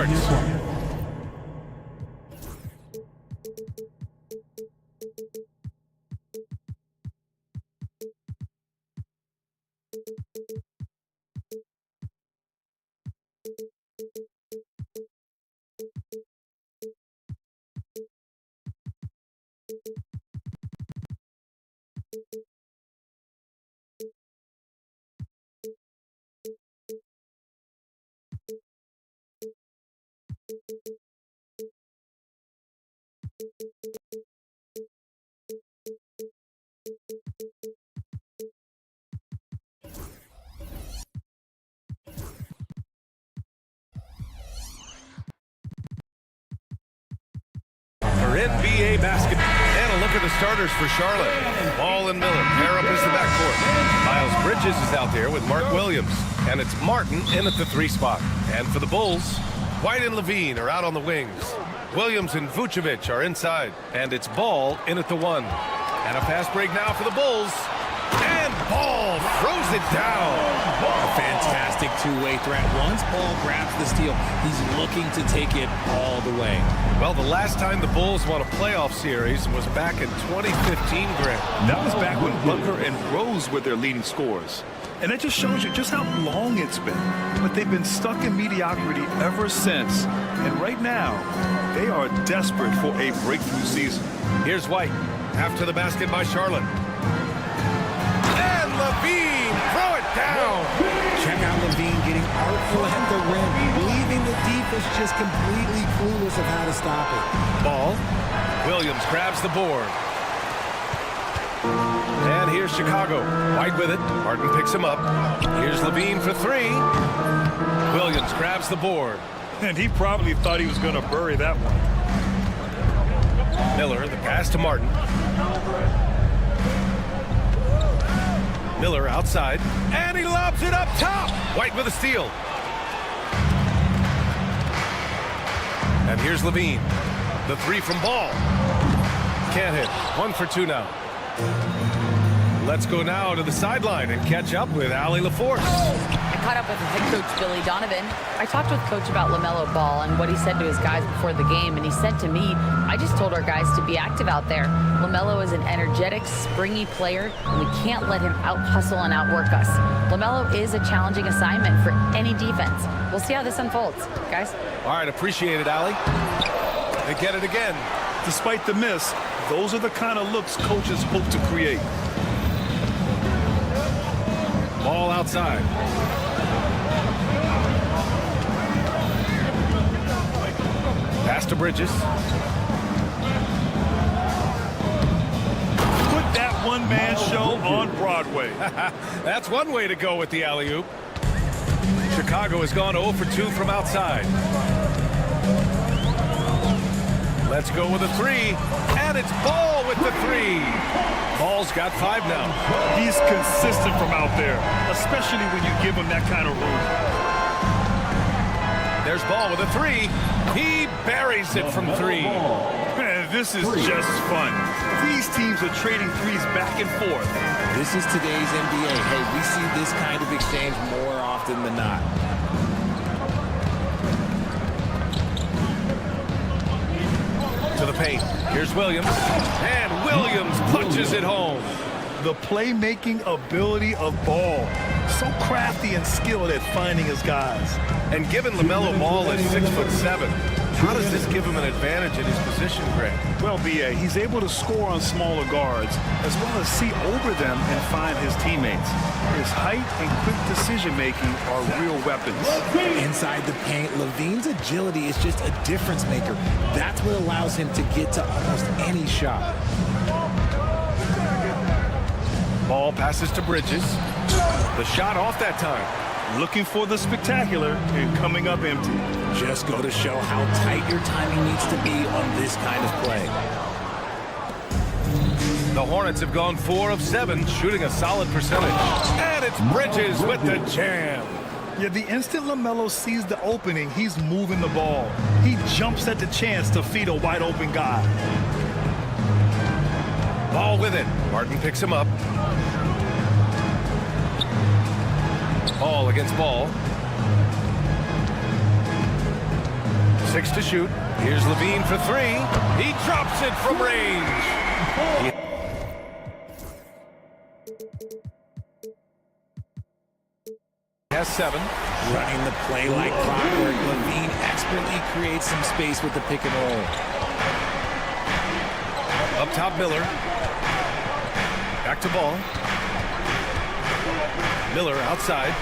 courts. For NBA basketball. And a look at the starters for Charlotte. Ball and Miller pair up as the backcourt. Miles Bridges is out there with Mark Williams. And it's Martin in at the 3 spot. And for the Bulls, White and Levine are out on the wings. Williams and Vucevic are inside. And it's Ball in at the 1. And a fast break now for the Bulls. And Ball throws it down. A fantastic two-way threat. Once Ball grabs the steal, he's looking to take it all the way. Well, the last time the Bulls won a playoff series was back in 2015, Greg. That was back when Butler and Rose were their leading scorers. And that just shows you just how long it's been. But they've been stuck in mediocrity ever since. And right now, they are desperate for a breakthrough season. Here's White. After the basket by Charlotte. And Levine, throw it down. Check out Levine getting artful at the rim, leaving the defense just completely clueless of how to stop it. Ball. Williams grabs the board. And here's Chicago. White with it. Martin picks him up. Here's Levine for 3. Williams grabs the board. And he probably thought he was going to bury that one. Miller, the pass to Martin. Miller outside. And he lobs it up top. White with a steal. And here's Levine. The 3 from Ball. Can't hit. 1 for 2 now. Let's go now to the sideline and catch up with Allie LaForce. I caught up with head coach Billy Donovan. I talked with coach about LaMelo Ball and what he said to his guys before the game, and he said to me, I just told our guys to be active out there. LaMelo is an energetic, springy player, and we can't let him out-hustle and outwork us. LaMelo is a challenging assignment for any defense. We'll see how this unfolds, guys. All right, appreciate it, Allie. They get it again. Despite the miss, those are the kind of looks coaches hope to create. Ball outside. Pass to Bridges. Put that one-man show on Broadway. That's one way to go with the alley-oop. Chicago has gone 0 for 2 from outside. Let's go with a 3. And it's Ball with the 3. Ball's got 5 now. He's consistent from out there, especially when you give him that kind of room. There's Ball with a 3. He buries it from 3. Man, this is just fun. These teams are trading threes back and forth. This is today's NBA. Hey, we see this kind of exchange more often than not. To the paint. Here's Williams. And Williams punches it home. The playmaking ability of Ball. So crafty and skilled at finding his guys. And given LaMelo Ball is 6'7", how does this give him an advantage in his position, Greg? Well, B.A., he's able to score on smaller guards, as well as see over them and find his teammates. His height and quick decision-making are real weapons. Inside the paint, Levine's agility is just a difference maker. That's what allows him to get to almost any shot. Ball passes to Bridges. The shot off that time. Looking for the spectacular and coming up empty. Just go to show how tight your timing needs to be on this kind of play. The Hornets have gone 4 of 7, shooting a solid percentage. And it's Bridges with the jam. Yeah, the instant LaMelo sees the opening, he's moving the ball. He jumps at the chance to feed a wide open guy. Ball with it. Martin picks him up. Ball against Ball. 6 to shoot. Here's Levine for 3. He drops it from range. He has 7. Running the play like clockwork, Levine expertly creates some space with the pick and roll. Up top, Miller. Back to Ball. Miller outside.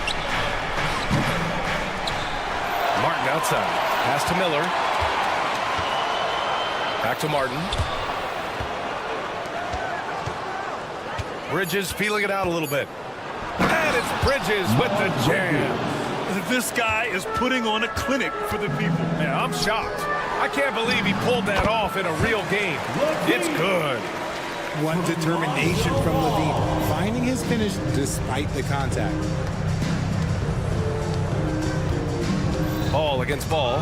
Martin outside. Pass to Miller. Back to Martin. Bridges feeling it out a little bit. And it's Bridges with the jam. This guy is putting on a clinic for the people. Yeah, I'm shocked. I can't believe he pulled that off in a real game. It's good. One determination from Levine, finding his finish despite the contact. Ball against Ball.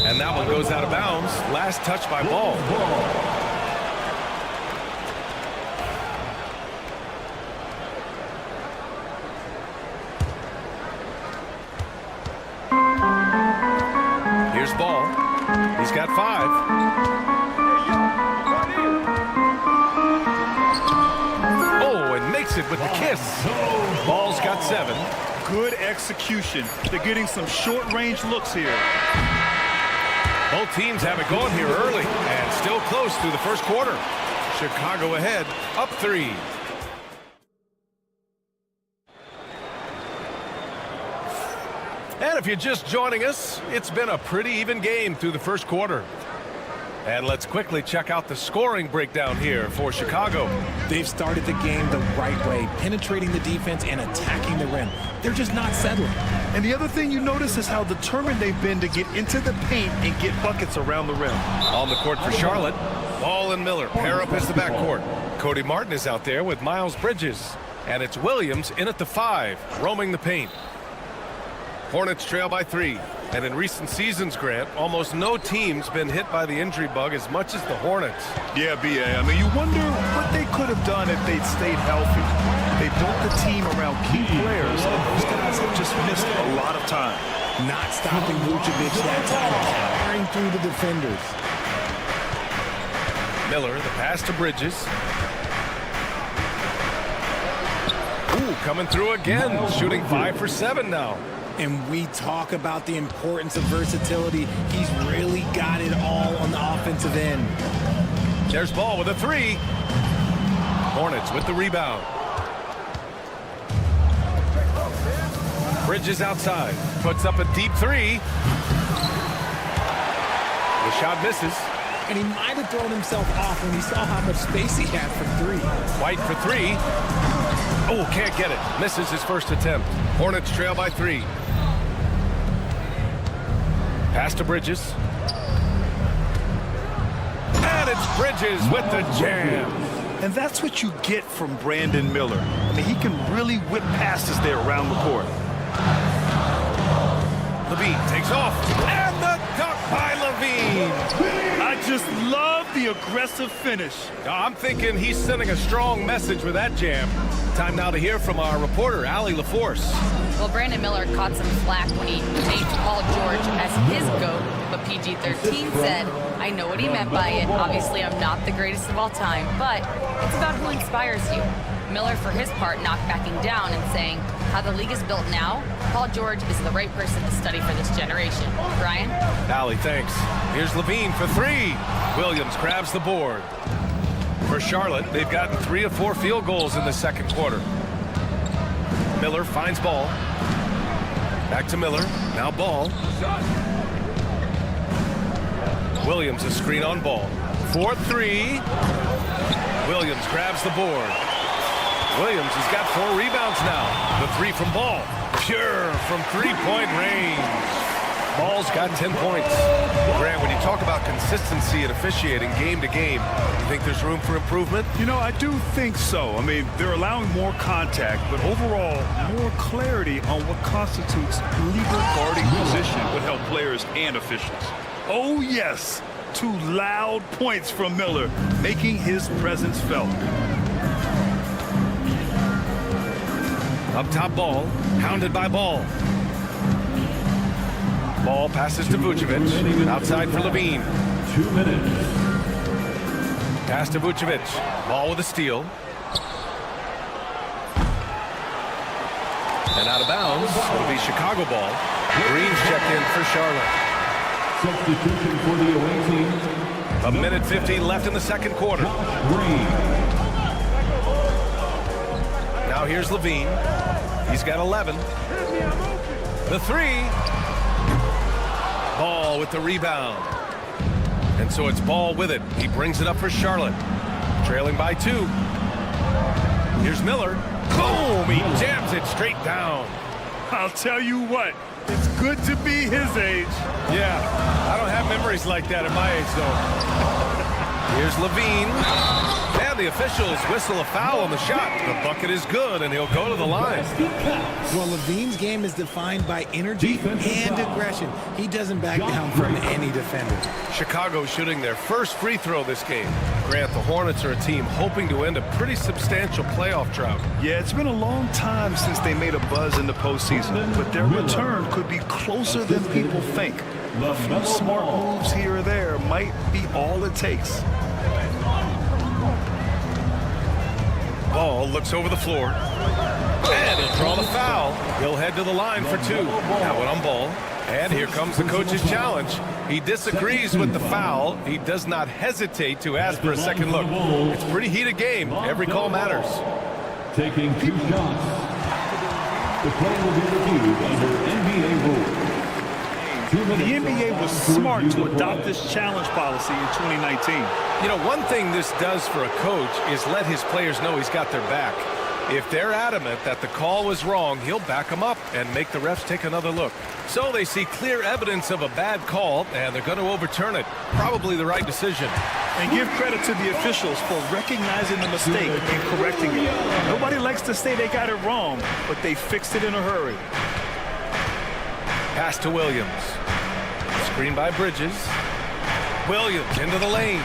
And that one goes out of bounds. Last touch by Ball. Here's Ball. He's got 5. Oh, and makes it with the kiss. Ball's got 7. Good execution. They're getting some short-range looks here. Both teams have it going here early and still close through the first quarter. Chicago ahead, up 3. And if you're just joining us, it's been a pretty even game through the first quarter. And let's quickly check out the scoring breakdown here for Chicago. They've started the game the right way, penetrating the defense and attacking the rim. They're just not settling. And the other thing you notice is how determined they've been to get into the paint and get buckets around the rim. On the court for Charlotte, Ball and Miller pair up as the backcourt. Cody Martin is out there with Miles Bridges. And it's Williams in at the 5, roaming the paint. Hornets trail by 3. And in recent seasons, Grant, almost no team's been hit by the injury bug as much as the Hornets. Yeah, B.A. I mean, you wonder what they could have done if they'd stayed healthy. They built the team around key players, and those guys have just missed a lot of time. Not stopping Vucevic that time, powering through the defenders. Miller, the pass to Bridges. Ooh, coming through again, shooting 5 for 7 now. And we talk about the importance of versatility. He's really got it all on the offensive end. There's Ball with a 3. Hornets with the rebound. Bridges outside. Puts up a deep 3. The shot misses. And he might have thrown himself off when he saw how much space he had for 3. White for 3. Oh, can't get it. Misses his first attempt. Hornets trail by 3. Pass to Bridges. And it's Bridges with the jam. And that's what you get from Brandon Miller. I mean, he can really whip passes there around the court. Levine takes off. And the dunk by Levine. I just love the aggressive finish. I'm thinking he's sending a strong message with that jam. Time now to hear from our reporter, Allie LaForce. Well, Brandon Miller caught some flack when he named Paul George as his GOAT, but PG-13 said, I know what he meant by it. Obviously, I'm not the greatest of all time, but it's about who inspires you. Miller, for his part, not backing down and saying, how the league is built now, Paul George is the right person to study for this generation. Brian? Allie, thanks. Here's Levine for 3. Williams grabs the board. For Charlotte, they've gotten 3 of 4 field goals in the second quarter. Miller finds Ball. Back to Miller. Now Ball. Williams a screen on Ball. 4-3. Williams grabs the board. Williams has got 4 rebounds now. The 3 from Ball. Pure from 3-point range. Ball's got 10 points. Grant, when you talk about consistency and officiating game to game, you think there's room for improvement? You know, I do think so. I mean, they're allowing more contact, but overall, more clarity on what constitutes legal guarding position would help players and officials. Oh, yes, 2 loud points from Miller, making his presence felt. Up top Ball, hounded by Ball. Ball passes to Vucevic. Outside for Levine. 2 minutes. Pass to Vucevic. Ball with a steal. And out of bounds. It'll be Chicago ball. Green's checked in for Charlotte. Substitution for the away team. A minute 15 left in the second quarter. Green. Now here's Levine. He's got 11. The three. Ball with the rebound. And so it's Ball with it. He brings it up for Charlotte. Trailing by 2. Here's Miller. Boom! He jams it straight down. I'll tell you what, it's good to be his age. Yeah, I don't have memories like that at my age, though. Here's Levine. And the officials whistle a foul on the shot. The bucket is good, and he'll go to the line. Well, Levine's game is defined by energy and aggression. He doesn't back down from any defender. Chicago shooting their first free throw this game. Grant, the Hornets are a team hoping to end a pretty substantial playoff drought. Yeah, it's been a long time since they made a buzz in the postseason, but their return could be closer than people think. A few smart moves here or there might be all it takes. Ball looks over the floor. And he'll draw the foul. He'll head to the line for 2. Now one on Ball. And here comes the coach's challenge. He disagrees with the foul. He does not hesitate to ask for a second look. It's a pretty heated game. Every call matters. Taking 2 shots. The play will be reviewed under NBA rules. The NBA was smart to adopt this challenge policy in 2019. You know, one thing this does for a coach is let his players know he's got their back. If they're adamant that the call was wrong, he'll back them up and make the refs take another look. So they see clear evidence of a bad call, and they're going to overturn it. Probably the right decision. And give credit to the officials for recognizing the mistake and correcting it. Nobody likes to say they got it wrong, but they fixed it in a hurry. Pass to Williams. Screen by Bridges. Williams into the lane.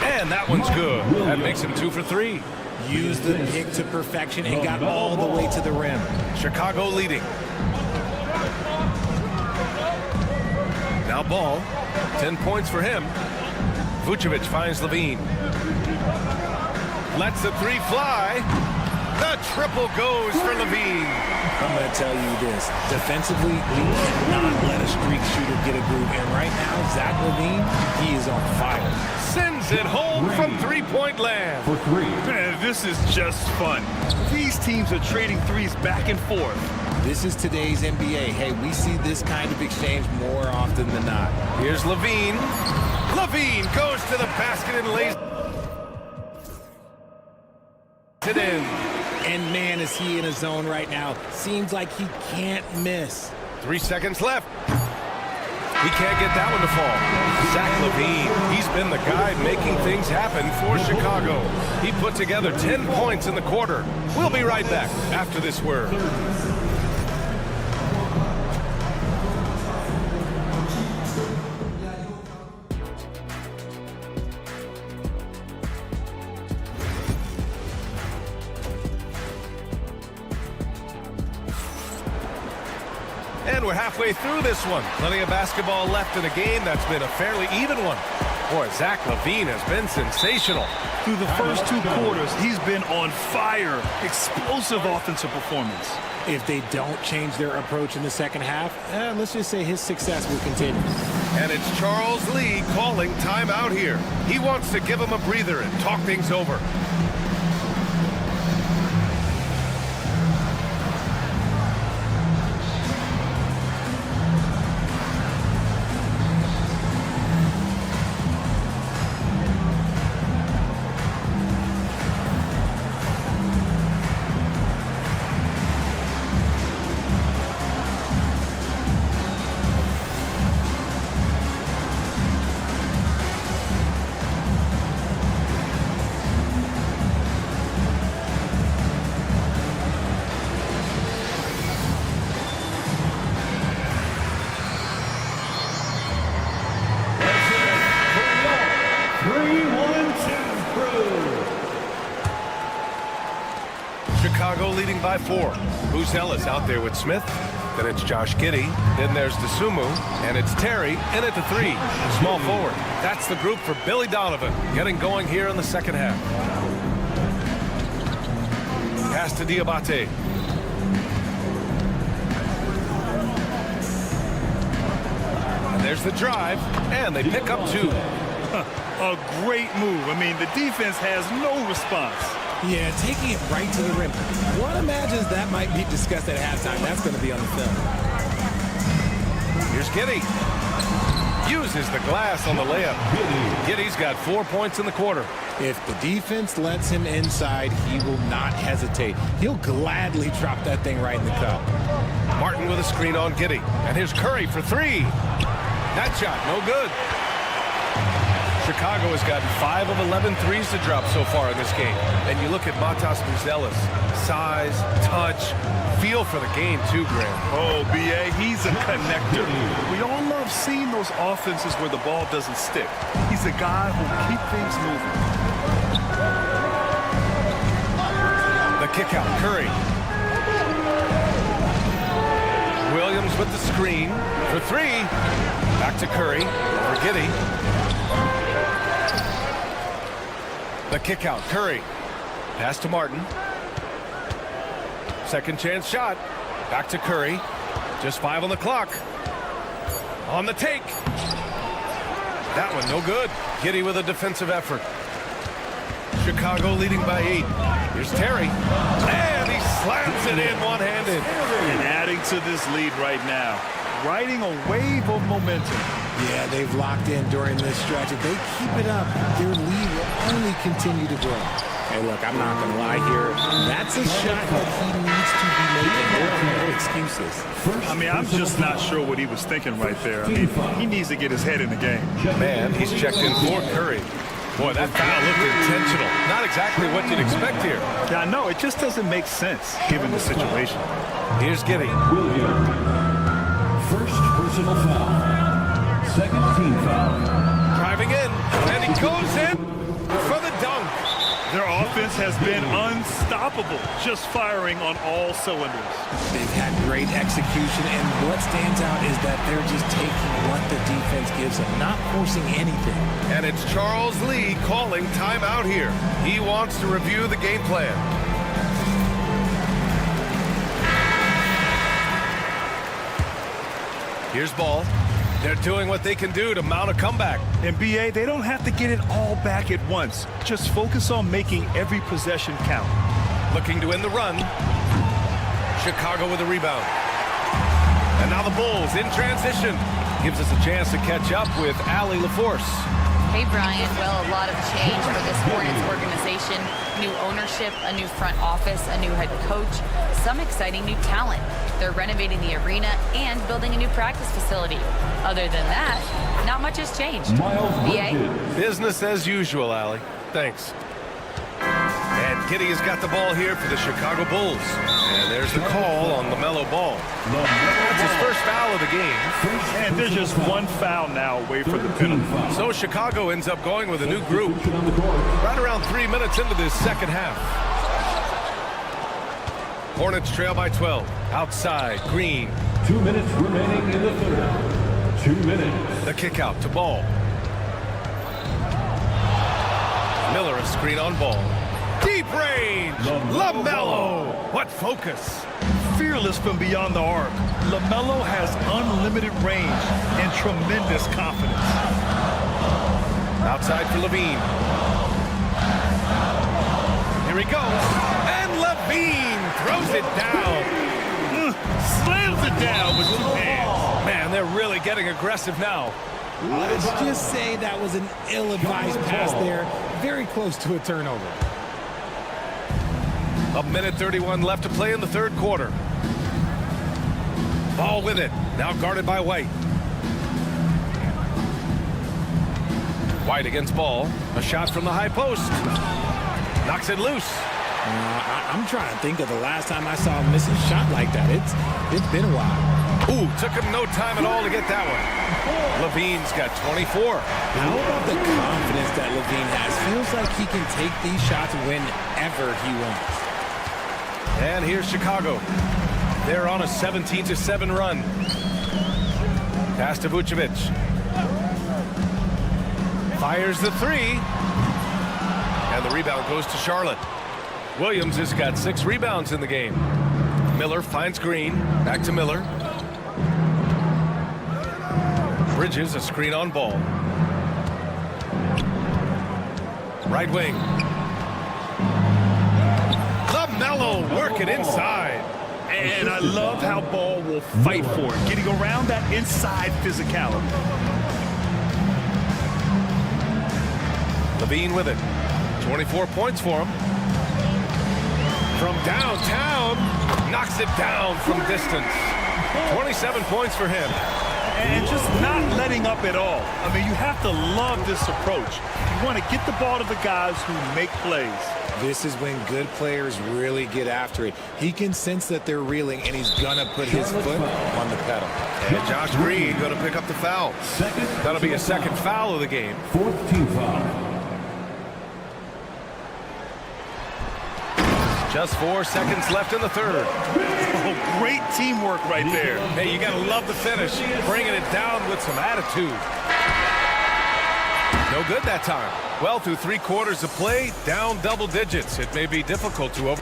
And that one's good. That makes him 2 for 3. Used the pick to perfection and got all the way to the rim. Chicago leading. Now Ball. 10 points for him. Vucevic finds Levine. Lets the 3 fly. The triple goes for Levine. I'm going to tell you this. Defensively, we cannot let a streak shooter get a groove. And right now, Zach Levine, he is on fire. Sends it home from three-point land. For 3. Man, this is just fun. These teams are trading threes back and forth. This is today's NBA. Hey, we see this kind of exchange more often than not. Here's Levine. Levine goes to the basket and lays it in. And man, is he in a zone right now. Seems like he can't miss. 3 seconds left. He can't get that one to fall. Zach Levine, he's been the guy making things happen for Chicago. He put together 10 points in the quarter. We'll be right back after this word. And we're halfway through this one. Plenty of basketball left in a game that's been a fairly even one. Boy, Zach Levine has been sensational. Through the first 2 quarters, he's been on fire. Explosive offensive performance. If they don't change their approach in the second half, let's just say his success will continue. And it's Charles Lee calling timeout here. He wants to give him a breather and talk things over. Chicago leading by 4. Who's Ellis out there with Smith? Then it's Josh Giddey. Then there's DeSumo. And it's Terry in at the 3. Small forward. That's the group for Billy Donovan. Getting going here in the second half. Pass to Diabate. And there's the drive. And they pick up 2. A great move. I mean, the defense has no response. Yeah, taking it right to the rim. One imagines that might be discussed at halftime. That's going to be on the film. Here's Giddey. Uses the glass on the layup. Giddey's got 4 points in the quarter. If the defense lets him inside, he will not hesitate. He'll gladly drop that thing right in the cup. Martin with a screen on Giddey. And here's Curry for 3. That shot, no good. Chicago has gotten 5 of 11 threes to drop so far in this game. And you look at Matas Buzelis. Size, touch, feel for the game too, Graham. Oh, B.A., he's a connector. We all love seeing those offenses where the ball doesn't stick. He's a guy who will keep things moving. The kick out, Curry. Williams with the screen for 3. Back to Curry for Giddey. The kick out, Curry. Pass to Martin. Second chance shot. Back to Curry. Just 5 on the clock. On the take. That one no good. Giddey with a defensive effort. Chicago leading by 8. Here's Terry. And he slams it in one-handed. And adding to this lead right now. Riding a wave of momentum. Yeah, they've locked in during this stretch. If they keep it up, their lead will only continue to grow. Hey, look, I'm not going to lie here. That's a shot that he needs to be making. There are no excuses. I mean, I'm just not sure what he was thinking right there. I mean, he needs to get his head in the game. Man, he's checked in for Curry. Boy, that foul looked intentional. Not exactly what you'd expect here. Yeah, I know. It just doesn't make sense given the situation. Here's Giddey. First personal foul. Second team foul. Driving in, and he goes in for the dunk. Their offense has been unstoppable, just firing on all cylinders. They've had great execution, and what stands out is that they're just taking what the defense gives them, not forcing anything. And it's Charles Lee calling timeout here. He wants to review the game plan. Here's Ball. They're doing what they can do to mount a comeback. And B.A., they don't have to get it all back at once. Just focus on making every possession count. Looking to end the run. Chicago with a rebound. And now the Bulls in transition. Gives us a chance to catch up with Allie LaForce. Hey, Brian. Well, a lot of change for this Hornets organization. New ownership, a new front office, a new head coach, some exciting new talent. They're renovating the arena and building a new practice facility. Other than that, not much has changed. BA? Business as usual, Allie. Thanks. And Giddey has got the ball here for the Chicago Bulls. And there's the call on LaMelo Ball. That's his first foul of the game. And there's just one foul now away from the penalty. So Chicago ends up going with a new group. Right around 3 minutes into this second half. Hornets trail by 12. Outside, Green. 2 minutes remaining in the third. 2 minutes. The kick out to Ball. Miller a screen on Ball. Deep range. LaMelo. What focus. Fearless from beyond the arc. LaMelo has unlimited range and tremendous confidence. Outside for Levine. Here he goes. And Levine throws it down. Slams it down with 2 hands. Man, they're really getting aggressive now. Let's just say that was an ill-advised pass there. Very close to a turnover. A minute 31 left to play in the third quarter. Ball with it. Now guarded by White. White against Ball. A shot from the high post. Knocks it loose. I'm trying to think of the last time I saw him miss a shot like that. It's been a while. Ooh, took him no time at all to get that one. Levine's got 24. How about the confidence that Levine has? Feels like he can take these shots whenever he wants. And here's Chicago. They're on a 17-7 run. Pass to Vucevic. Fires the three. And the rebound goes to Charlotte. Williams has got 6 rebounds in the game. Miller finds Green. Back to Miller. Bridges, a screen on Ball. Right wing. LaMelo working inside. And I love how Ball will fight for it, getting around that inside physicality. Levine with it. 24 points for him. From downtown, knocks it down from distance. 27 points for him. And just not letting up at all. I mean, you have to love this approach. You want to get the ball to the guys who make plays. This is when good players really get after it. He can sense that they're reeling, and he's going to put his foot on the pedal. And Josh Green going to pick up the foul. That'll be a second foul of the game. 4th team foul. Just 4 seconds left in the third. Oh, great teamwork right there. Hey, you got to love the finish. Bringing it down with some attitude. No good that time. Well, through 3 quarters of play, down double digits. It may be difficult to over.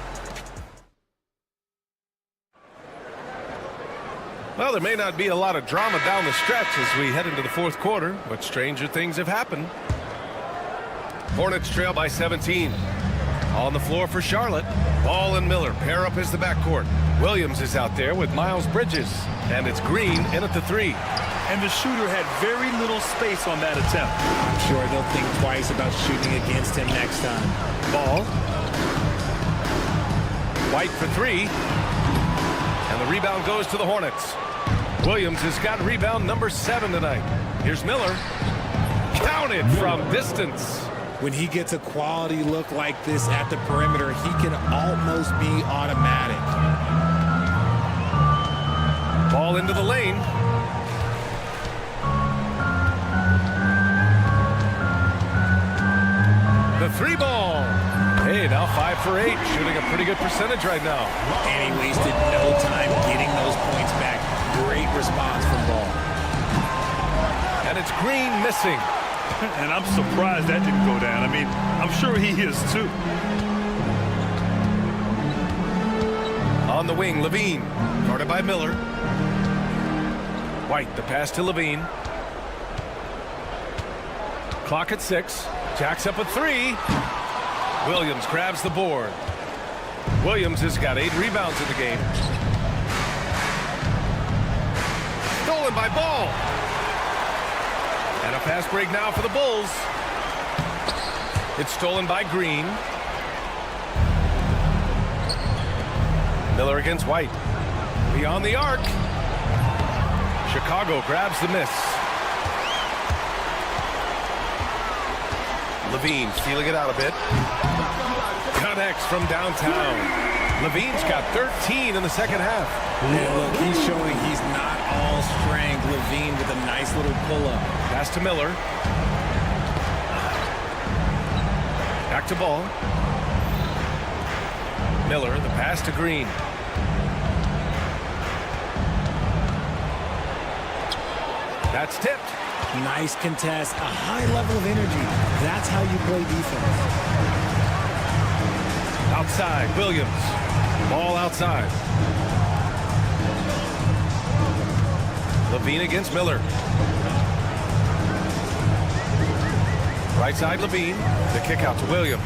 Well, there may not be a lot of drama down the stretch as we head into the 4th quarter, but stranger things have happened. Hornets trail by 17. On the floor for Charlotte, Ball and Miller pair up as the backcourt. Williams is out there with Miles Bridges, and it's Green in at the 3. And the shooter had very little space on that attempt. I'm sure they'll think twice about shooting against him next time. Ball. White for 3. And the rebound goes to the Hornets. Williams has got rebound number 7 tonight. Here's Miller. Counted from distance. When he gets a quality look like this at the perimeter, he can almost be automatic. Ball into the lane. The 3 ball. Hey, now 5 for 8, shooting a pretty good percentage right now. And he wasted no time getting those points back. Great response from Ball. And it's Green missing. And I'm surprised that didn't go down. I mean, I'm sure he is too. On the wing, Levine. Guarded by Miller. White, the pass to Levine. Clock at 6. Jacks up a 3. Williams grabs the board. Williams has got 8 rebounds in the game. Stolen by Ball. And a fast break now for the Bulls. It's stolen by Green. Miller against White. Beyond the arc. Chicago grabs the miss. Levine feeling it out a bit. Connects from downtown. Levine's got 13 in the second half. And look, he's showing he's not all strength. Levine with a nice little pull-up. Pass to Miller. Back to Ball. Miller, the pass to Green. That's tipped. Nice contest, a high level of energy. That's how you play defense. Outside, Williams. Ball outside. Levine against Miller. Right side, Levine. The kick out to Williams.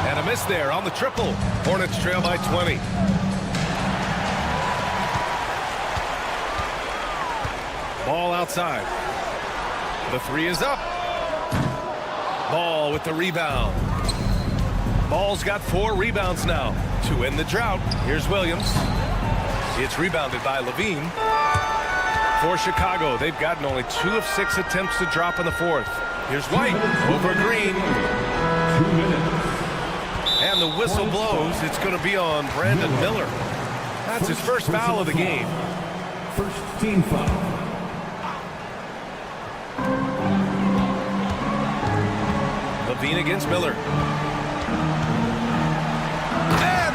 And a miss there on the triple. Hornets trail by 20. Ball outside. The 3 is up. Ball with the rebound. Ball's got 4 rebounds now to end the drought. Here's Williams. It's rebounded by Levine. For Chicago, they've gotten only 2 of 6 attempts to drop in the 4th. Here's White over Green. 2 minutes. And the whistle blows. It's going to be on Brandon Miller. That's his first foul of the game. First team foul. Levine against Miller. And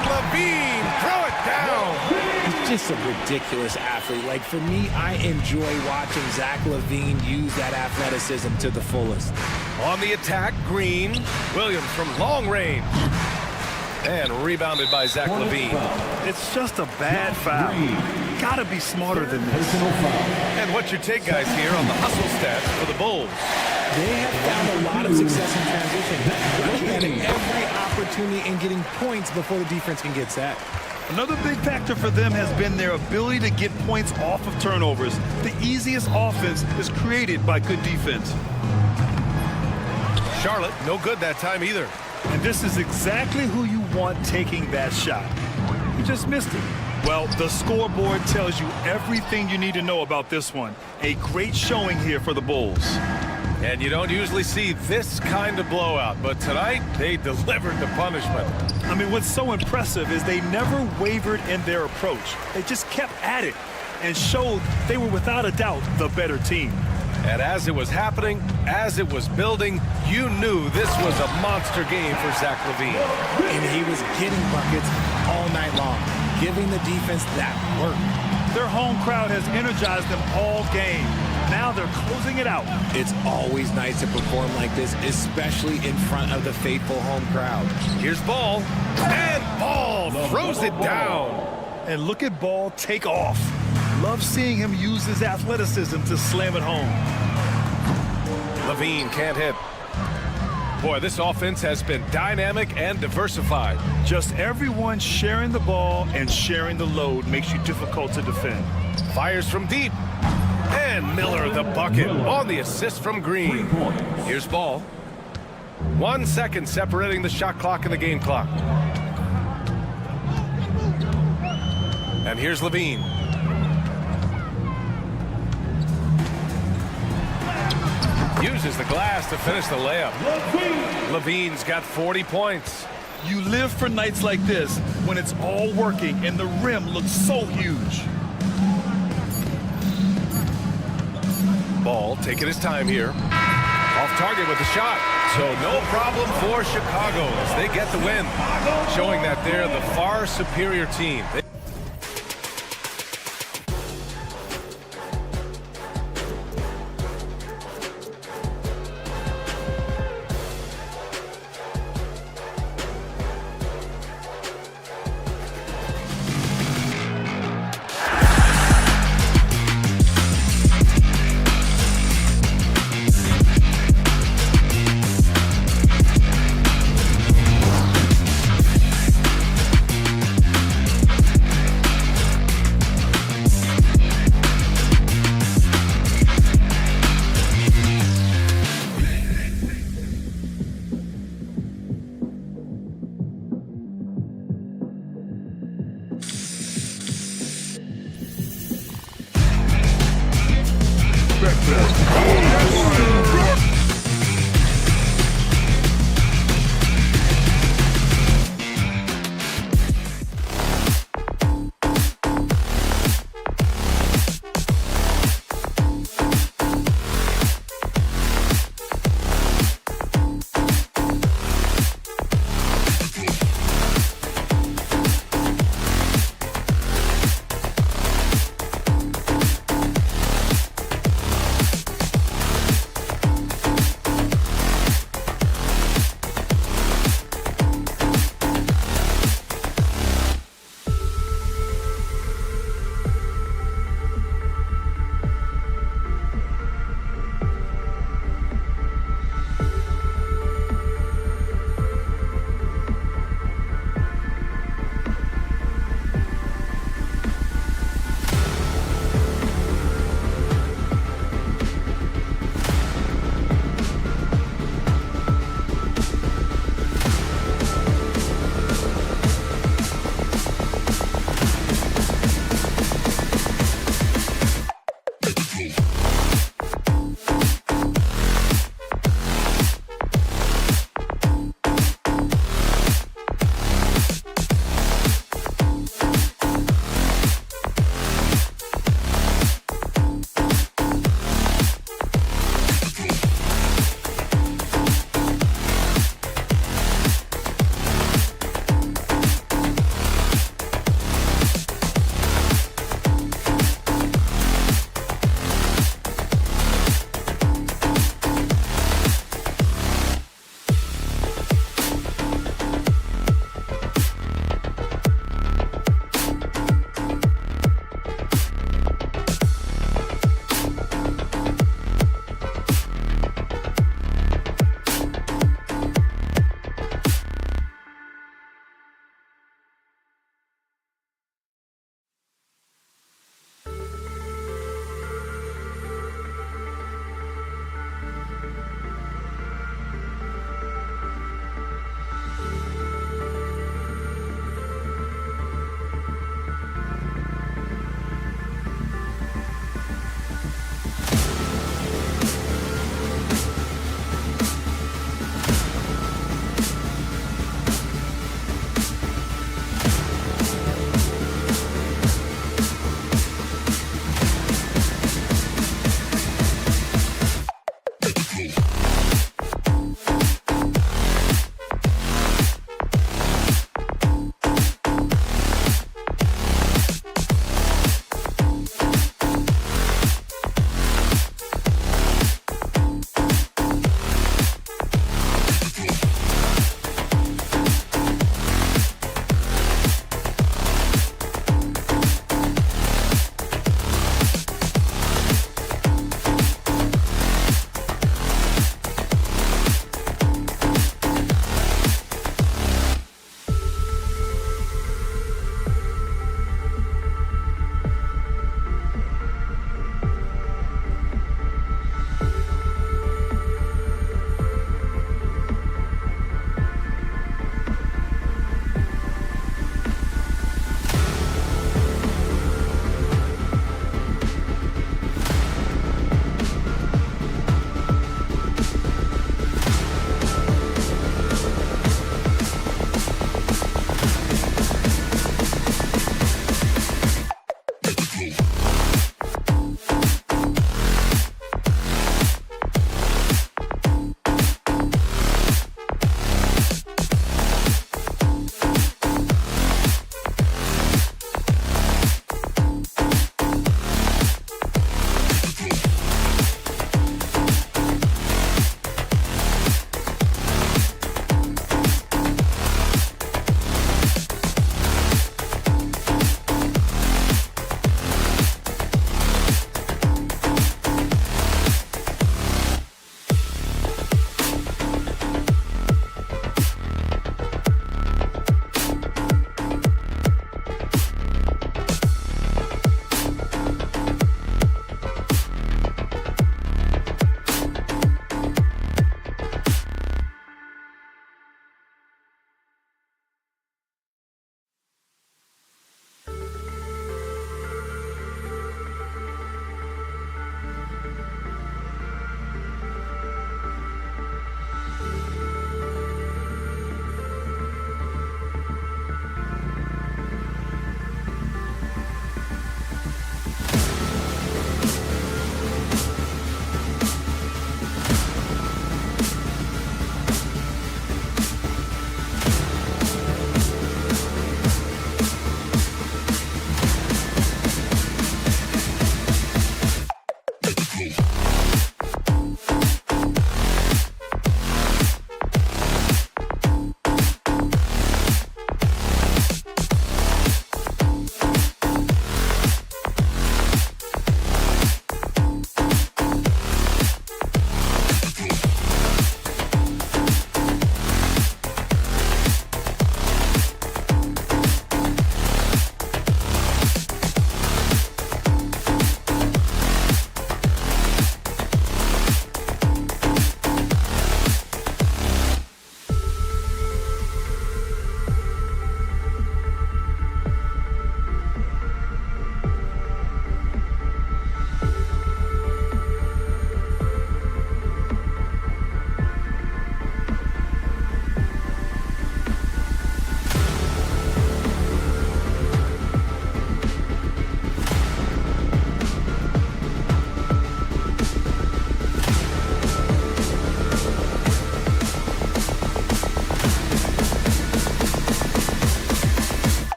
just a ridiculous athlete. Like, for me, I enjoy watching Zach LaVine use that athleticism to the fullest. On the attack, Green. Williams from long range. And rebounded by Zach LaVine. It's just a bad foul. Gotta be smarter than this. And what's your take, guys, here on the hustle stats for the Bulls? They have found a lot of success in transition. Looking at it, every opportunity and getting points before the defense can get set. Another big factor for them has been their ability to get points off of turnovers. The easiest offense is created by good defense. Charlotte, no good that time either. And this is exactly who you want taking that shot. You just missed it. Well, the scoreboard tells you everything you need to know about this one. A great showing here for the Bulls. And you don't usually see this kind of blowout, but tonight they delivered the punishment. I mean, what's so impressive is they never wavered in their approach. They just kept at it and showed they were without a doubt the better team. And as it was happening, as it was building, you knew this was a monster game for Zach LaVine. And he was getting buckets all night long, giving the defense that work. Their home crowd has energized them all game. Now they're closing it out. It's always nice to perform like this, especially in front of the faithful home crowd. Here's Ball, and Ball throws it down. And look at Ball take off. Love seeing him use his athleticism to slam it home. LaVine can't hit. Boy, this offense has been dynamic and diversified. Just everyone sharing the ball and sharing the load makes you difficult to defend. Fires from deep. And Miller the bucket on the assist from Green. Here's Ball. 1 second separating the shot clock and the game clock. And here's LaVine. Uses the glass to finish the layup. LaVine's got 40 points. You live for nights like this when it's all working and the rim looks so huge. Ball taking his time here. Off target with the shot. So no problem for Chicago as they get the win. Showing that they're the far superior team.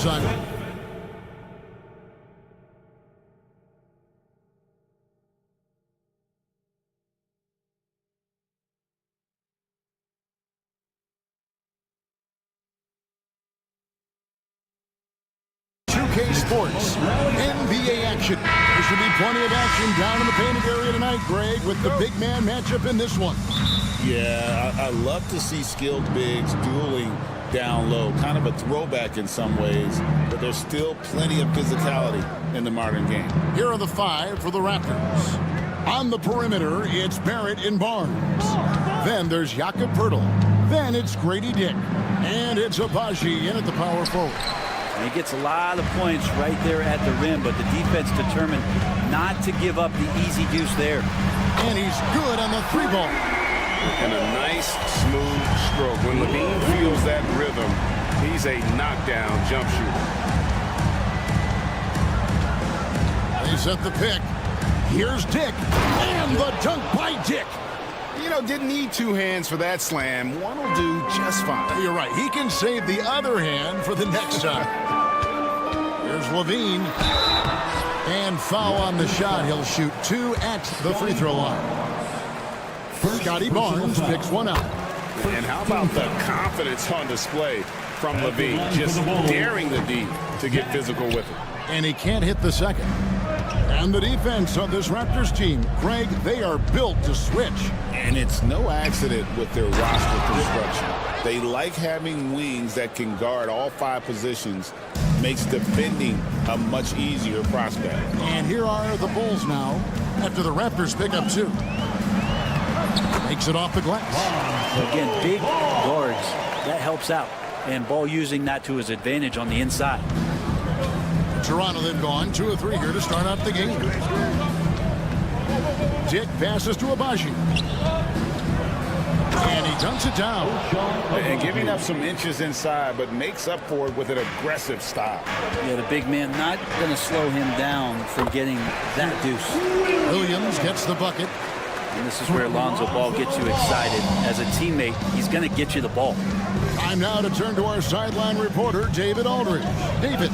Simon. Sports, NBA action. There should be plenty of action down in the painted area tonight, Greg, with the big man matchup in this one. Yeah, I love to see skilled bigs dueling down low. Kind of a throwback in some ways, but there's still plenty of physicality in the modern game. Here are the five for the Raptors. On the perimeter, it's Barrett and Barnes. Then there's Jakob Poeltl. Then it's Grady Dick. And it's Abaji in at the power forward. And he gets a lot of points right there at the rim, but the defense determined not to give up the easy deuce there. And he's good on the three ball. And a nice, smooth stroke. When Levine feels that rhythm, he's a knockdown jump shooter. They set the pick. Here's Dick. And the dunk by Dick. You know, didn't need two hands for that slam. One will do just fine. You're right. He can save the other hand for the next time. Here's Levine. And foul on the shot. He'll shoot two at the free throw line. Scotty Barnes picks one out. And how about the confidence on display from Levine? Just daring the D to get physical with it. And he can't hit the second. And the defense of this Raptors team, Greg, they are built to switch. And it's no accident with their roster construction. They like having wings that can guard all five positions. Makes defending a much easier prospect. And here are the Bulls now after the Raptors pick up two. Makes it off the glass. So again, big guards. That helps out. And Ball using that to his advantage on the inside. Toronto then gone 2 of 3 here to start out the game. Dick passes to Abaji. And he dunks it down. And giving up some inches inside, but makes up for it with an aggressive stop. Yeah, the big man not going to slow him down from getting that deuce. Williams gets the bucket. And this is where Alonzo Ball gets you excited. As a teammate, he's going to get you the ball. Time now to turn to our sideline reporter, David Aldridge. David.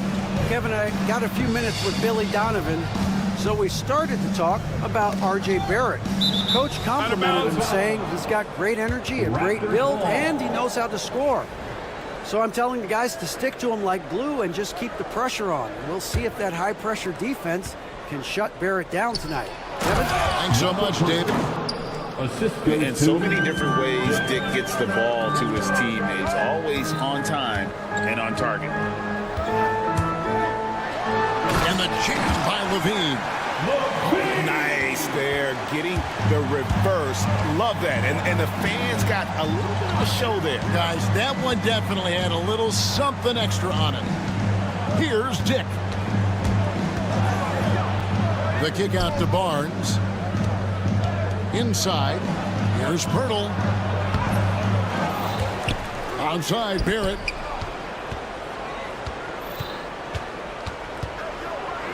Kevin, I got a few minutes with Billy Donovan, so we started to talk about R.J. Barrett. Coach complimented him, saying he's got great energy, a great build, and he knows how to score. So I'm telling the guys to stick to him like glue and just keep the pressure on. We'll see if that high-pressure defense can shut Barrett down tonight. Kevin? Thanks so much, David. In so many different ways, Dick gets the ball to his teammates, always on time and on target. And the jam by Levine. Nice there, getting the reverse. Love that. And the fans got a little bit of a show there. Guys, that one definitely had a little something extra on it. Here's Dick. The kick out to Barnes. Inside. Here's Poeltl. Outside, Barrett.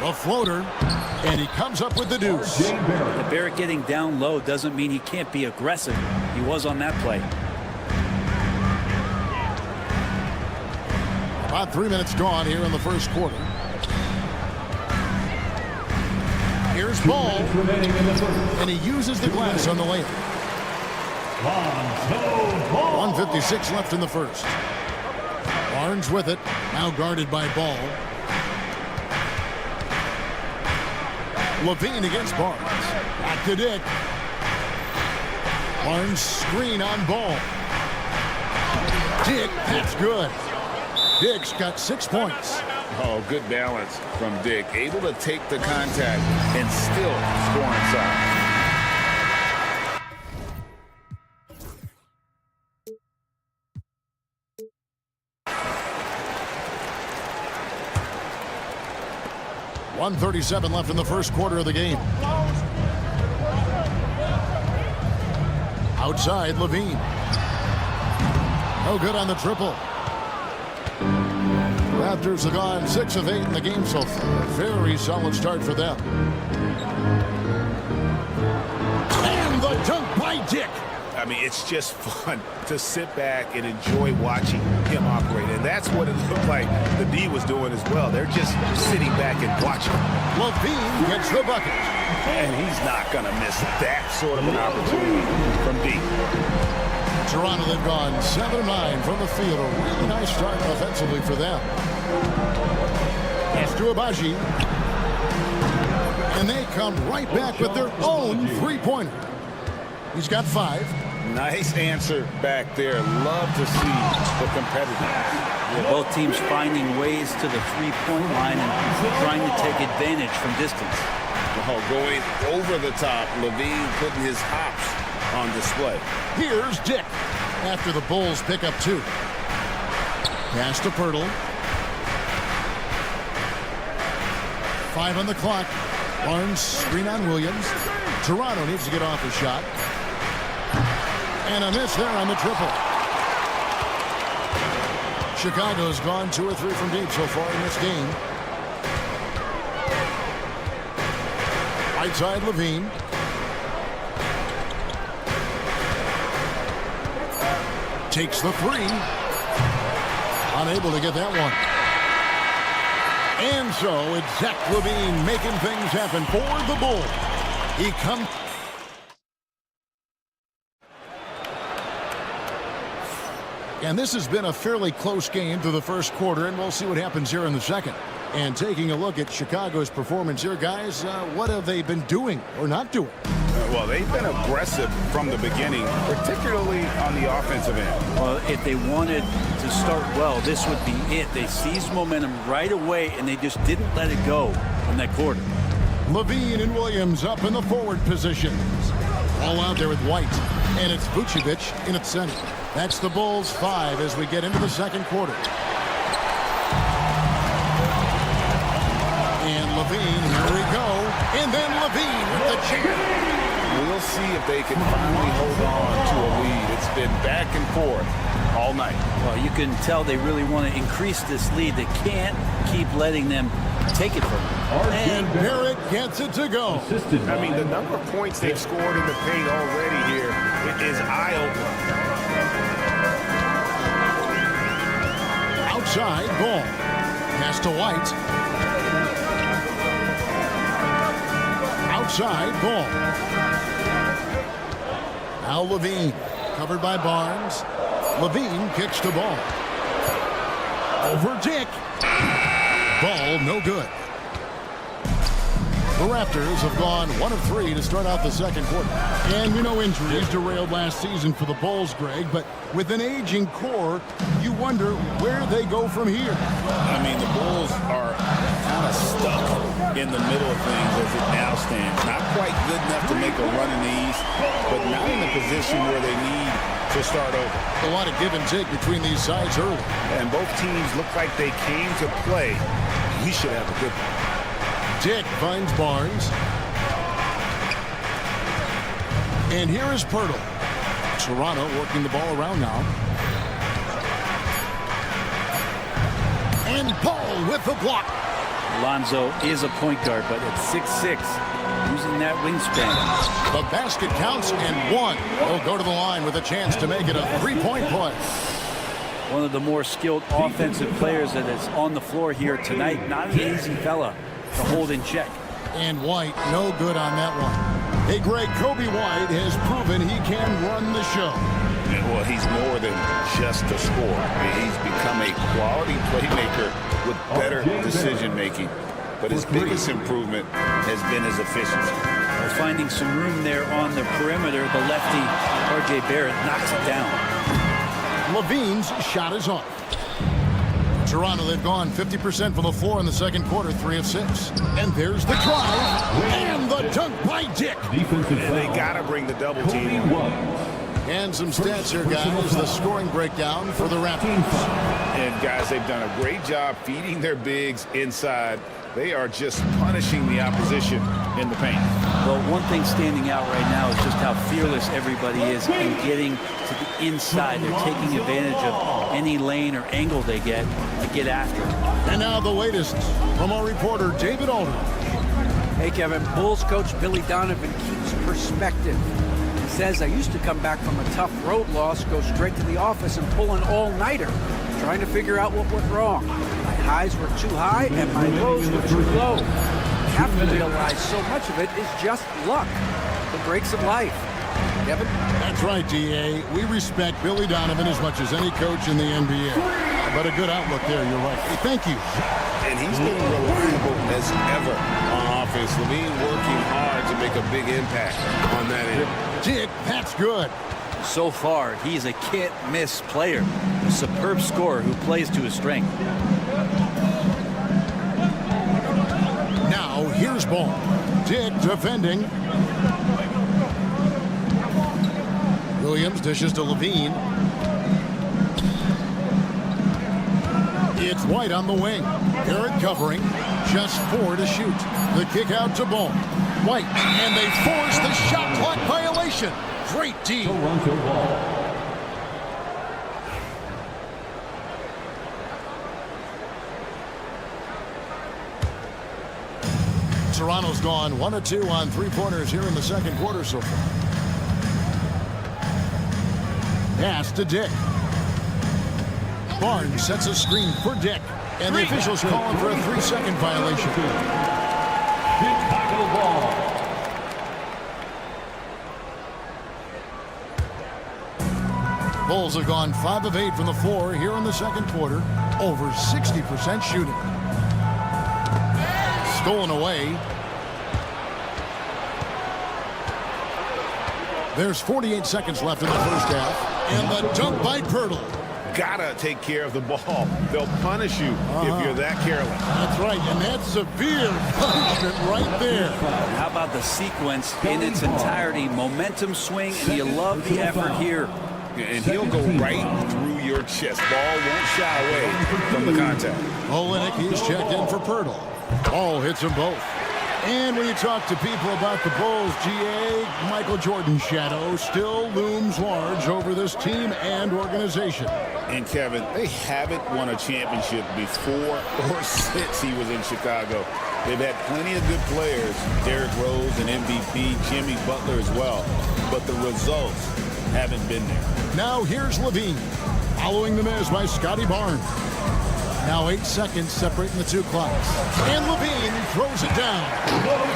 A floater, and he comes up with the deuce. The Barrett getting down low doesn't mean he can't be aggressive. He was on that play. About 3 minutes gone here in the first quarter. Here's Ball, and he uses the glass on the layup. 1:56 left in the first. Barnes with it, now guarded by Ball. Levine against Barnes. Back to Dick. Barnes screen on Ball. Dick, that's good. Dick's got 6 points. Oh, good balance from Dick. Able to take the contact and still score inside. .137 left in the first quarter of the game. Outside, Levine. No good on the triple. Raptors have gone 6 of 8 in the game so far. Very solid start for them. And the dunk by Dick. I mean, it's just fun to sit back and enjoy watching him operate. And that's what it looked like the D was doing as well. They're just sitting back and watching. Levine gets the bucket. And he's not going to miss that sort of an opportunity from D. Toronto, they've gone 7-9 from the field. A really nice start offensively for them. Pass to Abaji. And they come right back with their own three-pointer. He's got 5. Nice answer back there. Love to see the competitiveness. Yeah, both teams finding ways to the three-point line and trying to take advantage from distance. Oh, going over the top, Levine putting his hops on display. Here's Dick after the Bulls pick up 2. Pass to Pirtle. 5 on the clock. Barnes screen on Williams. Toronto needs to get off a shot. And a miss there on the triple. Chicago's gone 2 or 3 from deep so far in this game. Right side, Levine. Takes the 3. Unable to get that one. And so it's Zach Levine making things happen for the Bulls. He comes. And this has been a fairly close game through the first quarter, and we'll see what happens here in the second. And taking a look at Chicago's performance here, guys, what have they been doing or not doing? Well, they've been aggressive from the beginning, particularly on the offensive end. Well, if they wanted to start well, this would be it. They seized momentum right away, and they just didn't let it go in that quarter. Levine and Williams up in the forward positions. All out there with White. And it's Vucevic in at center. That's the Bulls 5 as we get into the second quarter. And Levine, here we go. And then Levine with the jam. We'll see if they can finally hold on to a lead. It's been back and forth all night. Well, you can tell they really want to increase this lead. They can't keep letting them take it from them. And Barrett gets it to go. I mean, the number of points they've scored in the paint already here is eye-opening. Outside ball. Pass to White. Outside ball. Now Levine. Covered by Barnes. Levine kicks the ball. Over Dick. Ball no good. The Raptors have gone 1 of 3 to start out the second quarter. And we know injuries derailed last season for the Bulls, Greg, but with an aging core, you wonder where they go from here. I mean, the Bulls are kind of stuck in the middle of things as it now stands. Not quite good enough to make a run in the East, but not in a position where they need to start over. A lot of give and take between these sides early. And both teams look like they came to play. We should have a good one. Dick finds Barnes. And here is Pirtle. Toronto working the ball around now. And Paul with the block. Lonzo is a point guard, but at 6'6", using that wingspan. The basket counts and 1. He'll go to the line with a chance to make it a 3-point play. One of the more skilled offensive players that is on the floor here tonight. Not an easy fella to hold in check. And White, no good on that one. Hey, Greg, Kobe White has proven he can run the show. Well, he's more than just a scorer. He's become a quality playmaker with better decision-making. But his biggest improvement has been his efficiency. Well, finding some room there on the perimeter, the lefty, RJ Barrett, knocks it down. Levine's shot is off. Toronto, they've gone 50% from the floor in the second quarter, 3 of 6. And there's the drive. And the dunk by Dick. And they got to bring the double team. And some stats here, guys. The scoring breakdown for the Raptors. And, guys, they've done a great job feeding their bigs inside. They are just punishing the opposition in the paint. Well, one thing standing out right now is just how fearless everybody is in getting to the inside. They're taking advantage of any lane or angle they get to get after it. And now the latest from our reporter, David Aldridge. Hey, Kevin, Bulls coach Billy Donovan keeps perspective. He says, I used to come back from a tough road loss, go straight to the office and pull an all-nighter, trying to figure out what went wrong. My highs were too high and my lows were too low. I have to realize so much of it is just luck. The breaks of life. Kevin? That's right, D.A. We respect Billy Donovan as much as any coach in the NBA. But a good outlook there, you're right. Hey, thank you. And he's been reliable as ever on offense. Levine working hard to make a big impact on that end. Dick, that's good. So far, he's a can't-miss player. A superb scorer who plays to his strength. Now, here's ball. Dick defending. Williams dishes to Levine. It's White on the wing. Garrett covering. Just 4 to shoot. The kick out to Ball. White. And they force the shot clock violation. Great D. Toronto ball. Toronto's gone 1 of 2 on 3-pointers here in the second quarter so far. Pass to Dick. Barnes sets a screen for Dick. And the officials calling for a 3-second violation. Chicago ball. Bulls have gone 5 of 8 from the floor here in the second quarter. Over 60% shooting. Stolen away. There's 48 seconds left in the first half. And the dunk by Pirtle. Gotta take care of the ball. They'll punish you if you're that careless. That's right, and that's severe punishment right there. How about the sequence in its entirety? Momentum swing, and you love the effort here. And he'll go right through your chest. Ball won't shy away from the contact. Olenek, he's checked in for Pirtle. Ball hits them both. And when you talk to people about the Bulls, GA, Michael Jordan's shadow still looms large over this team and organization. And Kevin, they haven't won a championship before or since he was in Chicago. They've had plenty of good players, Derrick Rose, an MVP, Jimmy Butler as well. But the results haven't been there. Now here's Levine, following the miss by Scotty Barnes. Now 8 seconds separating the two clocks. And Levine throws it down.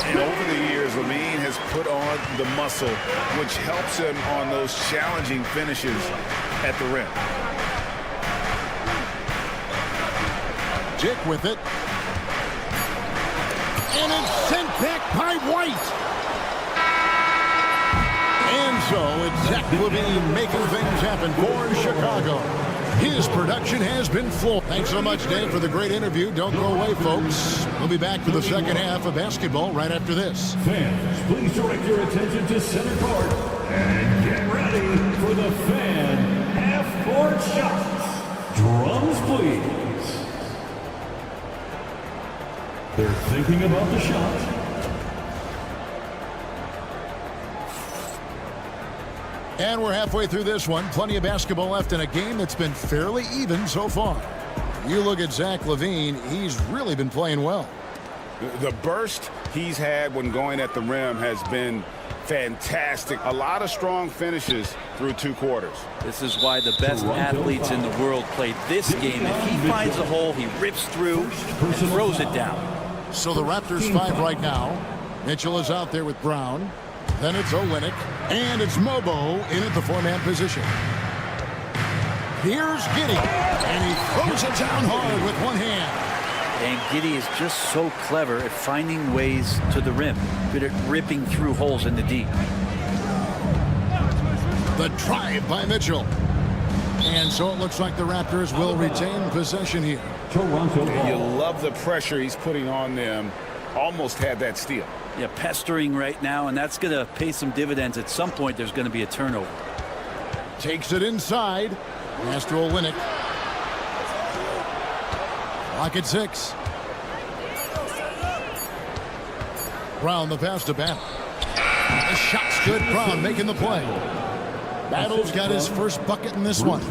And over the years, Levine has put on the muscle, which helps him on those challenging finishes at the rim. Dick with it. And it's sent back by White. And so it's Zach Levine making things happen for Chicago. His production has been full. Thanks so much, Dave, for the great interview. Don't go away, folks. We'll be back for the second half of basketball right after this. Fans, please direct your attention to center court and get ready for the fan half-court shots. Drums, please. They're thinking about the shot. And we're halfway through this one. Plenty of basketball left in a game that's been fairly even so far. You look at Zach LaVine, he's really been playing well. The burst he's had when going at the rim has been fantastic. A lot of strong finishes through 2 quarters. This is why the best athletes in the world play this game. If he finds a hole, he rips through and throws it down. So the Raptors 5 right now. Mitchell is out there with Brown. Then it's Olenek, and it's Mobo in at the 4-man position. Here's Giddey, and he throws it down hard with one hand. And Giddey is just so clever at finding ways to the rim, good at ripping through holes in the D. The drive by Mitchell. And so it looks like the Raptors will retain possession here. Toronto ball. You love the pressure he's putting on them. Almost had that steal. Yeah, pestering right now, and that's going to pay some dividends. At some point, there's going to be a turnover. Takes it inside. Pass to Olenek. Clock at 6. Brown the pass to Battle. The shot's good. Brown making the play. Battle's got his first bucket in this one.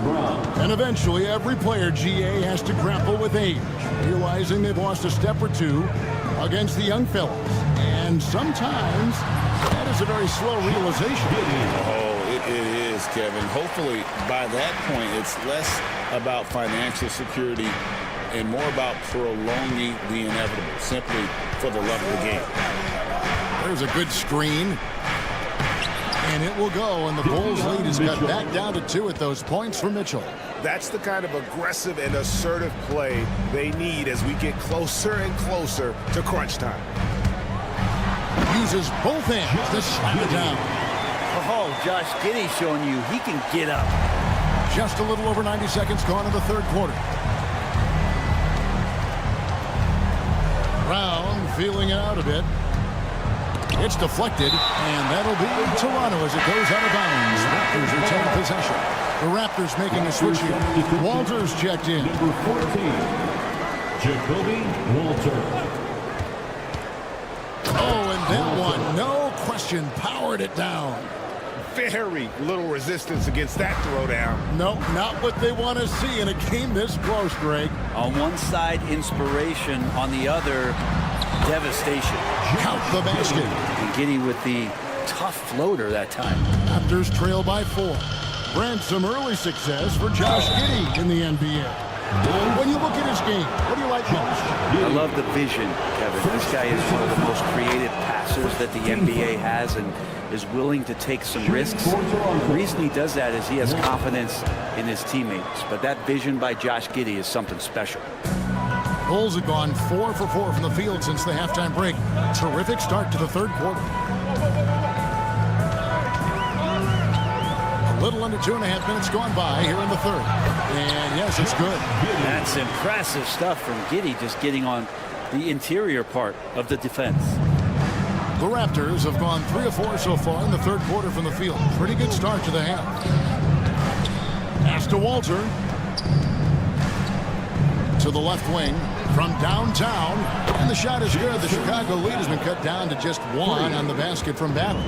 And eventually every player, GA, has to grapple with age, realizing they've lost a step or two against the young fellas. And sometimes that is a very slow realization. Oh, it is, Kevin. Hopefully, by that point, it's less about financial security and more about prolonging the inevitable, simply for the love of the game. There's a good screen. And it will go, and the Bulls' lead is cut back down to 2 at those points for Mitchell. That's the kind of aggressive and assertive play they need as we get closer and closer to crunch time. Uses both hands to slam it down. Oh, Josh Giddey showing you he can get up. Just a little over 90 seconds gone in the third quarter. Brown feeling it out a bit. It's deflected, and that'll be Toronto as it goes out of bounds. Raptors retain possession. The Raptors making a switch here. Walters checked in. Number 14, Jacoby Walter. Oh, and that one, no question, powered it down. Very little resistance against that throwdown. No, not what they want to see in a game this close, Greg. On one side, inspiration. On the other, devastation. Count the basket. And Giddey with the tough floater that time. Raptors trail by 4. Brent, some early success for Josh Giddey in the NBA. When you look at his game, what do you like most? I love the vision, Kevin. This guy is one of the most creative passers that the NBA has and is willing to take some risks. The reason he does that is he has confidence in his teammates. But that vision by Josh Giddey is something special. Bulls have gone 4 for 4 from the field since the halftime break. Terrific start to the third quarter. A little under 2.5 minutes gone by here in the third. And yes, it's good. That's impressive stuff from Giddey, just getting on the interior part of the defense. The Raptors have gone 3 of 4 so far in the third quarter from the field. Pretty good start to the half. Pass to Walter. To the left wing from downtown. And the shot is good. The Chicago lead has been cut down to just 1 on the basket from Battle.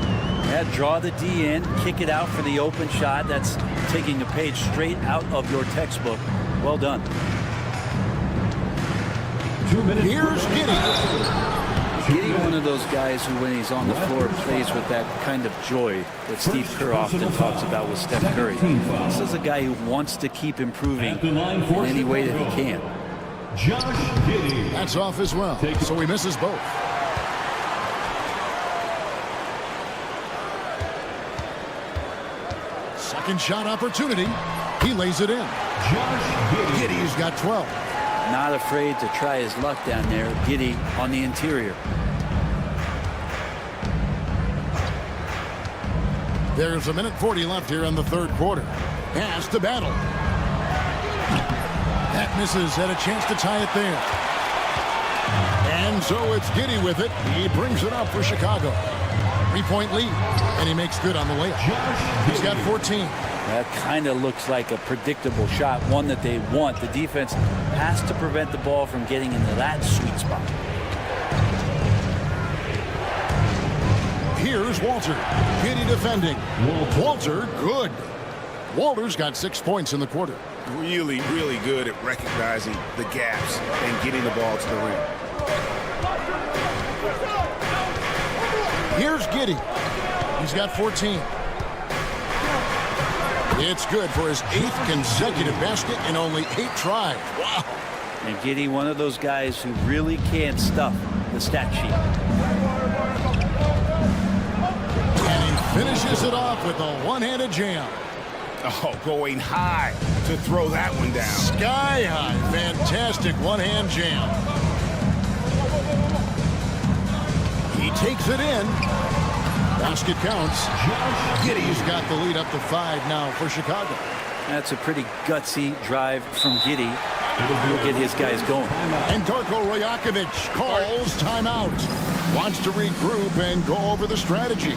Yeah, draw the D in, kick it out for the open shot. That's taking a page straight out of your textbook. Well done. 2 minutes. Here's Giddey. Giddey, one of those guys who, when he's on the floor, plays with that kind of joy that Steve Kerr often talks about with Steph Curry. This is a guy who wants to keep improving in any way that he can. Josh Giddey. That's off as well, so he misses both. Second shot opportunity. He lays it in. Josh Giddey. Giddey's got 12. Not afraid to try his luck down there. Giddey on the interior. There's 1:40 left here in the third quarter. Pass to Battle. That misses. Had a chance to tie it there. And so it's Giddey with it. He brings it up for Chicago. 3-point lead. And he makes good on the layup. He's got 14. That kind of looks like a predictable shot, one that they want. The defense has to prevent the ball from getting into that sweet spot. Here's Walter. Giddey defending. Walter, good. Walter's got 6 points in the quarter. Really, really good at recognizing the gaps and getting the ball to the rim. Here's Giddey. He's got 14. It's good for his 8th consecutive basket in only 8 tries. Wow. And Giddey, one of those guys who really can't stuff the stat sheet. And he finishes it off with a one-handed jam. Oh, going high to throw that one down. Sky high. Fantastic one-hand jam. He takes it in. Basket counts. Giddey's got the lead up to 5 now for Chicago. That's a pretty gutsy drive from Giddey. He'll get his guys going. And Darko Rajakovic calls timeout. Wants to regroup and go over the strategy.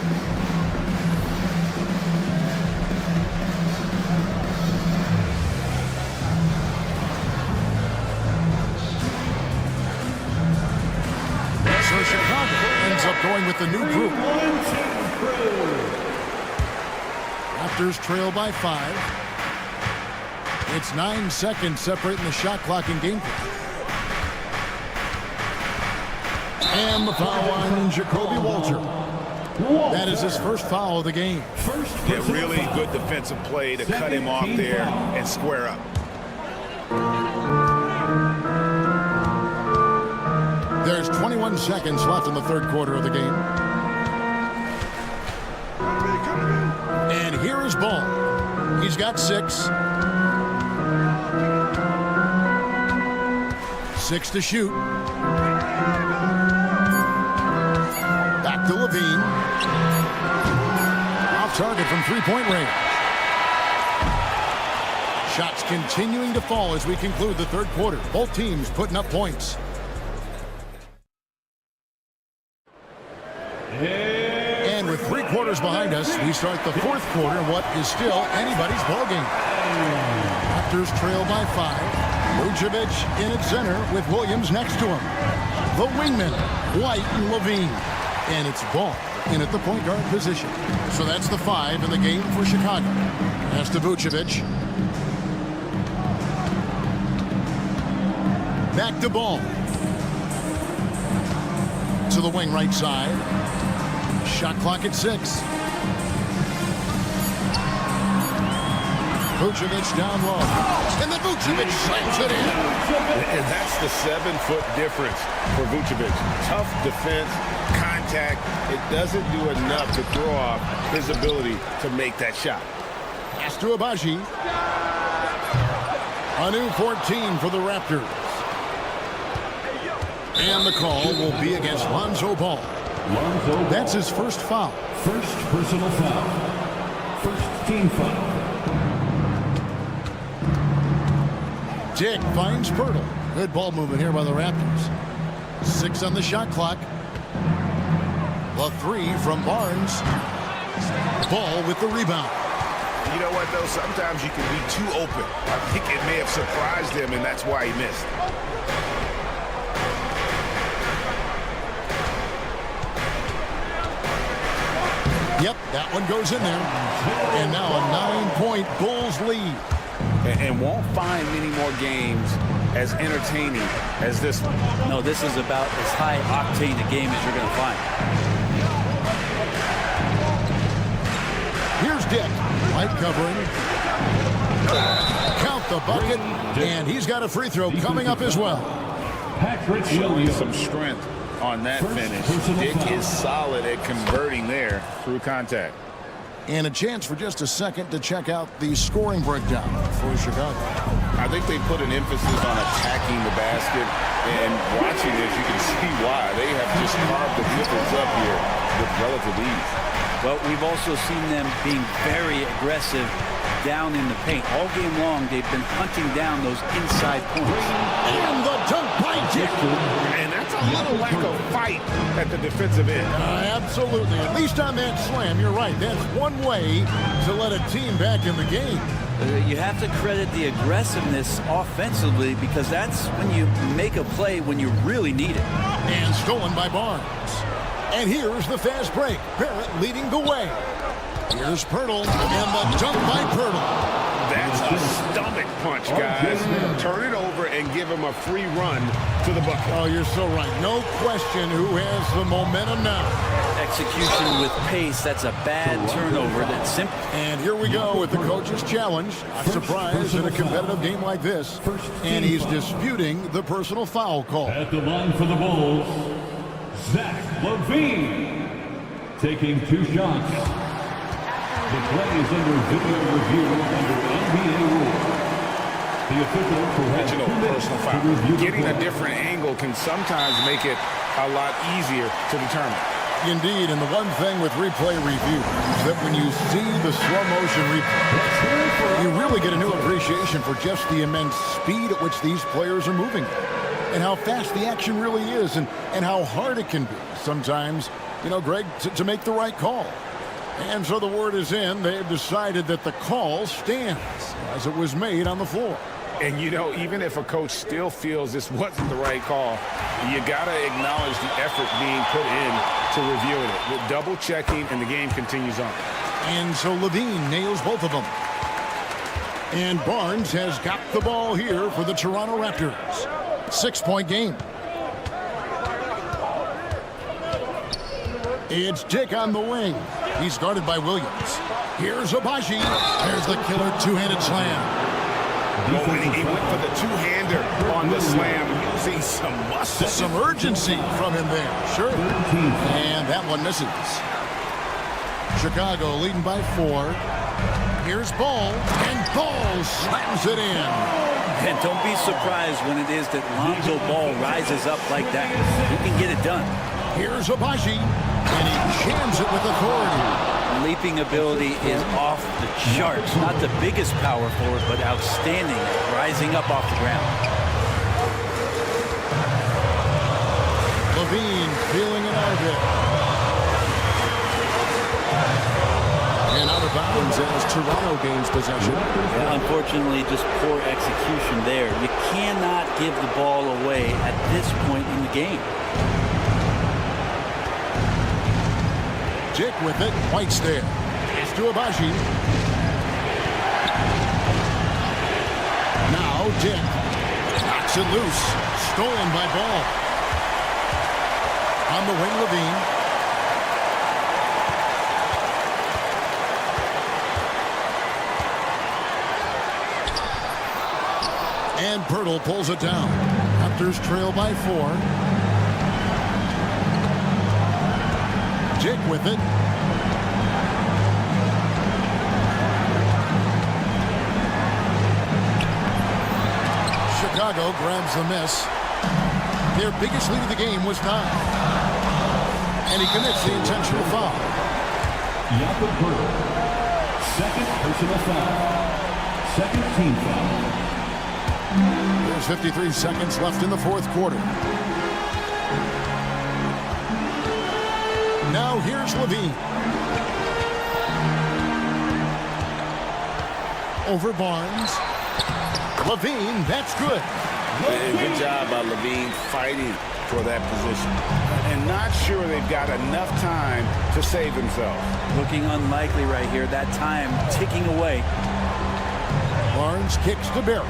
So Chicago ends up going with the new group. Raptors trail by 5. It's 9 seconds separating the shot clock and game clock. And the foul on Jacoby Walter. That is his first foul of the game. Yeah, really good defensive play to cut him off there and square up. There's 21 seconds left in the third quarter of the game. And here is Ball. He's got 6. 6 to shoot. Back to Levine. Off target from three-point range. Shots continuing to fall as we conclude the third quarter. Both teams putting up points. And with 3 quarters behind us, we start the fourth quarter in what is still anybody's ballgame. Raptors trail by 5. Vucevic in at center with Williams next to him. The wingmen, White and Levine. And it's Ball in at the point guard position. So that's the 5 in the game for Chicago. Pass to Vucevic. Back to Ball. To the wing right side. Shot clock at 6. Vucevic down low. And then Vucevic slams it in. And that's the 7-foot difference for Vucevic. Tough defense, contact. It doesn't do enough to throw off his ability to make that shot. Pass to Abaji. A new 14 for the Raptors. And the call will be against Lonzo Ball. That's his first foul. First personal foul. First team foul. Dick finds Pirtle. Good ball movement here by the Raptors. 6 on the shot clock. The 3 from Barnes. Ball with the rebound. You know what, though? Sometimes you can be too open. I think it may have surprised him, and that's why he missed. Yep, that one goes in there. And now a 9-point Bulls lead. And won't find many more games as entertaining as this one. No, this is about as high octane a game as you're going to find. Here's Dick. Light covering. Count the bucket. And he's got a free throw coming up as well. Showing some strength on that finish. Dick is solid at converting there through contact. And a chance for just a second to check out the scoring breakdown for Chicago. I think they put an emphasis on attacking the basket, and watching this, you can see why. They have just carved the difference up here with relative ease. Well, we've also seen them being very aggressive down in the paint. All game long, they've been hunting down those inside points. And the dunk by Dick. And that's a little lack of fight at the defensive end. Absolutely. At least on that slam, you're right. That's one way to let a team back in the game. You have to credit the aggressiveness offensively because that's when you make a play when you really need it. And stolen by Barnes. And here's the fast break. Barrett leading the way. Here's Pirtle, and the dunk by Pirtle. That's a stomach punch, guys. Turn it over and give him a free run to the bucket. Oh, you're so right. No question who has the momentum now. Execution with pace, that's a bad turnover. That's simple. And here we go with the coach's challenge. Not surprised in a competitive game like this. And he's disputing the personal foul call. At the line for the Bulls, Zach LaVine taking 2 shots. The play is under video review under NBA rules. The official Original personal foul. Getting a different angle can sometimes make it a lot easier to determine. Indeed, and the one thing with replay review is that when you see the slow motion replay, you really get a new appreciation for just the immense speed at which these players are moving and how fast the action really is and how hard it can be sometimes, you know, Greg, to make the right call. And so the word is in. They've decided that the call stands as it was made on the floor. And, you know, even if a coach still feels this wasn't the right call, you got to acknowledge the effort being put in to reviewing it. With double checking, and the game continues on. And so Levine nails both of them. And Barnes has got the ball here for the Toronto Raptors. 6-point game. It's Dick on the wing. He's guarded by Williams. Here's Abaji. There's the killer two-handed slam. Oh, and he went for the two-hander on the slam. See some muscle. Some urgency from him there. Sure. And that one misses. Chicago leading by 4. Here's Ball. And Ball slams it in. And don't be surprised when it is that Lonzo Ball rises up like that. He can get it done. Here's Abaji. And he jams it with authority. Leaping ability is off the charts. Not the biggest power forward, but outstanding, rising up off the ground. Levine feeling it out of it. And out of bounds as Toronto gains possession. Yeah, unfortunately, just poor execution there. You cannot give the ball away at this point in the game. Dick with it. White's there. It's to Abaji. Now Dick knocks it loose. Stolen by Ball. On the wing, Levine. And Pirtle pulls it down. Raptors trail by 4. Dick with it. Chicago grabs the miss. Their biggest lead of the game was 9. And he commits the intentional foul. Jakob Pirtle. Second personal foul. Second team foul. There's 53 seconds left in the fourth quarter. Now here's Levine. Over Barnes. Levine, that's good. And good job by Levine fighting for that position. And not sure they've got enough time to save himself. Looking unlikely right here. That time ticking away. Barnes kicks to Barrett.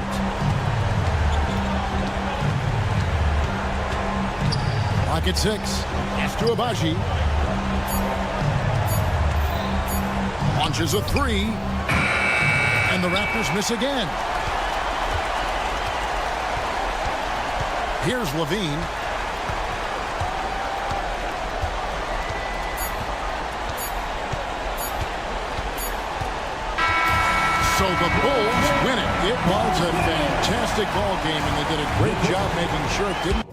Clock at 6. It's to Abaji. Launches a 3. And the Raptors miss again. Here's Levine. So the Bulls win it. It was a fantastic ball game, and they did a great job making sure it didn't.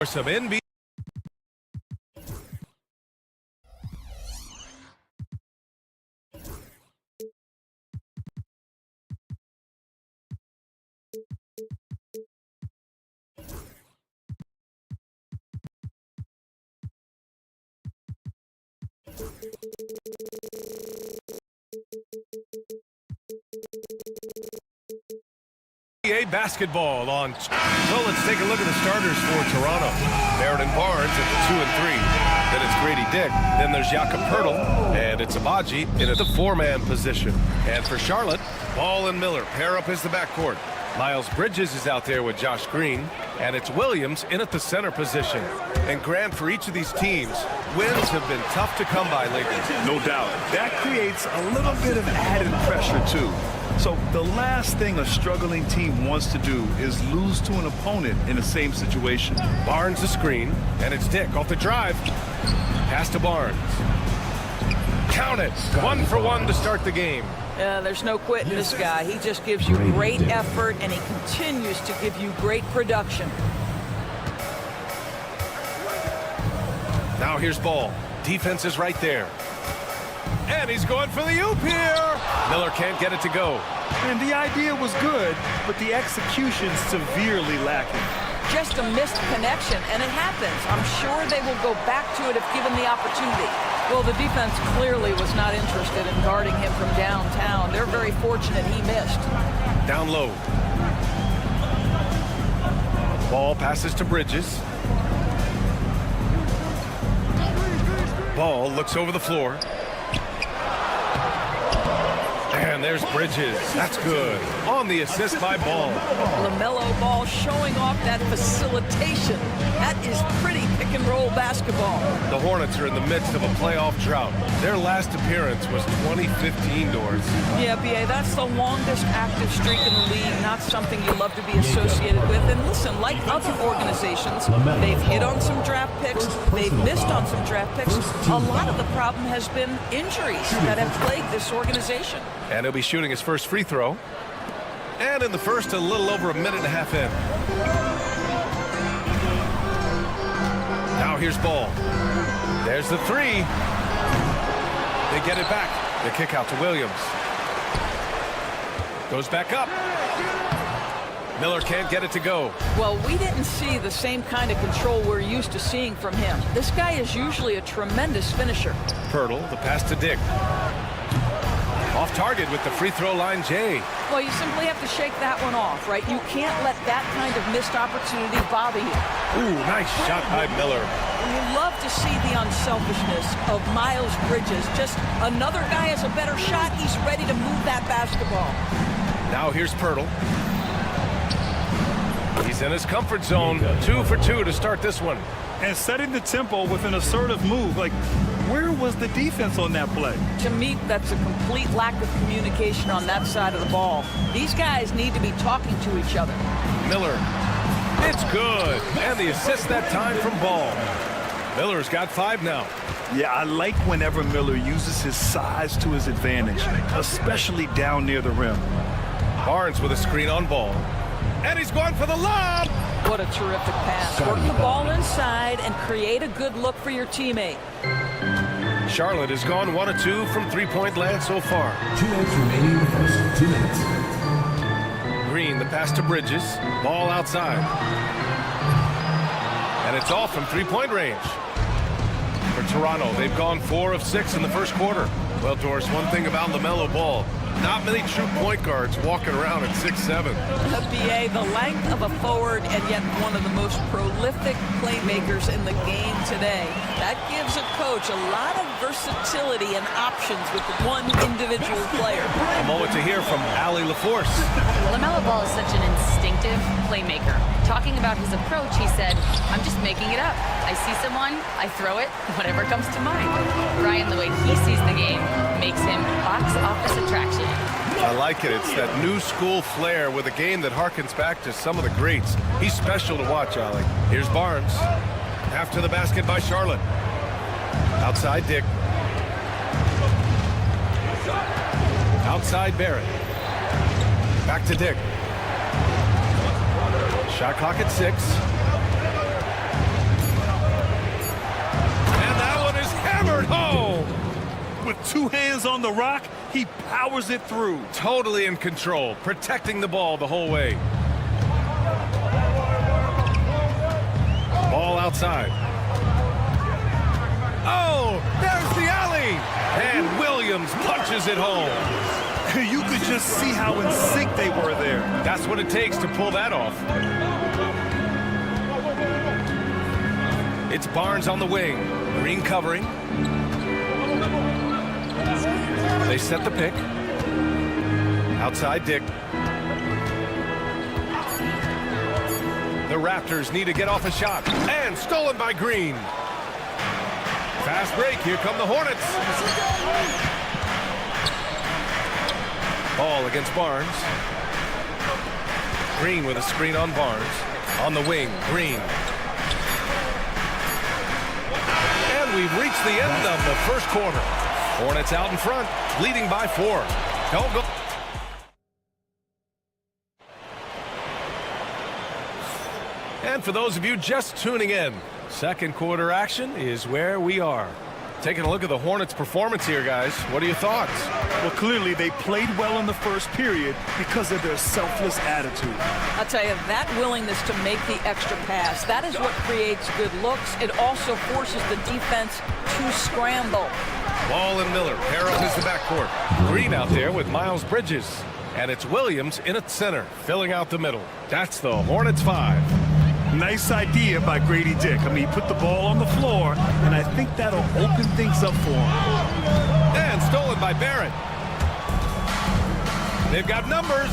Some NBA. Basketball on. So let's take a look at the starters for Toronto. Barrett and Barnes at the 2 and 3. Then it's Grady Dick. Then there's Jakob Poeltl, and it's Abaji in at the 4-man position. And for Charlotte, Ball and Miller pair up as the backcourt. Miles Bridges is out there with Josh Green, and it's Williams in at the center position. And Grant, for each of these teams, wins have been tough to come by lately. No doubt. That creates a little bit of added pressure, too. So the last thing a struggling team wants to do is lose to an opponent in the same situation. Barnes the screen, and it's Dick off the drive. Pass to Barnes. Count it. 1 for 1 to start the game. There's no quitting this guy. He just gives you great effort, and he continues to give you great production. Now here's Ball. Defense is right there. And he's going for the oop here. Miller can't get it to go. And the idea was good, but the execution severely lacking. Just a missed connection, and it happens. I'm sure they will go back to it if given the opportunity. Well, the defense clearly was not interested in guarding him from downtown. They're very fortunate he missed. Down low. Ball passes to Bridges. Ball looks over the floor. And there's Bridges. That's good. On the assist by Ball. LaMelo Ball showing off that facilitation. That is pretty pick-and-roll basketball. The Hornets are in the midst of a playoff drought. Their last appearance was 2015, Doors. Yeah, B.A., that's the longest active streak in the league. Not something you love to be associated with. And listen, like other organizations, they've hit on some draft picks. They've missed on some draft picks. A lot of the problem has been injuries that have plagued this organization. And he'll be shooting his first free throw. And in the first, a little over a minute and a half in. Now here's Ball. There's the 3. They get it back. The kick out to Williams. Goes back up. Miller can't get it to go. Well, we didn't see the same kind of control we're used to seeing from him. This guy is usually a tremendous finisher. Poeltl, the pass to Dick. Off target with the free throw line, Jay. Well, you simply have to shake that one off, right? You can't let that kind of missed opportunity bother you. Ooh, nice shot by Miller. You love to see the unselfishness of Miles Bridges. Just another guy has a better shot. He's ready to move that basketball. Now here's Poeltl. He's in his comfort zone. 2 for 2 to start this one. And setting the tempo with an assertive move. Like, where was the defense on that play? To me, that's a complete lack of communication on that side of the ball. These guys need to be talking to each other. Miller. It's good. And the assist that time from Ball. Miller's got 5 now. Yeah, I like whenever Miller uses his size to his advantage, especially down near the rim. Barnes with a screen on Ball. And he's going for the lob. What a terrific pass. Work the ball inside and create a good look for your teammate. Charlotte has gone 1 of 2 from three-point land so far. 2 minutes remaining in the first 2 minutes. Green, the pass to Bridges. Ball outside. And it's off from three-point range. For Toronto, they've gone 4 of 6 in the first quarter. Well, Doris, one thing about LaMelo Ball, not many true point guards walking around at 6'7". B.A., the length of a forward and yet one of the most prolific playmakers in the game today. That gives a coach a lot of versatility and options with one individual player. A moment to hear from Allie LaForce. LaMelo Ball is such an instinctive playmaker. Talking about his approach, he said, I'm just making it up. I see someone, I throw it, whatever comes to mind. Ryan, the way he sees the game, makes him box office attraction. I like it. It's that new school flair with a game that harkens back to some of the greats. He's special to watch, Allie. Here's Barnes. Half to the basket by Charlotte. Outside Dick. Outside Barrett. Back to Dick. Shot clock at 6. And that one is hammered home. With 2 hands on the rock, he powers it through. Totally in control, protecting the ball the whole way. Ball outside. Oh, there's the alley. And Williams punches it home. You could just see how in sync they were there. That's what it takes to pull that off. It's Barnes on the wing. Green covering. They set the pick. Outside Dick. The Raptors need to get off a shot. And stolen by Green. Fast break. Here come the Hornets. Ball against Barnes. Green with a screen on Barnes. On the wing, Green. And we've reached the end of the first quarter. Hornets out in front, leading by 4. Don't go. And for those of you just tuning in, second quarter action is where we are. Taking a look at the Hornets' performance here, guys. What are your thoughts? Well, clearly they played well in the first period because of their selfless attitude. I'll tell you, that willingness to make the extra pass, that is what creates good looks. It also forces the defense to scramble. Ball and Miller pair up as the backcourt. Green out there with Miles Bridges. And it's Williams in at center, filling out the middle. That's the Hornets 5. Nice idea by Grady Dick. I mean, he put the ball on the floor, and I think that'll open things up for him. And stolen by Barrett. They've got numbers.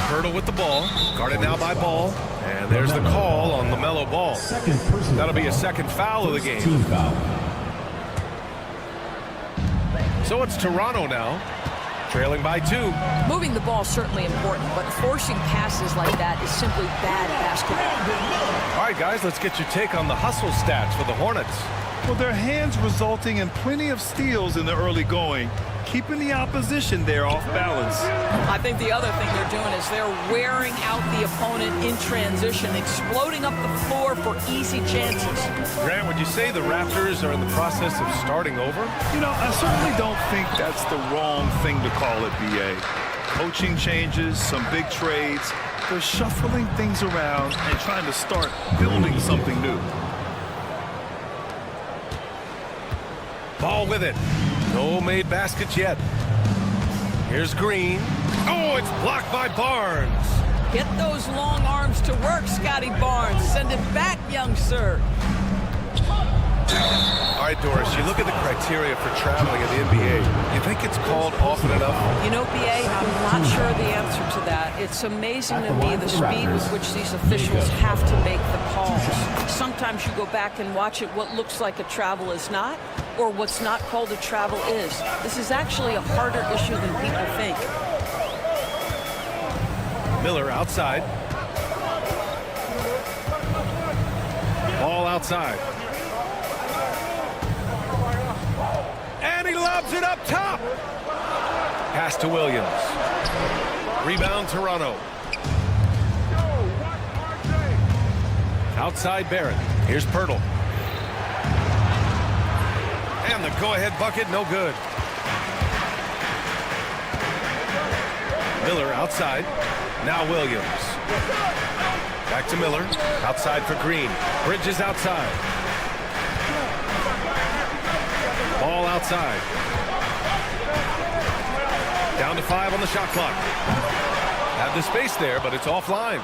Hurdle with the ball. Guarded now by Ball. And there's the call on LaMelo Ball. That'll be a second foul of the game. So it's Toronto now, trailing by 2. Moving the ball is certainly important, but forcing passes like that is simply bad basketball. All right, guys, let's get your take on the hustle stats for the Hornets. Well, their hands resulting in plenty of steals in the early going, keeping the opposition there off balance. I think the other thing they're doing is they're wearing out the opponent in transition, exploding up the floor for easy chances. Grant, would you say the Raptors are in the process of starting over? You know, I certainly don't think that's the wrong thing to call it, B.A. Coaching changes, some big trades. They're shuffling things around and trying to start building something new. Ball with it. No made baskets yet. Here's Green. Oh, it's blocked by Barnes. Get those long arms to work, Scotty Barnes. Send it back, young sir. All right, Doris, you look at the criteria for traveling in the NBA. You think it's called often enough? You know, B.A., I'm not sure the answer to that. It's amazing to me the speed with which these officials have to make the calls. Sometimes you go back and watch it, what looks like a travel is not, or what's not called a travel is. This is actually a harder issue than people think. Miller outside. Ball outside. And he lobs it up top. Pass to Williams. Rebound Toronto. Outside Barrett. Here's Pirtle. And the go-ahead bucket, no good. Miller outside. Now Williams. Back to Miller. Outside for Green. Bridges outside. Ball outside. Down to 5 on the shot clock. Had the space there, but it's offline.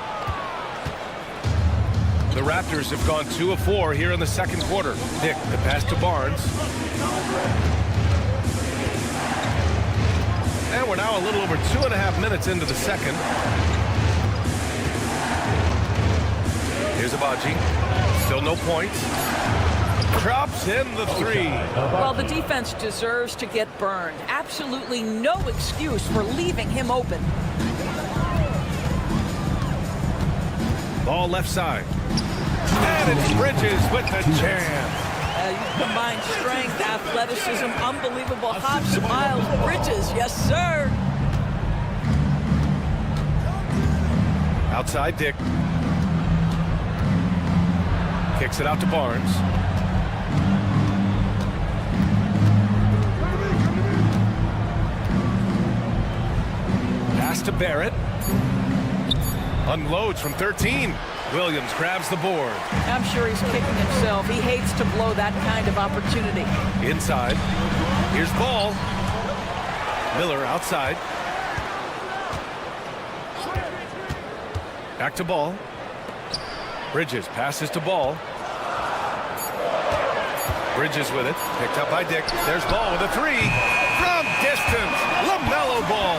The Raptors have gone 2 of 4 here in the second quarter. Dick, the pass to Barnes. And we're now a little over 2.5 minutes into the second. Here's Abaji. Still no points. Drops in the 3. Well, the defense deserves to get burned. Absolutely no excuse for leaving him open. Ball left side. And it's Bridges with the jam. You combine strength, athleticism, unbelievable hops, Miles Bridges. Yes, sir. Outside Dick. Kicks it out to Barnes. Pass to Barrett. Unloads from 13. Williams grabs the board. I'm sure he's kicking himself. He hates to blow that kind of opportunity. Inside. Here's Ball. Miller outside. Back to Ball. Bridges passes to Ball. Bridges with it. Picked up by Dick. There's Ball with a three. From distance. LaMelo Ball.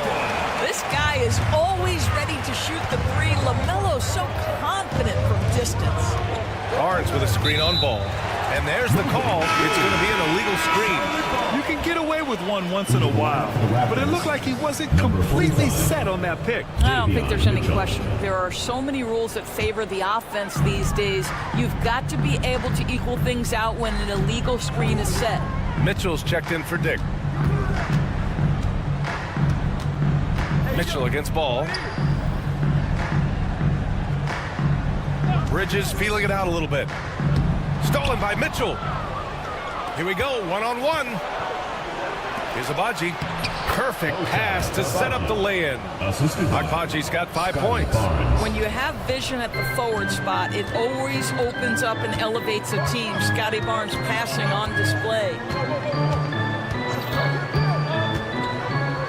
This guy is always ready to shoot the three. LaMelo's so confident from distance. Barnes with a screen on Ball. And there's the call. It's going to be an illegal screen. You can get away with one once in a while, but it looked like he wasn't completely set on that pick. I don't think there's any question. There are so many rules that favor the offense these days. You've got to be able to equal things out when an illegal screen is set. Mitchell's checked in for Dick. Mitchell against Ball. Bridges feeling it out a little bit. Stolen by Mitchell. Here we go, one-on-one. Here's Agbaji. Perfect pass to set up the lay-in. Agbaji's got 5 points. When you have vision at the forward spot, it always opens up and elevates a team. Scotty Barnes passing on display.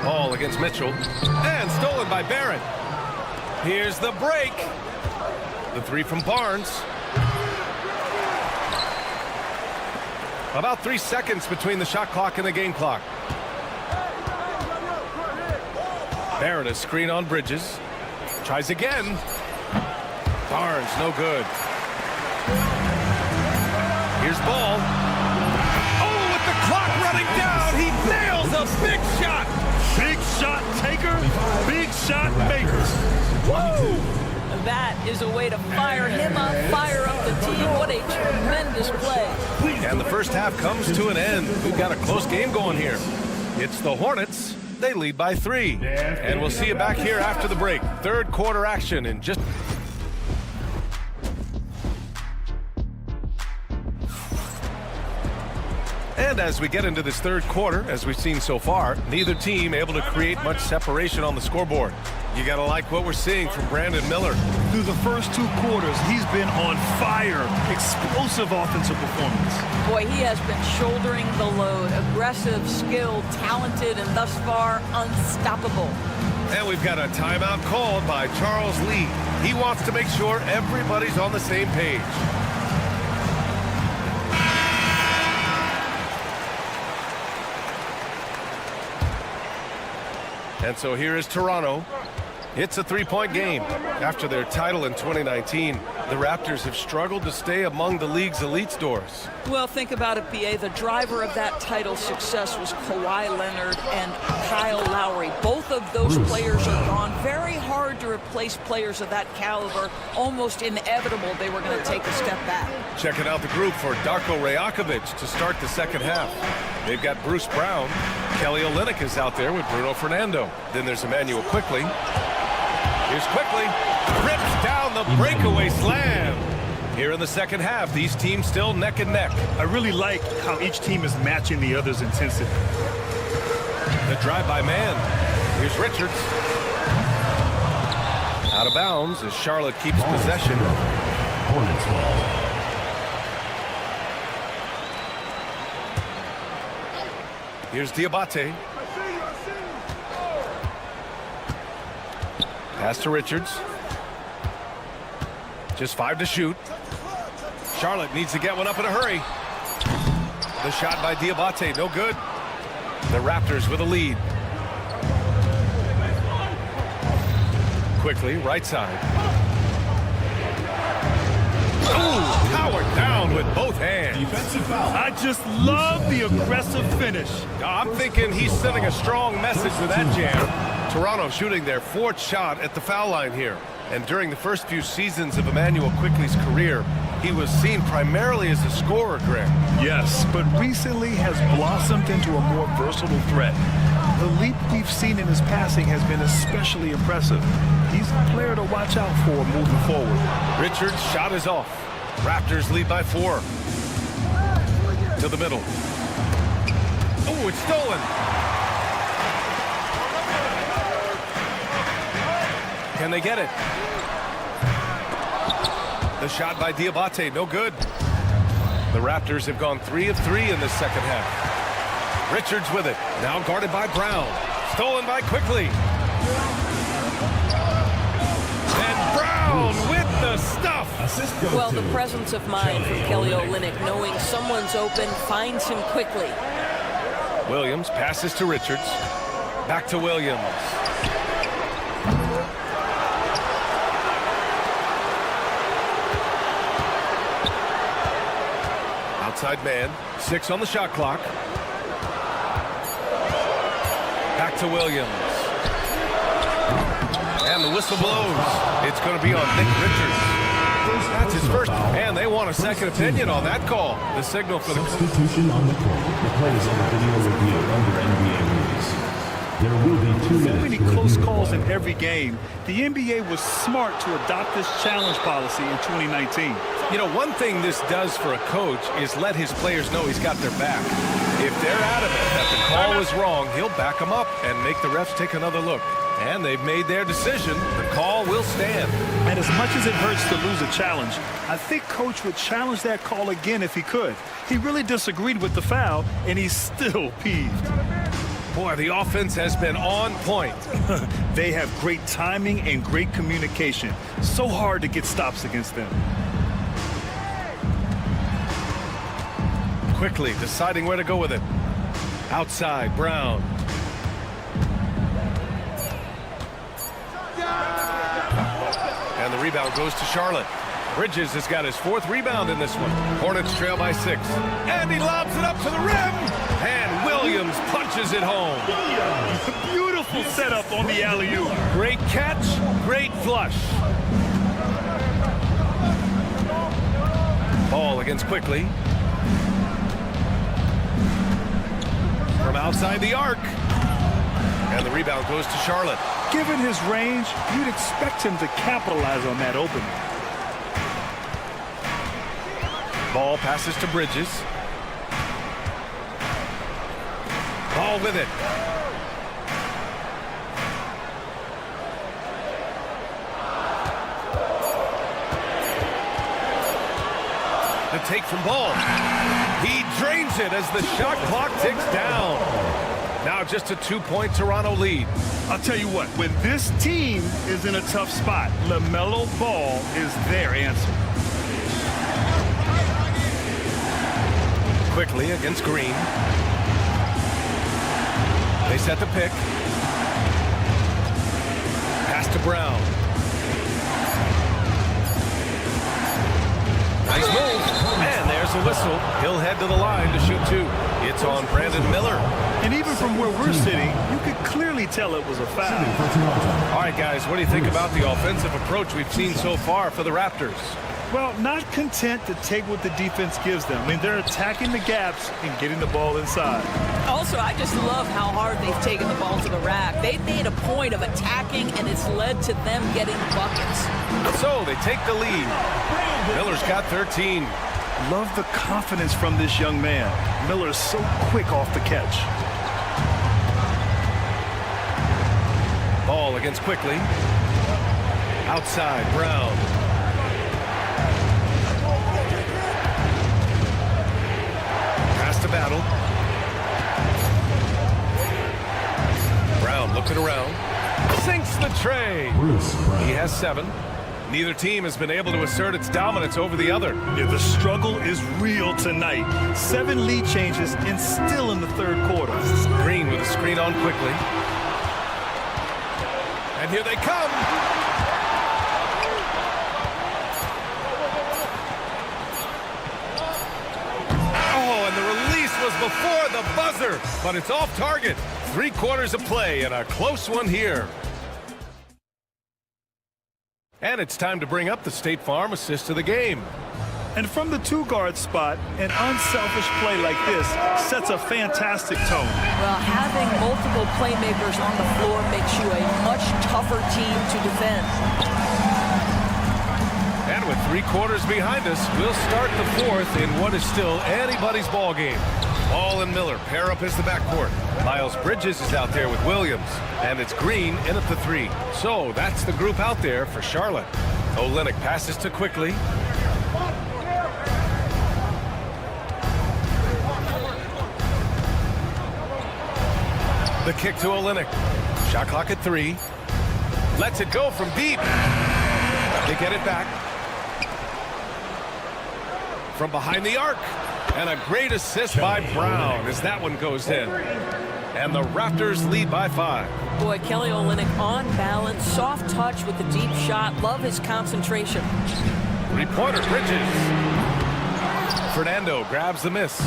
Ball against Mitchell. And stolen by Barrett. Here's the break. The three from Barnes. About 3 seconds between the shot clock and the game clock. Barrett a screen on Bridges. Tries again. Barnes no good. Here's Ball. Oh, with the clock running down, he nails a big shot. Big shot taker, big shot maker. Woo! That is a way to fire him up, fire up the team. What a tremendous play. And the first half comes to an end. We've got a close game going here. It's the Hornets. They lead by 3. And we'll see you back here after the break. Third quarter action in just... And as we get into this third quarter, as we've seen so far, neither team able to create much separation on the scoreboard. You got to like what we're seeing from Brandon Miller. Through the first 2 quarters, he's been on fire. Explosive offensive performance. Boy, he has been shouldering the load. Aggressive, skilled, talented, and thus far, unstoppable. And we've got a timeout called by Charles Lee. He wants to make sure everybody's on the same page. And so here is Toronto. It's a 3-point game. After their title in 2019, the Raptors have struggled to stay among the league's elite scores. Well, think about it, B.A. The driver of that title success was Kawhi Leonard and Kyle Lowry. Both of those players are gone. Very hard to replace players of that caliber. Almost inevitable they were going to take a step back. Checking out the group for Darko Rajakovic to start the second half. They've got Bruce Brown. Kelly Olynyk is out there with Bruno Fernando. Then there's Emmanuel Quickley. Here's Quickley. Rips down the breakaway slam. Here in the second half, these teams still neck and neck. I really like how each team is matching the other's intensity. The drive-by man. Here's Richards. Out of bounds as Charlotte keeps possession. Hornets ball. Here's Diabate. Pass to Richards. Just 5 to shoot. Charlotte needs to get one up in a hurry. The shot by Diabate, no good. The Raptors with a lead. Quickly, right side. Ooh, powered down with both hands. I just love the aggressive finish. I'm thinking he's sending a strong message with that jam. Toronto shooting their 4th shot at the foul line here. And during the first few seasons of Emmanuel Quickley's career, he was seen primarily as a scorer, Greg. Yes, but recently has blossomed into a more versatile threat. The leap we've seen in his passing has been especially impressive. He's a player to watch out for moving forward. Richards' shot is off. Raptors lead by 4. To the middle. Oh, it's stolen. Can they get it? The shot by Diabate, no good. The Raptors have gone 3 of 3 in the second half. Richards with it, now guarded by Brown. Stolen by Quickly. And Brown with the stuff. Well, the presence of mind from Kelly Olynyk, knowing someone's open, finds him quickly. Williams passes to Richards. Back to Williams. Outside man, 6 on the shot clock. Back to Williams. And the whistle blows. It's going to be on Nick Richards. That's his first, and they want a second opinion on that call. The signal for the substitution on the court. The play is under video review under NBA rules. There will be 2 minutes. So many close calls in every game. The NBA was smart to adopt this challenge policy in 2019. You know, one thing this does for a coach is let his players know he's got their back. If they're adamant that the call was wrong, he'll back them up and make the refs take another look. And they've made their decision. The call will stand. And as much as it hurts to lose a challenge, I think Coach would challenge that call again if he could. He really disagreed with the foul, and he's still peeved. Boy, the offense has been on point. They have great timing and great communication. So hard to get stops against them. Quickly deciding where to go with it. Outside, Brown. And the rebound goes to Charlotte. Bridges has got his 4th rebound in this one. Hornets trail by 6. And he lobs it up to the rim. And Williams punches it home. Beautiful setup on the alley-oop. Great catch, great flush. Ball against Quickly. From outside the arc. And the rebound goes to Charlotte. Given his range, you'd expect him to capitalize on that opening. Ball passes to Bridges. Ball with it. The take from Ball. He drains it as the shot clock ticks down. Now just a 2-point Toronto lead. I'll tell you what, when this team is in a tough spot, LaMelo Ball is their answer. Quickly against Green. They set the pick. Pass to Brown. Nice move. And there's a whistle. He'll head to the line to shoot 2. It's on Brandon Miller. And even from where we're sitting, you could clearly tell it was a foul. All right, guys, what do you think about the offensive approach we've seen so far for the Raptors? Well, not content to take what the defense gives them. I mean, they're attacking the gaps and getting the ball inside. Also, I just love how hard they've taken the ball to the rack. They've made a point of attacking, and it's led to them getting buckets. So they take the lead. Miller's got 13. Love the confidence from this young man. Miller's so quick off the catch. Ball against Quickly. Outside, Brown. Pass to Battle. Brown looks it around. Sinks the tray. He has 7. Neither team has been able to assert its dominance over the other. Yeah, the struggle is real tonight. 7 lead changes and still in the third quarter. Green with a screen on Quickly. And here they come. Oh, and the release was before the buzzer, but it's off target. 3 quarters of play and a close one here. And it's time to bring up the State Farm assist of the game. And from the two-guard spot, an unselfish play like this sets a fantastic tone. Well, having multiple playmakers on the floor makes you a much tougher team to defend. And with 3 quarters behind us, we'll start the 4th in what is still anybody's ball game. Ball and Miller pair up as the backcourt. Miles Bridges is out there with Williams, and it's Green in at the 3. So that's the group out there for Charlotte. Olynyk passes to Quickly. The kick to Olynyk. Shot clock at 3. Lets it go from deep. They get it back. From behind the arc. And a great assist by Brown as that one goes in. And the Raptors lead by 5. Boy, Kelly Olynyk on balance, soft touch with the deep shot. Love his concentration. 3-pointer, Bridges. Fernando grabs the miss.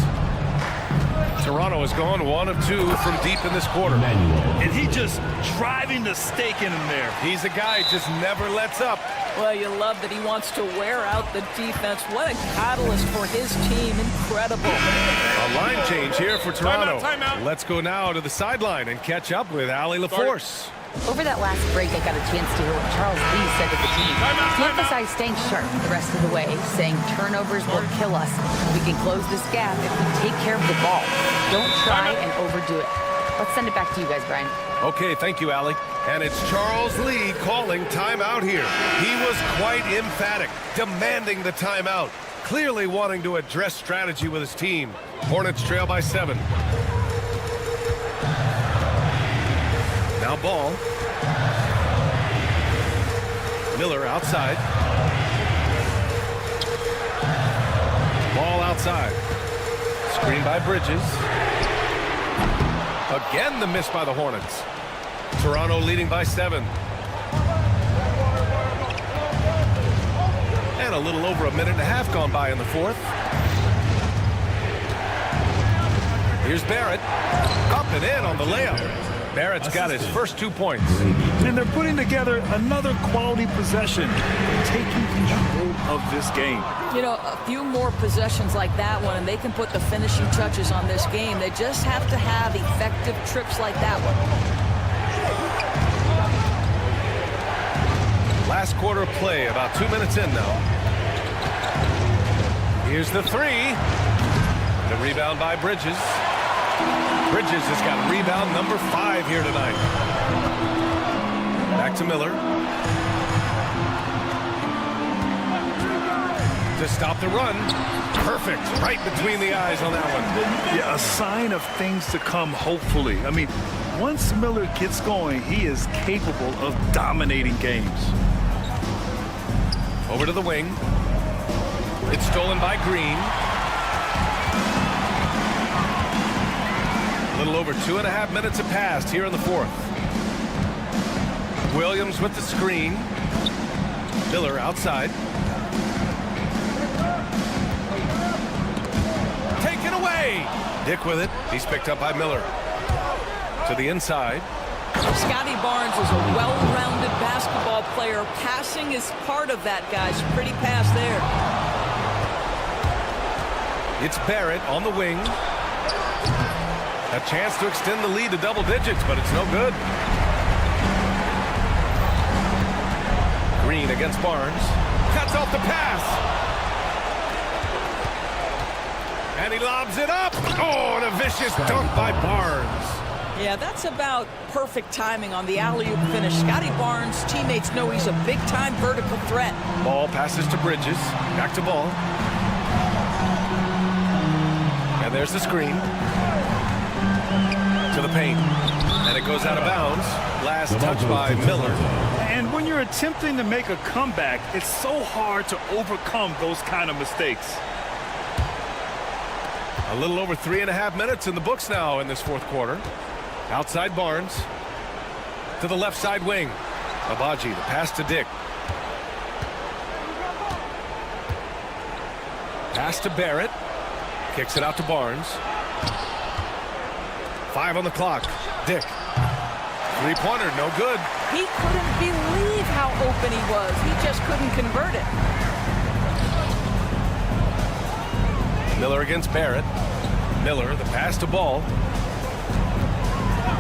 Toronto has gone 1 of 2 from deep in this quarter. And he just driving the stake in him there. He's a guy just never lets up. Well, you love that he wants to wear out the defense. What a catalyst for his team. Incredible. A line change here for Toronto. Timeout. Let's go now to the sideline and catch up with Allie LaForce. Over that last break, I got a chance to hear what Charles Lee said to the team. He emphasized staying sharp the rest of the way, saying turnovers will kill us. We can close this gap if we take care of the ball. Don't try and overdo it. Let's send it back to you guys, Brian. Okay, thank you, Allie. And it's Charles Lee calling timeout here. He was quite emphatic, demanding the timeout, clearly wanting to address strategy with his team. Hornets trail by 7. Now ball. Miller outside. Ball outside. Screen by Bridges. Again the miss by the Hornets. Toronto leading by 7. And a little over a minute and a half gone by in the 4th. Here's Barrett. Up and in on the layup. Barrett's got his first 2 points. And they're putting together another quality possession, taking control of this game. You know, a few more possessions like that one, and they can put the finishing touches on this game. They just have to have effective trips like that one. Last quarter of play, about 2 minutes in now. Here's the 3. The rebound by Bridges. Bridges has got rebound number 5 here tonight. Back to Miller. To stop the run. Perfect. Right between the eyes on that one. Yeah, a sign of things to come, hopefully. I mean, once Miller gets going, he is capable of dominating games. Over to the wing. It's stolen by Green. A little over 2.5 minutes have passed here in the 4th. Williams with the screen. Miller outside. Taken away. Dick with it. He's picked up by Miller. To the inside. Scotty Barnes is a well-rounded basketball player. Passing is part of that, guys. Pretty pass there. It's Barrett on the wing. A chance to extend the lead to double digits, but it's no good. Green against Barnes. Cuts off the pass. And he lobs it up. Oh, and a vicious dunk by Barnes. Yeah, that's about perfect timing on the alley-oop finish. Scotty Barnes' teammates know he's a big-time vertical threat. Ball passes to Bridges. Back to Ball. And there's the screen. To the paint. And it goes out of bounds. Last touch by Miller. And when you're attempting to make a comeback, it's so hard to overcome those kind of mistakes. A little over 3.5 minutes in the books now in this 4th quarter. Outside Barnes. To the left side wing. Abaji, the pass to Dick. Pass to Barrett. Kicks it out to Barnes. 5 on the clock. Dick. 3-pointer, no good. He couldn't believe how open he was. He just couldn't convert it. Miller against Barrett. Miller, the pass to Ball.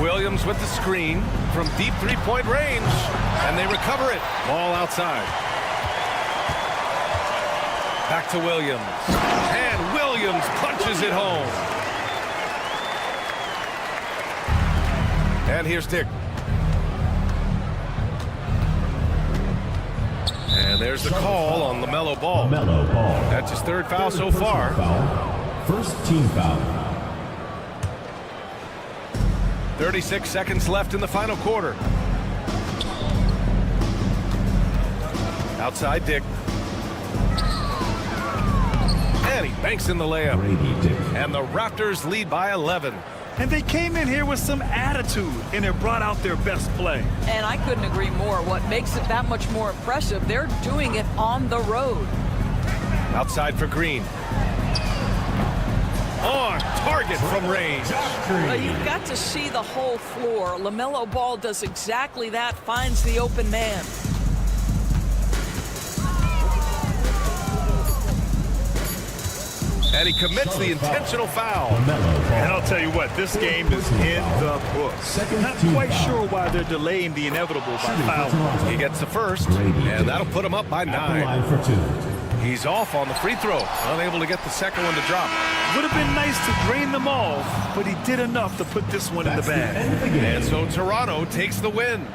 Williams with the screen from deep three-point range, and they recover it. Ball outside. Back to Williams, and Williams punches it home. And here's Dick. And there's the call on LaMelo Ball. That's his third foul so far. First team foul. 36 seconds left in the final quarter. Outside Dick. And he banks in the layup. And the Raptors lead by 11. And they came in here with some attitude, and it brought out their best play. And I couldn't agree more. What makes it that much more impressive, they're doing it on the road. Outside for Green. On target from range. You've got to see the whole floor. LaMelo Ball does exactly that, finds the open man. And he commits the intentional foul. And I'll tell you what, this game is in the books. Not quite sure why they're delaying the inevitable by fouling. He gets the first, and that'll put him up by 9. He's off on the free throw, unable to get the second one to drop. Would have been nice to drain them off, but he did enough to put this one in the bag. And so Toronto takes the win.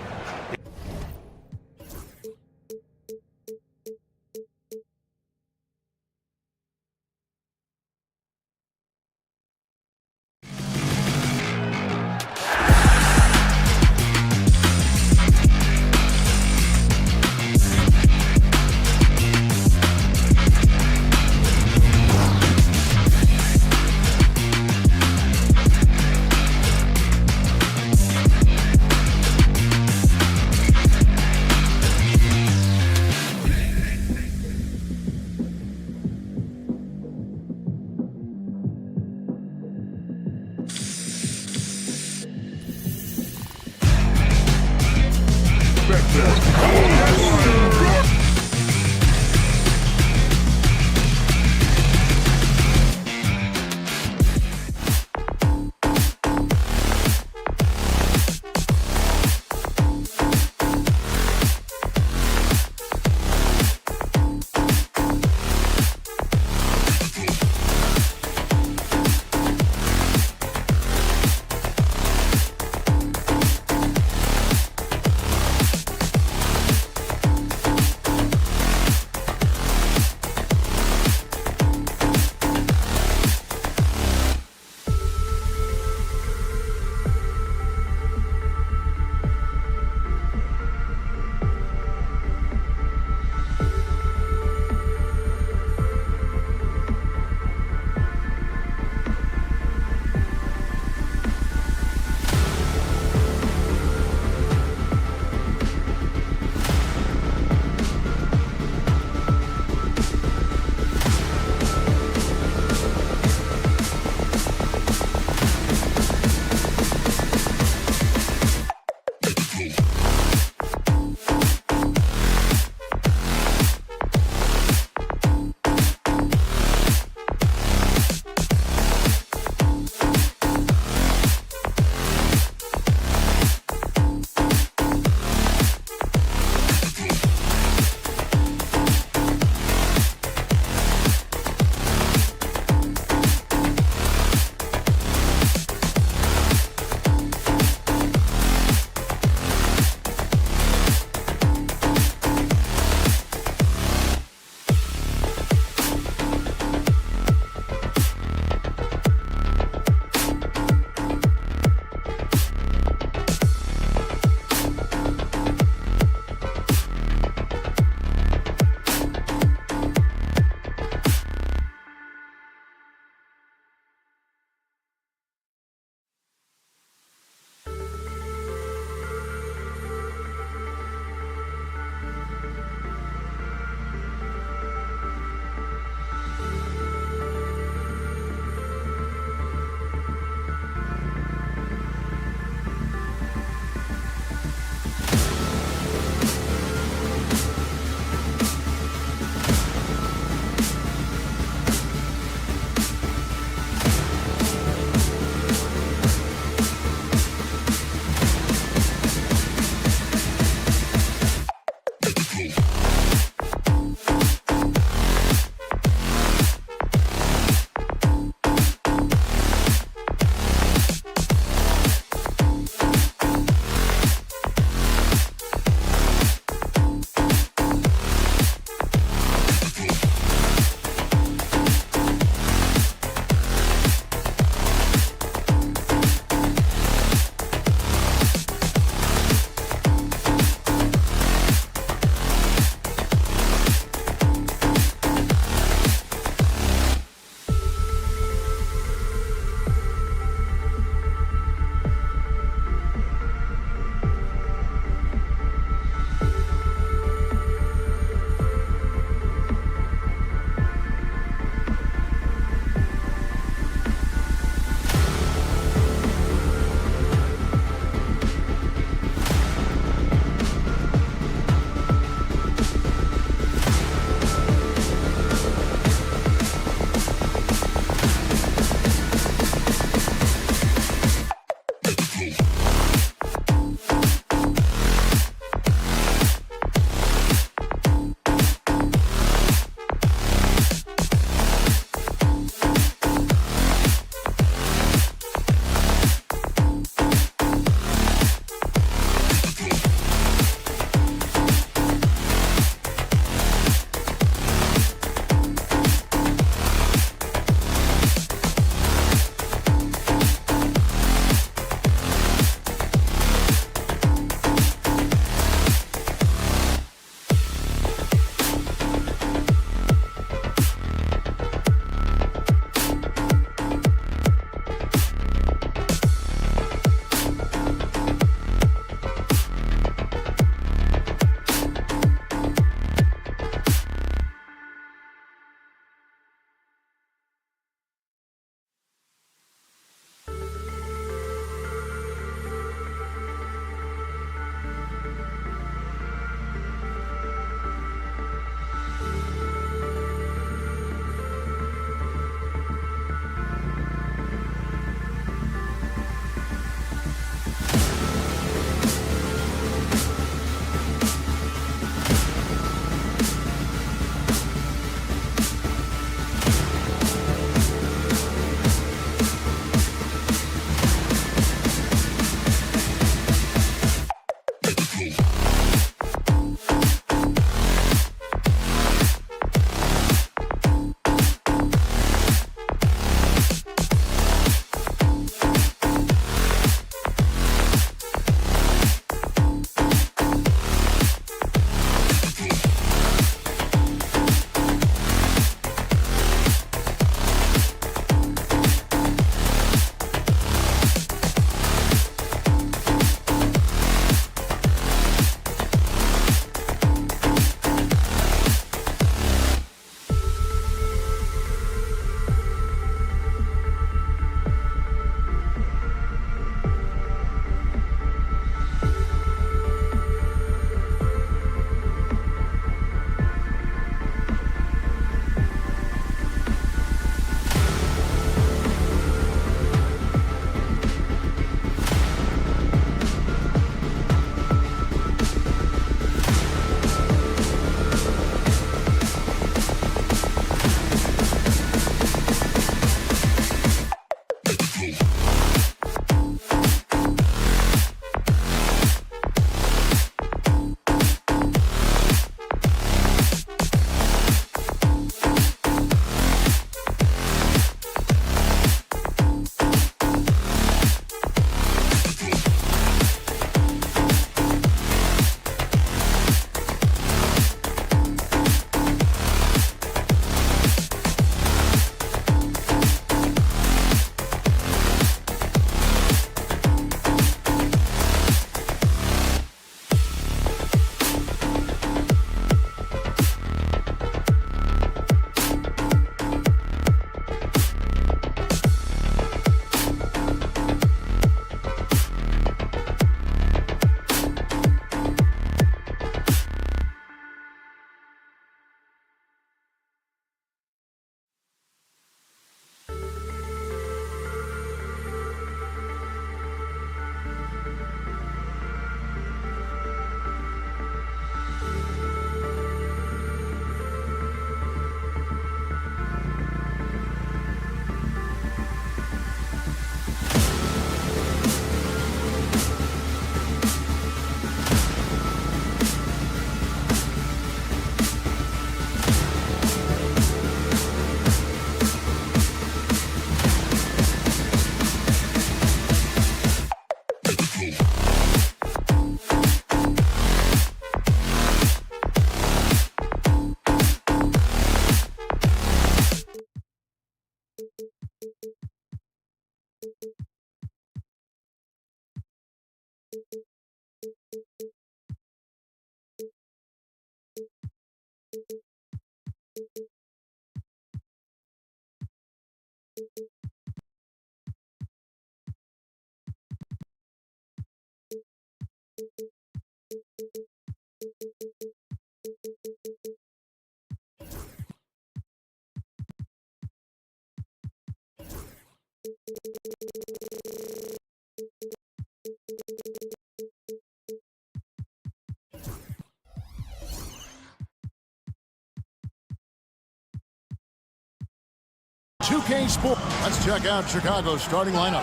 2K Sports. Let's check out Chicago's starting lineup.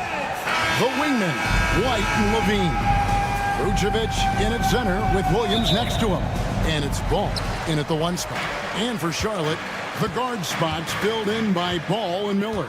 The wingmen, White and Levine. Vucevic in at center with Williams next to him. And it's Ball in at the 1 spot. And for Charlotte, the guard spots filled in by Ball and Miller.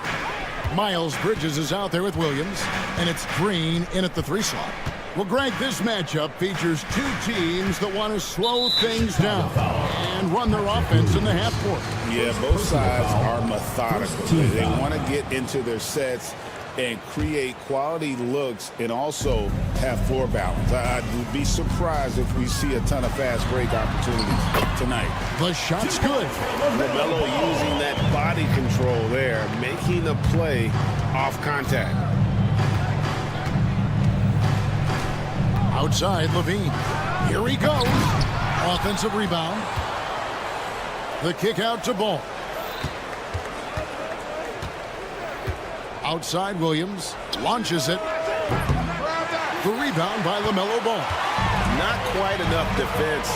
Miles Bridges is out there with Williams. And it's Green in at the 3 slot. Well, Greg, this matchup features 2 teams that want to slow things down and run their offense in the half court. Yeah, both sides are methodical. They want to get into their sets and create quality looks and also have floor balance. I'd be surprised if we see a ton of fast break opportunities tonight. The shot's good. LaMelo using that body control there, making a play off contact. Outside, Levine. Here he goes. Offensive rebound. The kick out to Ball. Outside, Williams. Launches it. The rebound by LaMelo Ball. Not quite enough defense.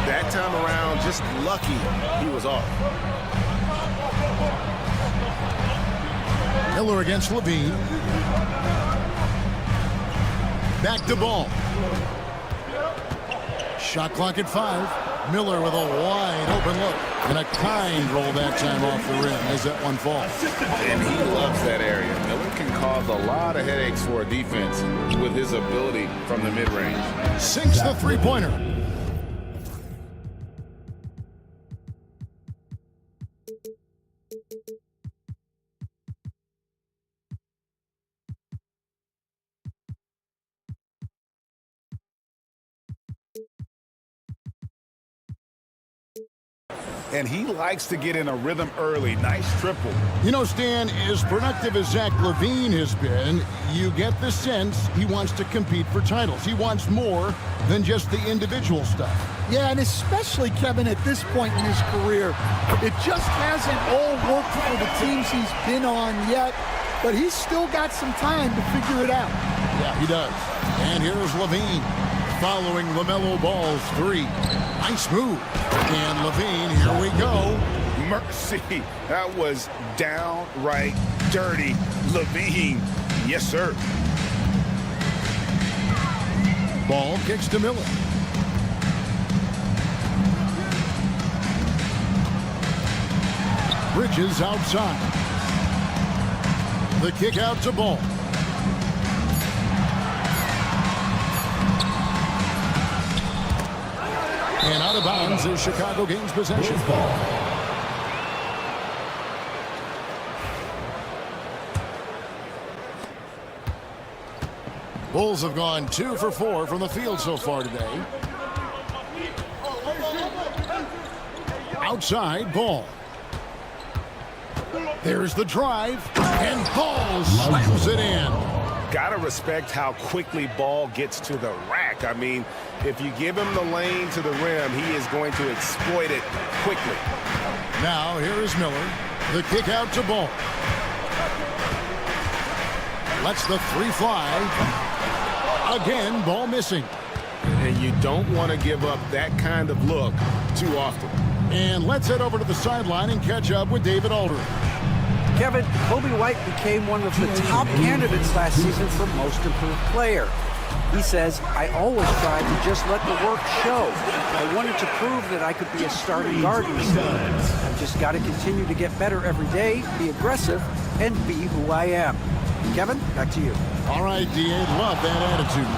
That time around, just lucky he was off. Miller against Levine. Back to Ball. Shot clock at 5. Miller with a wide open look. And a kind roll that time off the rim as that one falls. And he loves that area. Miller can cause a lot of headaches for a defense with his ability from the mid-range. Sinks the three-pointer. And he likes to get in a rhythm early. Nice triple. You know, Stan, as productive as Zach LaVine has been, you get the sense he wants to compete for titles. He wants more than just the individual stuff. Yeah, and especially, Kevin, at this point in his career, it just hasn't all worked for the teams he's been on yet, but he's still got some time to figure it out. Yeah, he does. And here's LaVine following LaMelo Ball's 3. Nice move. And LaVine, here we go. Mercy. That was downright dirty. LaVine. Yes, sir. Ball kicks to Miller. Bridges outside. The kick out to Ball. And out of bounds as Chicago gains possession. Bulls have gone 2 for 4 from the field so far today. Outside, Ball. There's the drive, and Ball slams it in. Gotta respect how quickly Ball gets to the rack. I mean, if you give him the lane to the rim, he is going to exploit it quickly. Now, here is Miller. The kick out to Ball. Lets the 3 fly. Again, Ball missing. And you don't want to give up that kind of look too often. And let's head over to the sideline and catch up with David Aldridge. Kevin, Kobe White became one of the top candidates last season for Most Improved Player. He says, I always tried to just let the work show. I wanted to prove that I could be a starting guard in this league. I've just got to continue to get better every day, be aggressive, and be who I am. Kevin, back to you. All right, D.A., love that attitude.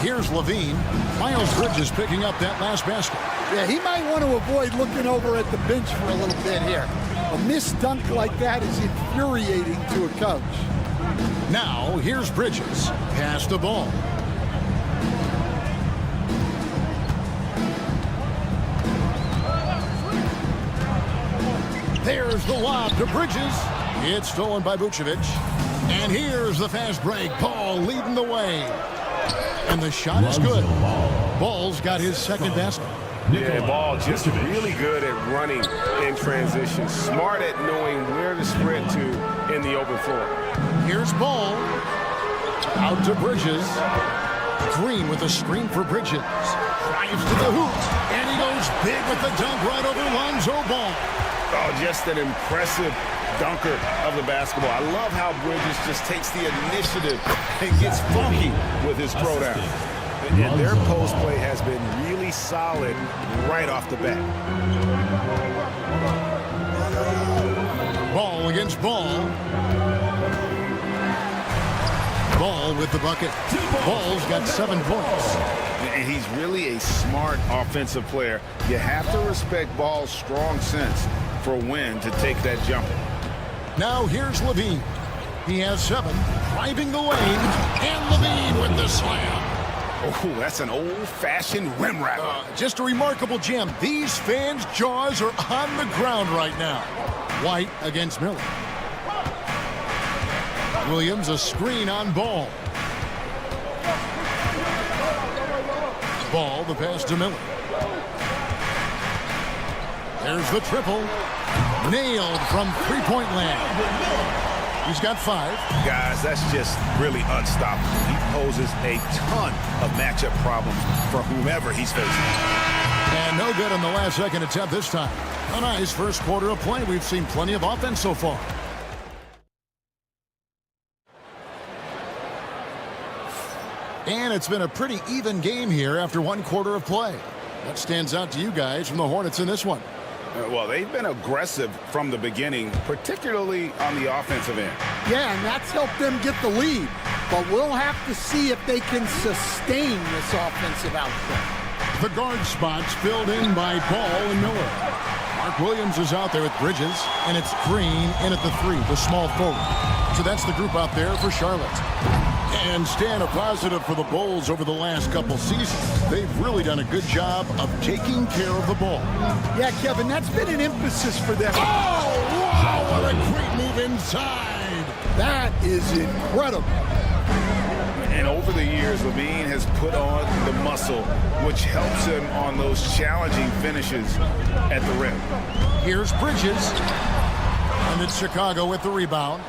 Here's Levine. Miles Bridges picking up that last basket. Yeah, he might want to avoid looking over at the bench for a little bit here. A missed dunk like that is infuriating to a coach. Now, here's Bridges. Pass the ball. There's the lob to Bridges. It's stolen by Vucevic. And here's the fast break. Ball leading the way. And the shot is good. Ball's got his second basket. Yeah, Ball just really good at running in transition. Smart at knowing where to sprint to in the open floor. Here's Ball. Out to Bridges. Green with a screen for Bridges. Drives to the hoop. And he goes big with the dunk right over Lonzo Ball. Oh, just an impressive dunker of the basketball. I love how Bridges just takes the initiative and gets funky with his throwdown. And their post play has been really solid right off the bat. Ball against Ball. Ball with the bucket. Ball's got 7 points. And he's really a smart offensive player. You have to respect Ball's strong sense for when to take that jumper. Now here's Levine. He has 7, driving the lane, and Levine with the slam. Oh, that's an old-fashioned rim wrapper. Just a remarkable gem. These fans' jaws are on the ground right now. White against Miller. Williams, a screen on Ball. Ball, the pass to Miller. There's the triple. Nailed from three-point land. He's got 5. Guys, that's just really unstoppable. He poses a ton of matchup problems for whomever he's facing. And no good on the last second attempt this time. A nice first quarter of play. We've seen plenty of offense so far. And it's been a pretty even game here after 1 quarter of play. What stands out to you guys from the Hornets in this one? Well, they've been aggressive from the beginning, particularly on the offensive end. Yeah, and that's helped them get the lead. But we'll have to see if they can sustain this offensive output. The guard spots filled in by Ball and Miller. Mark Williams is out there with Bridges, and it's Green in at the 3, the small forward. So that's the group out there for Charlotte. And staying a positive for the Bulls over the last couple seasons. They've really done a good job of taking care of the ball. Yeah, Kevin, that's been an emphasis for them. Oh, wow, what a great move inside. That is incredible. And over the years, Levine has put on the muscle, which helps him on those challenging finishes at the rim. Here's Bridges. And it's Chicago with the rebound.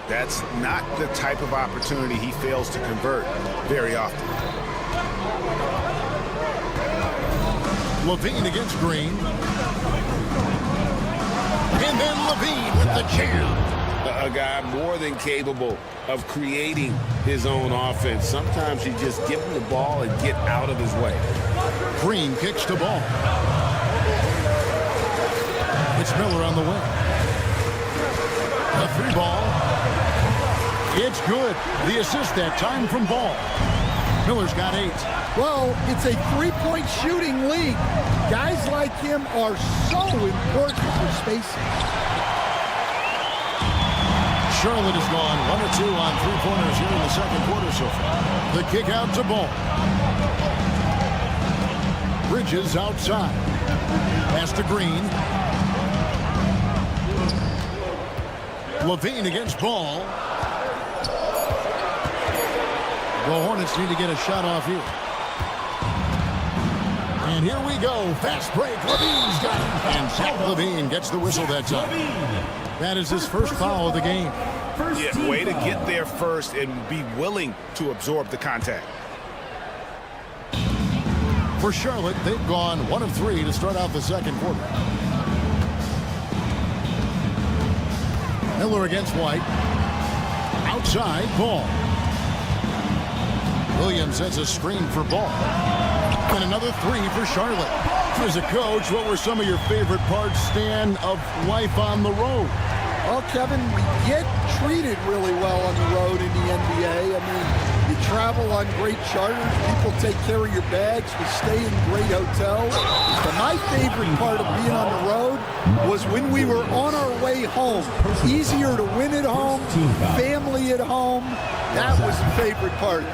That's not the type of opportunity he fails to convert very often. Levine against Green. And then Levine with the jam. A guy more than capable of creating his own offense. Sometimes you just give him the ball and get out of his way. Green kicks the ball. It's Miller on the wing. A 3 ball. It's good. The assist that time from Ball. Miller's got 8. Well, it's a 3-point shooting league. Guys like him are so important for spacing. Charlotte has gone 1 or 2 on 3-pointers here in the second quarter so far. The kick out to Ball. Bridges outside. Pass to Green. Levine against Ball. The Hornets need to get a shot off here. And here we go. Fast break. Levine's got it. And Zach Levine gets the whistle that time. That is his first foul of the game. Yeah, way to get there first and be willing to absorb the contact. For Charlotte, they've gone 1 of 3 to start out the second quarter. Miller against White. Outside, Ball. Williams has a screen for Ball. And another 3 for Charlotte. As a coach, what were some of your favorite parts, Stan, of life on the road? Well, Kevin, we get treated really well on the road in the NBA. I mean, you travel on great charters. People take care of your bags. We stay in great hotels. But my favorite part of being on the road was when we were on our way home. Easier to win at home, family at home. That was the favorite part.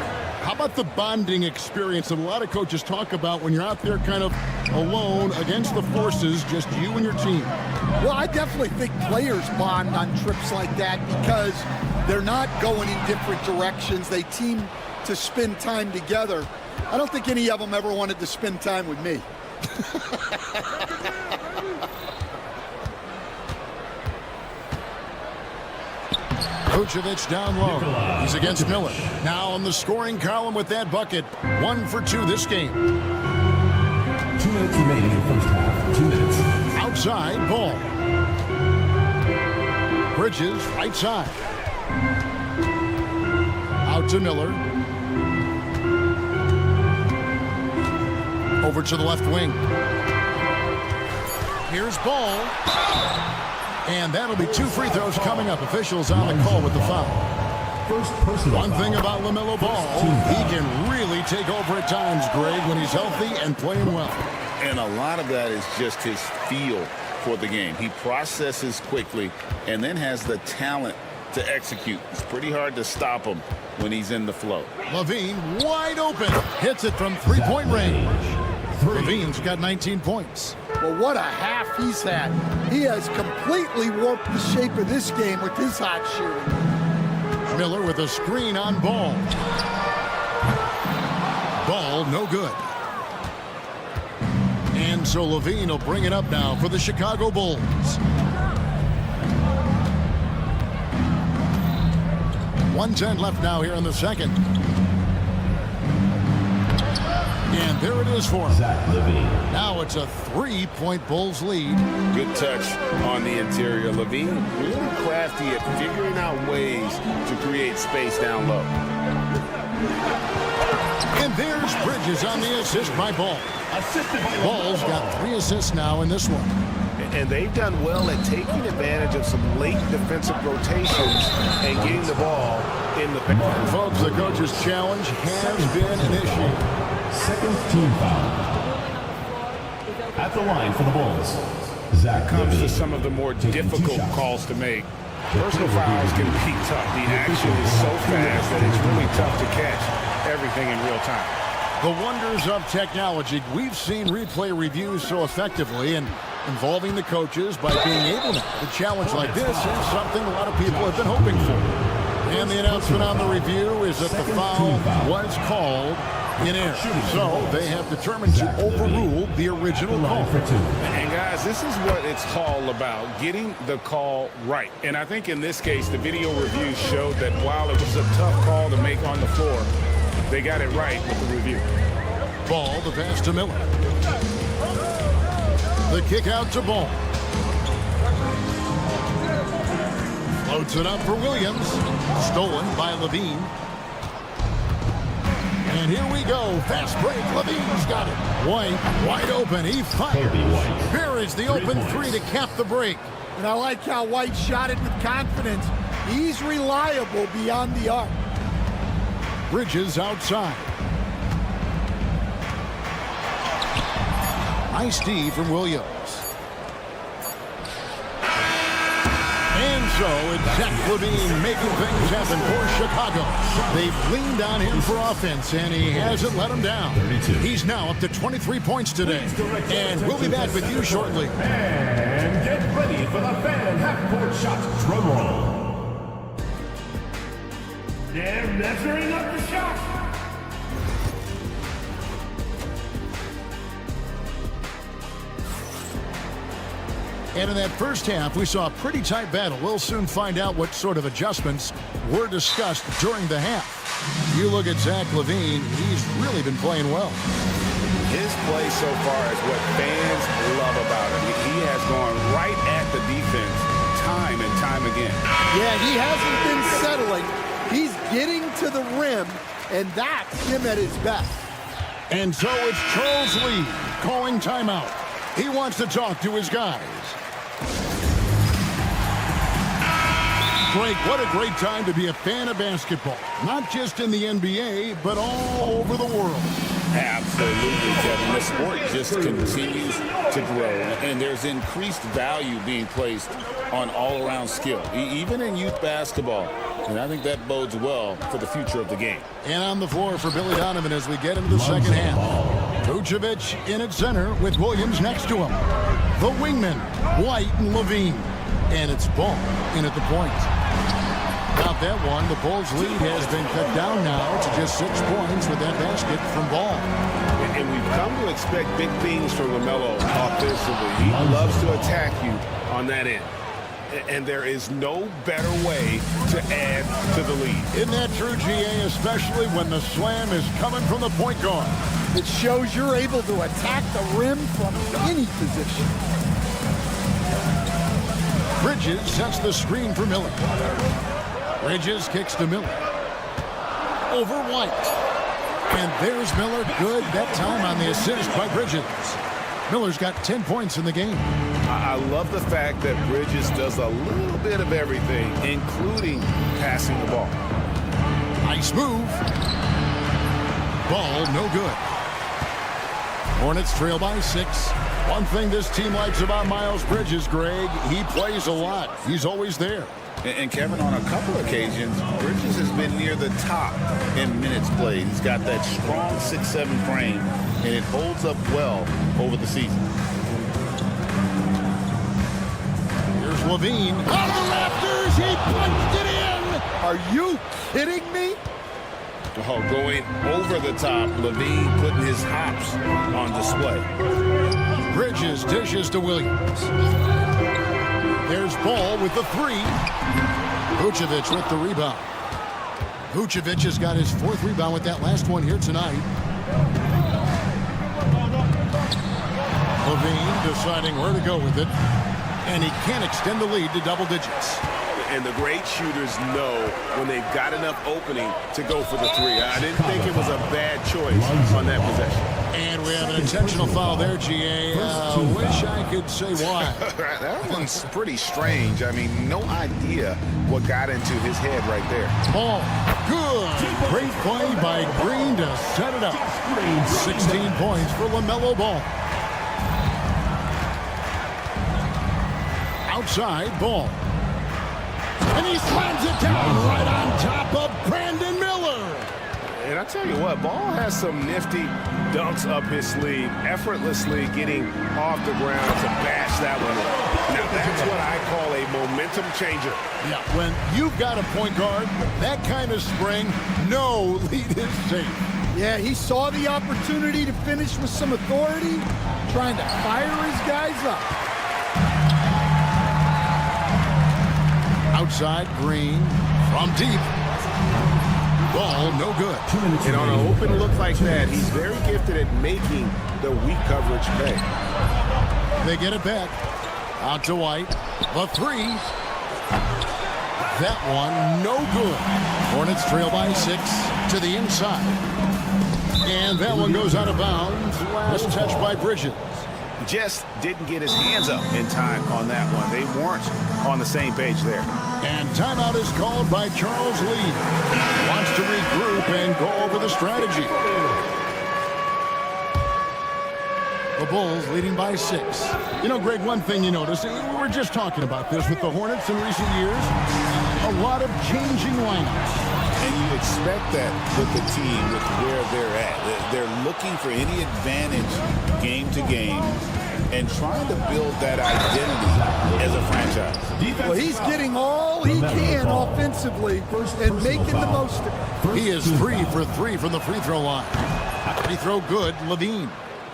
How about the bonding experience that a lot of coaches talk about when you're out there kind of alone against the forces, just you and your team? Well, I definitely think players bond on trips like that because they're not going in different directions. They team to spend time together. I don't think any of them ever wanted to spend time with me. Vucevic down low. He's against Miller. Now on the scoring column with that bucket. 1 for 2 this game. 2 minutes remaining in the first half. 2 minutes. Outside, Ball. Bridges, right side. Out to Miller. Over to the left wing. Here's Ball. And that'll be 2 free throws coming up. Officials on the call with the foul. One thing about LaMelo Ball, he can really take over at times, Greg, when he's healthy and playing well. And a lot of that is just his feel for the game. He processes quickly and then has the talent to execute. It's pretty hard to stop him when he's in the flow. Levine wide open. Hits it from three-point range. Levine's got 19 points. Well, what a half he's had. He has completely warped the shape of this game with his hot shooting. Miller with a screen on Ball. Ball no good. And so Levine will bring it up now for the Chicago Bulls. .110 left now here in the second. And there it is for him. Now it's a 3-point Bulls lead. Good touch on the interior. Levine really crafty at figuring out ways to create space down low. And there's Bridges on the assist by Ball. Ball's got 3 assists now in this one. And they've done well at taking advantage of some late defensive rotations and getting the ball in the paint. Folks, the coach's challenge has been an issue. Second team foul. At the line for the Bulls, Zach Comes Levine. to some of the more difficult calls to make. Personal fouls can be tough. The action is so fast that it's really tough to catch everything in real time. The wonders of technology. We've seen replay reviews so effectively, and involving the coaches by being able to have a challenge like this is something a lot of people have been hoping for. And the announcement on the review is that the foul was called in air. So they have determined to overrule the original call. And guys, this is what it's all about, getting the call right. And I think in this case, the video review showed that while it was a tough call to make on the floor, they got it right with the review. Ball, the pass to Miller. The kick out to Ball. Floats it up for Williams. Stolen by Levine. And here we go. Fast break. Levine's got it. White wide open. He fires. Here is the open 3 to cap the break. And I like how White shot it with confidence. He's reliable beyond the arc. Bridges outside. Nice D from Williams. And so it's Zach Levine making things happen for Chicago. They've leaned on him for offense, and he hasn't let them down. He's now up to 23 points today. And we'll be back with you shortly. And get ready for the fan half-court shot drum roll. They're measuring up the shot. And in that first half, we saw a pretty tight battle. We'll soon find out what sort of adjustments were discussed during the half. You look at Zach Levine, he's really been playing well. His play so far is what fans love about him. He has gone right at the defense time and time again. Yeah, he hasn't been settling. He's getting to the rim, and that's him at his best. And so it's Charles Lee calling timeout. He wants to talk to his guys. Frank, what a great time to be a fan of basketball. Not just in the NBA, but all over the world. Absolutely, Kevin. The sport just continues to grow, and there's increased value being placed on all-around skill. Even in youth basketball, And I think that bodes well for the future of the game. And on the floor for Billy Donovan as we get into the second half. Vucevic in at center with Williams next to him. The wingmen, White and Levine. And it's Ball in at the point. Not that one. The Bulls' lead has been cut down now to just 6 points with that basket from Ball. And we've come to expect big things from LaMelo offensively. He loves to attack you on that end. And there is no better way to add to the lead. Isn't that true, GA, especially when the slam is coming from the point guard? It shows you're able to attack the rim from any position. Bridges sets the screen for Miller. Bridges kicks to Miller. Over White. And there's Miller. Good that time on the assist by Bridges. Miller's got 10 points in the game. I love the fact that Bridges does a little bit of everything, including passing the ball. Nice move. Ball no good. Hornets trail by 6. One thing this team likes about Miles Bridges, Greg, he plays a lot. He's always there. And Kevin, on a couple occasions, Bridges has been near the top in minutes played. He's got that strong 6'7" frame, and it holds up well over the season. Here's Levine. Out of the Raptors, he punched it in. Are you kidding me? Oh, going over the top, Levine putting his hops on display. Bridges dishes to Williams. There's Ball with the 3. Vucevic with the rebound. Vucevic has got his 4th rebound with that last one here tonight. Levine deciding where to go with it. And he can't extend the lead to double digits. And the great shooters know when they've got enough opening to go for the 3. I didn't think it was a bad choice on that possession. And we have an intentional foul there, GA. Wish I could say why. That one's pretty strange. I mean, no idea what got into his head right there. Ball, good. Great play by Green to set it up. 16 points for LaMelo Ball. Outside, Ball. And he slams it down right on top of Brandon Miller. And I tell you what, Ball has some nifty dunks up his sleeve, effortlessly getting off the ground to bash that one in. Now, that's what I call a momentum changer. Yeah, when you've got a point guard, that kind of spring, no lead is safe. Yeah, he saw the opportunity to finish with some authority, trying to fire his guys up. Outside, Green from deep. Ball no good. And on an open look like that, he's very gifted at making the weak coverage pay. They get it back. Out to White. The 3. That one no good. Hornets trail by 6 to the inside. And that one goes out of bounds. Last touch by Bridges. Just didn't get his hands up in time on that one. They weren't on the same page there. And timeout is called by Charles Lee. Wants to regroup and go over the strategy. The Bulls leading by 6. You know, Greg, one thing you notice, we were just talking about this with the Hornets in recent years, a lot of changing lineups. And you expect that with the team, with where they're at. They're looking for any advantage game to game and trying to build that identity as a franchise. Well, he's getting all he can offensively and making the most of it. He is 3 for 3 from the free throw line. Free throw good, Levine.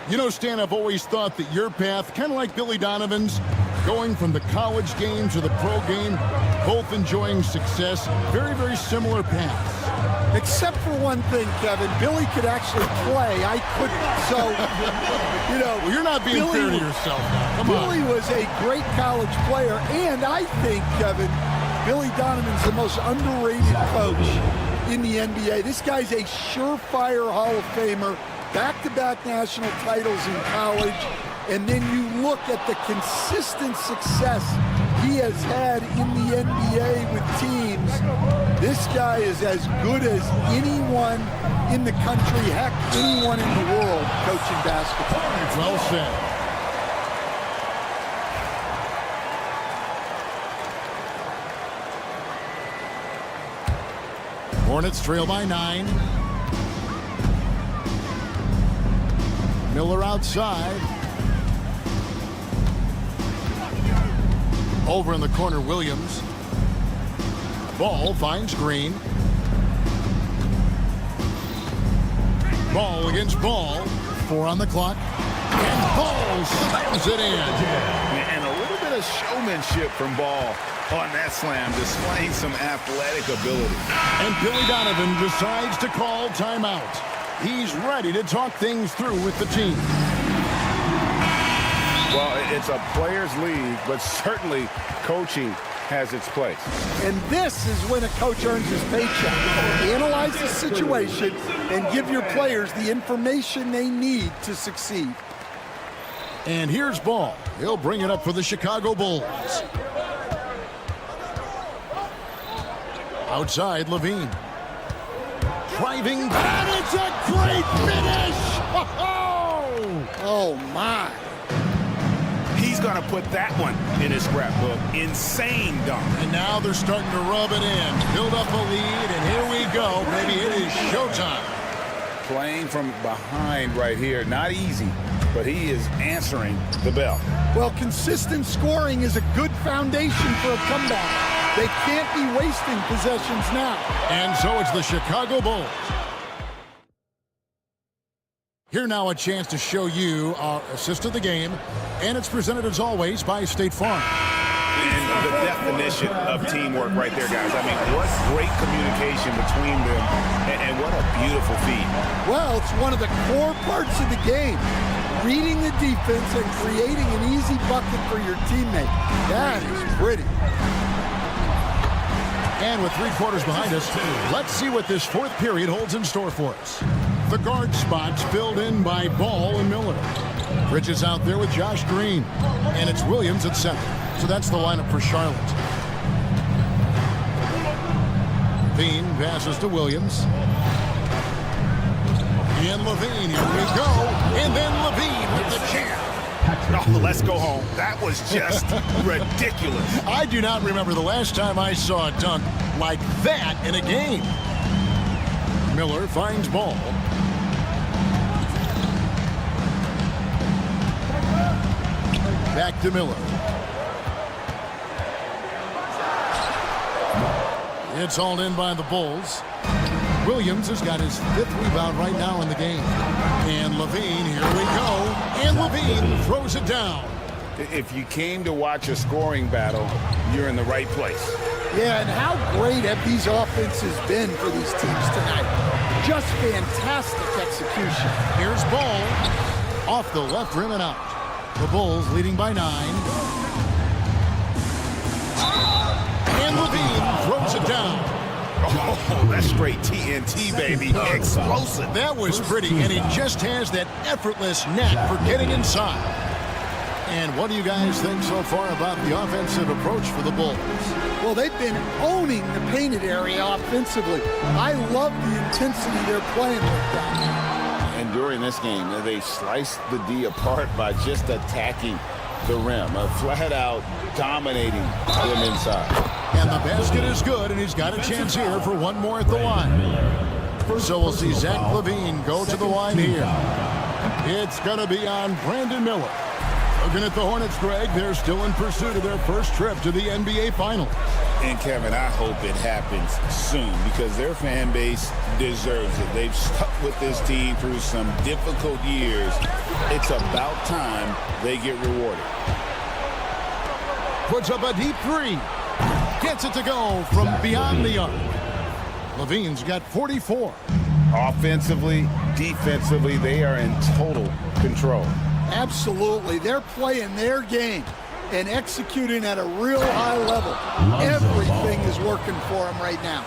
You know, Stan, I've always thought that your path, kind of like Billy Donovan's, going from the college game to the pro game, both enjoying success, very, very similar paths. Except for one thing, Kevin. Billy could actually play. I couldn't. So, you know. Well, you're not being fair to yourself now. Come on. Billy was a great college player. And I think, Kevin, Billy Donovan's the most underrated coach in the NBA. This guy's a surefire Hall of Famer. Back-to-back national titles in college. And then you look at the consistent success he has had in the NBA with teams. This guy is as good as anyone in the country, heck, anyone in the world coaching basketball. Well said. Hornets trail by 9. Miller outside. Over in the corner, Williams. Ball finds Green. Ball against Ball. 4 on the clock. And Ball slams it in. And a little bit of showmanship from Ball on that slam, displaying some athletic ability. And Billy Donovan decides to call timeout. He's ready to talk things through with the team. Well, it's a players' league, but certainly coaching has its place. And this is when a coach earns his paycheck. Analyze the situation and give your players the information they need to succeed. And here's Ball. He'll bring it up for the Chicago Bulls. Outside, Levine. Driving, and it's a great finish! Oh, my. He's going to put that one in his scrapbook. Insane dunk. And now they're starting to rub it in. Build up a lead, and here we go. Maybe it is showtime. Playing from behind right here. Not easy, but he is answering the bell. Well, consistent scoring is a good foundation for a comeback. They can't be wasting possessions now. And so it's the Chicago Bulls. Here now a chance to show you our assist of the game. And it's presented as always by State Farm. And the definition of teamwork right there, guys. I mean, what great communication between them, and what a beautiful feat. Well, it's one of the core parts of the game. Reading the defense and creating an easy bucket for your teammate. That is pretty. And with 3 quarters behind us, let's see what this 4th period holds in store for us. The guard spots filled in by Ball and Miller. Bridges out there with Josh Green. And it's Williams at center. So that's the lineup for Charlotte. Levine passes to Williams. And Levine, here we go. And then Levine with the jam. Oh, let's go home. That was just ridiculous. I do not remember the last time I saw a dunk like that in a game. Miller finds Ball. Back to Miller. It's hauled in by the Bulls. Williams has got his 5th rebound right now in the game. And Levine, here we go. And Levine throws it down. If you came to watch a scoring battle, you're in the right place. Yeah, and how great have these offenses been for these teams tonight? Just fantastic execution. Here's Ball. Off the left rim and out. The Bulls leading by 9. And Levine throws it down. Oh, that's straight TNT, baby. Explosive. That was pretty, and he just has that effortless knack for getting inside. And what do you guys think so far about the offensive approach for the Bulls? Well, they've been owning the painted area offensively. I love the intensity they're playing with down there. And during this game, they sliced the D apart by just attacking the rim, flat out dominating them inside. And the basket is good, and he's got a chance here for one more at the line. So we'll see Zach Levine go to the line here. It's going to be on Brandon Miller. Looking at the Hornets, Greg, they're still in pursuit of their first trip to the NBA Finals. And, Kevin, I hope it happens soon because their fan base deserves it. They've stuck with this team through some difficult years. It's about time they get rewarded. Puts up a deep 3. Gets it to go from beyond the arc. Levine's got 44. Offensively, defensively, they are in total control. Absolutely. They're playing their game and executing at a real high level. Everything is working for them right now.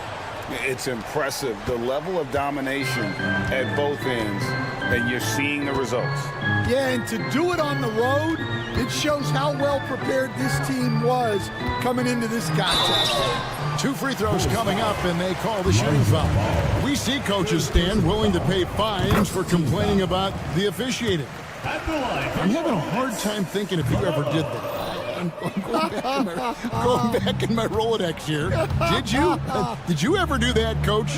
It's impressive, the level of domination at both ends, and you're seeing the results. Yeah, and to do it on the road, it shows how well prepared this team was coming into this contest. 2 free throws coming up, and they call the shooting foul. We see coaches stand willing to pay fines for complaining about the officiating. I'm having a hard time thinking if you ever did that. I'm going back in my Rolodex here. Did you ever do that, Coach?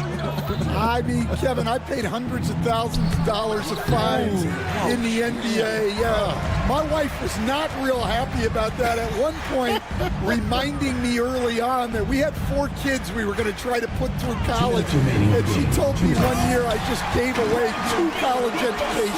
I mean, Kevin, I paid hundreds of thousands of dollars of fines in the NBA. Yeah, my wife was not real happy about that. At one point, reminding me early on that we had 4 kids we were going to try to put through college, and she told me one year I just gave away 2 college educations.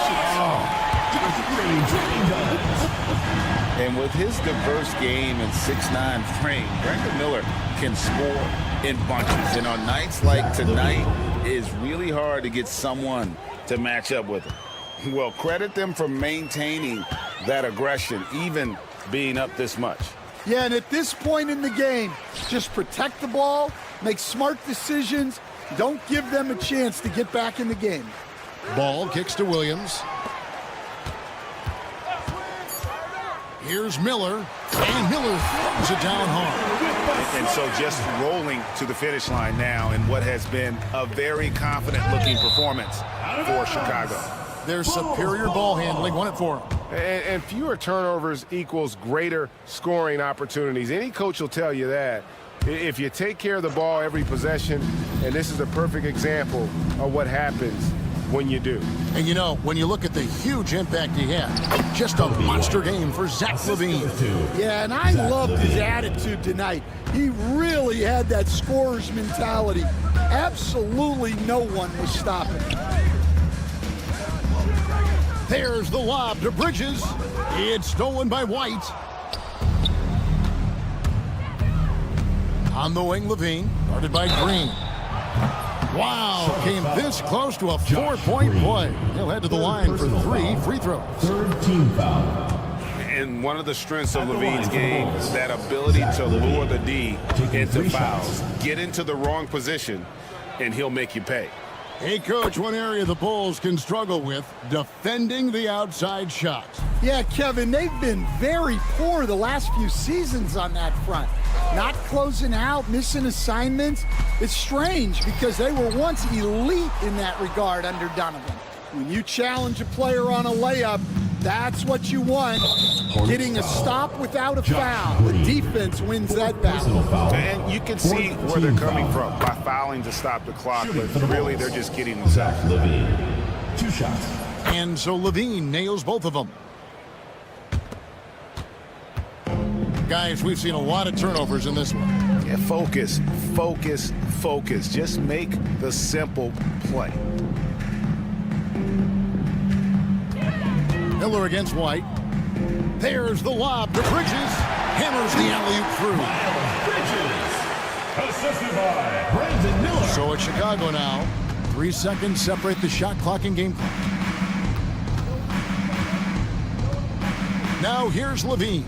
And with his diverse game and 6'9" frame, Brandon Miller can score in bunches. And on nights like tonight, it's really hard to get someone to match up with him. Well, credit them for maintaining that aggression, even being up this much. Yeah, and at this point in the game, just protect the ball, make smart decisions, don't give them a chance to get back in the game. Ball kicks to Williams. Here's Miller, and Miller throws it down hard. And so just rolling to the finish line now in what has been a very confident-looking performance for Chicago. Their superior ball handling won it for them. And fewer turnovers equals greater scoring opportunities. Any coach will tell you that. If you take care of the ball every possession, and this is a perfect example of what happens when you do. And you know, when you look at the huge impact he had, just a monster game for Zach LaVine. Yeah, and I loved his attitude tonight. He really had that scorer's mentality. Absolutely no one was stopping him. There's the lob to Bridges. It's stolen by White. On the wing, LaVine, guarded by Green. Wow, came this close to a 4-point play. He'll head to the line for 3 free throws. Third team foul. And one of the strengths of LaVine's game is that ability to lure the D into fouls. Get into the wrong position, and he'll make you pay. Hey, Coach, one area the Bulls can struggle with, defending the outside shot. Yeah, Kevin, they've been very poor the last few seasons on that front. Not closing out, missing assignments. It's strange because they were once elite in that regard under Donovan. When you challenge a player on a layup, that's what you want. Getting a stop without a foul. The defense wins that battle. And you can see where they're coming from by fouling to stop the clock, but really they're just getting themselves. LaVine. 2 shots. And so LaVine nails both of them. Guys, we've seen a lot of turnovers in this one. Yeah, focus, focus, focus. Just make the simple play. Miller against White. There's the lob to Bridges. Hammers the alley-oop through. Bridges. Assisted by Brandon Miller. So it's Chicago now. 3 seconds separate the shot clock and game clock. Now here's LaVine.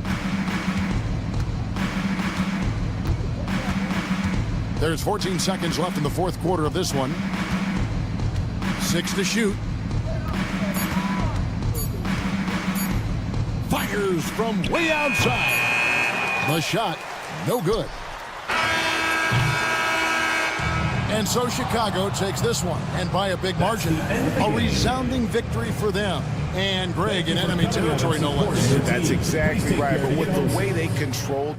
There's 14 seconds left in the fourth quarter of this one. 6 to shoot. Fires from way outside. The shot, no good. And so Chicago takes this one, and by a big margin. A resounding victory for them. And Greg in enemy territory, no less. That's exactly right. But with the way they controlled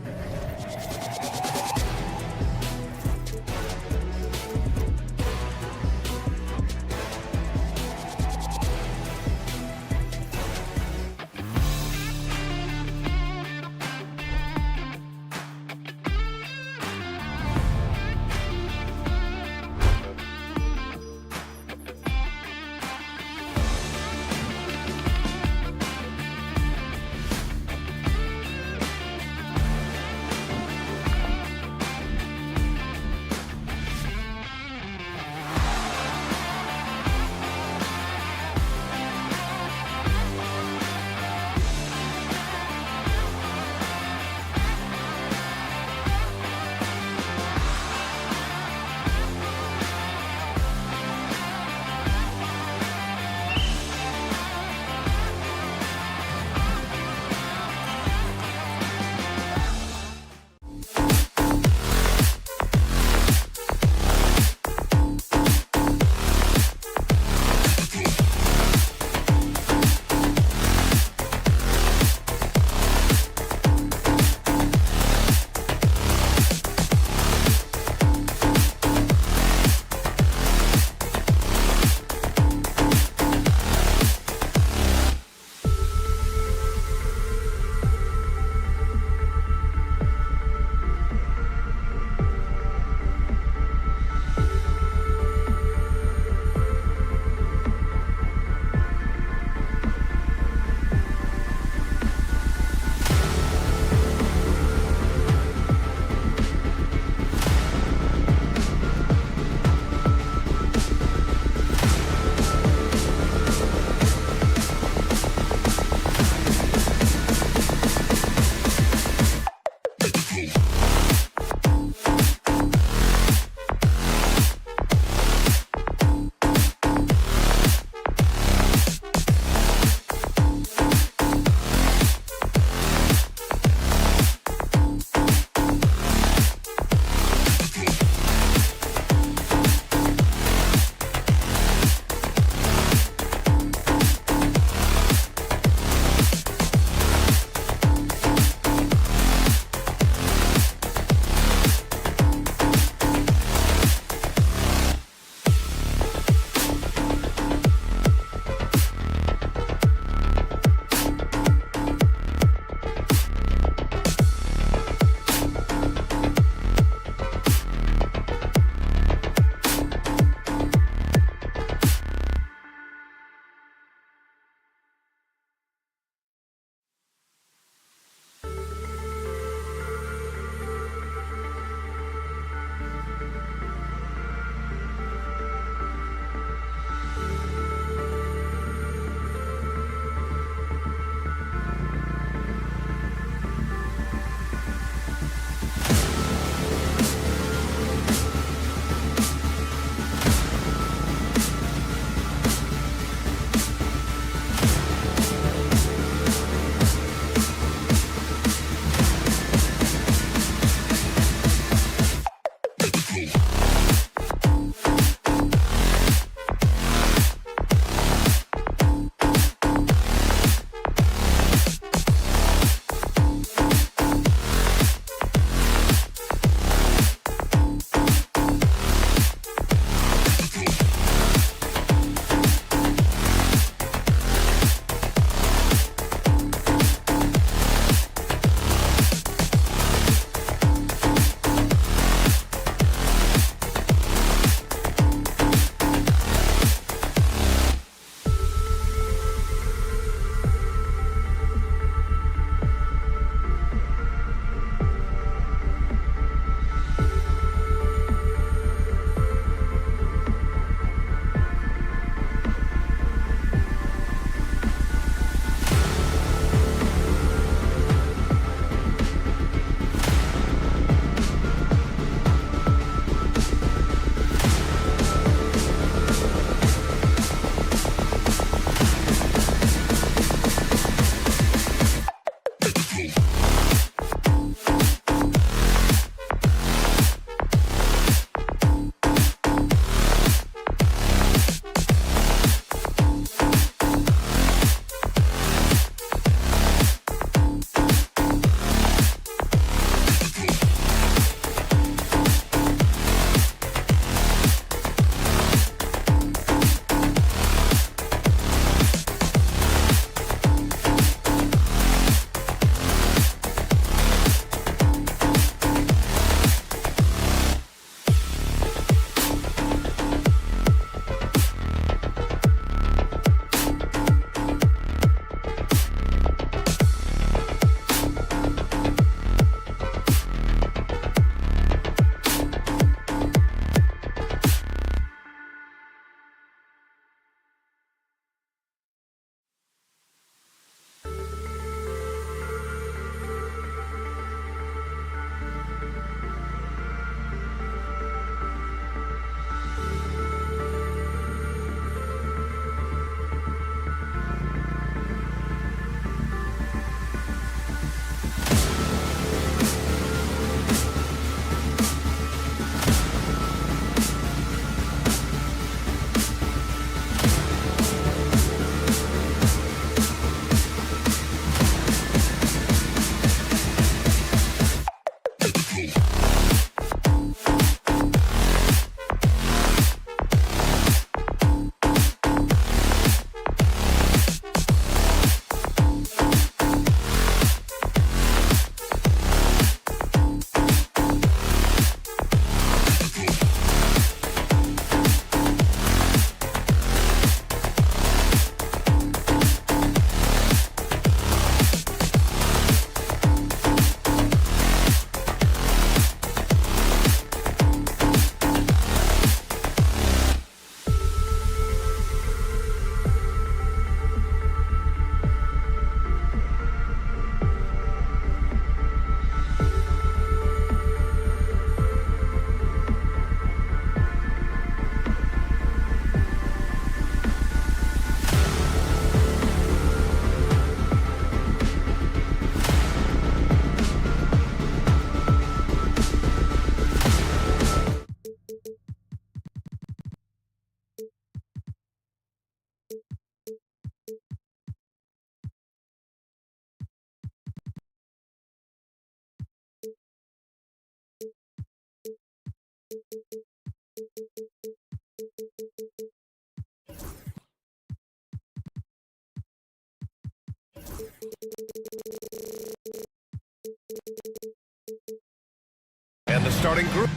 And the starting group.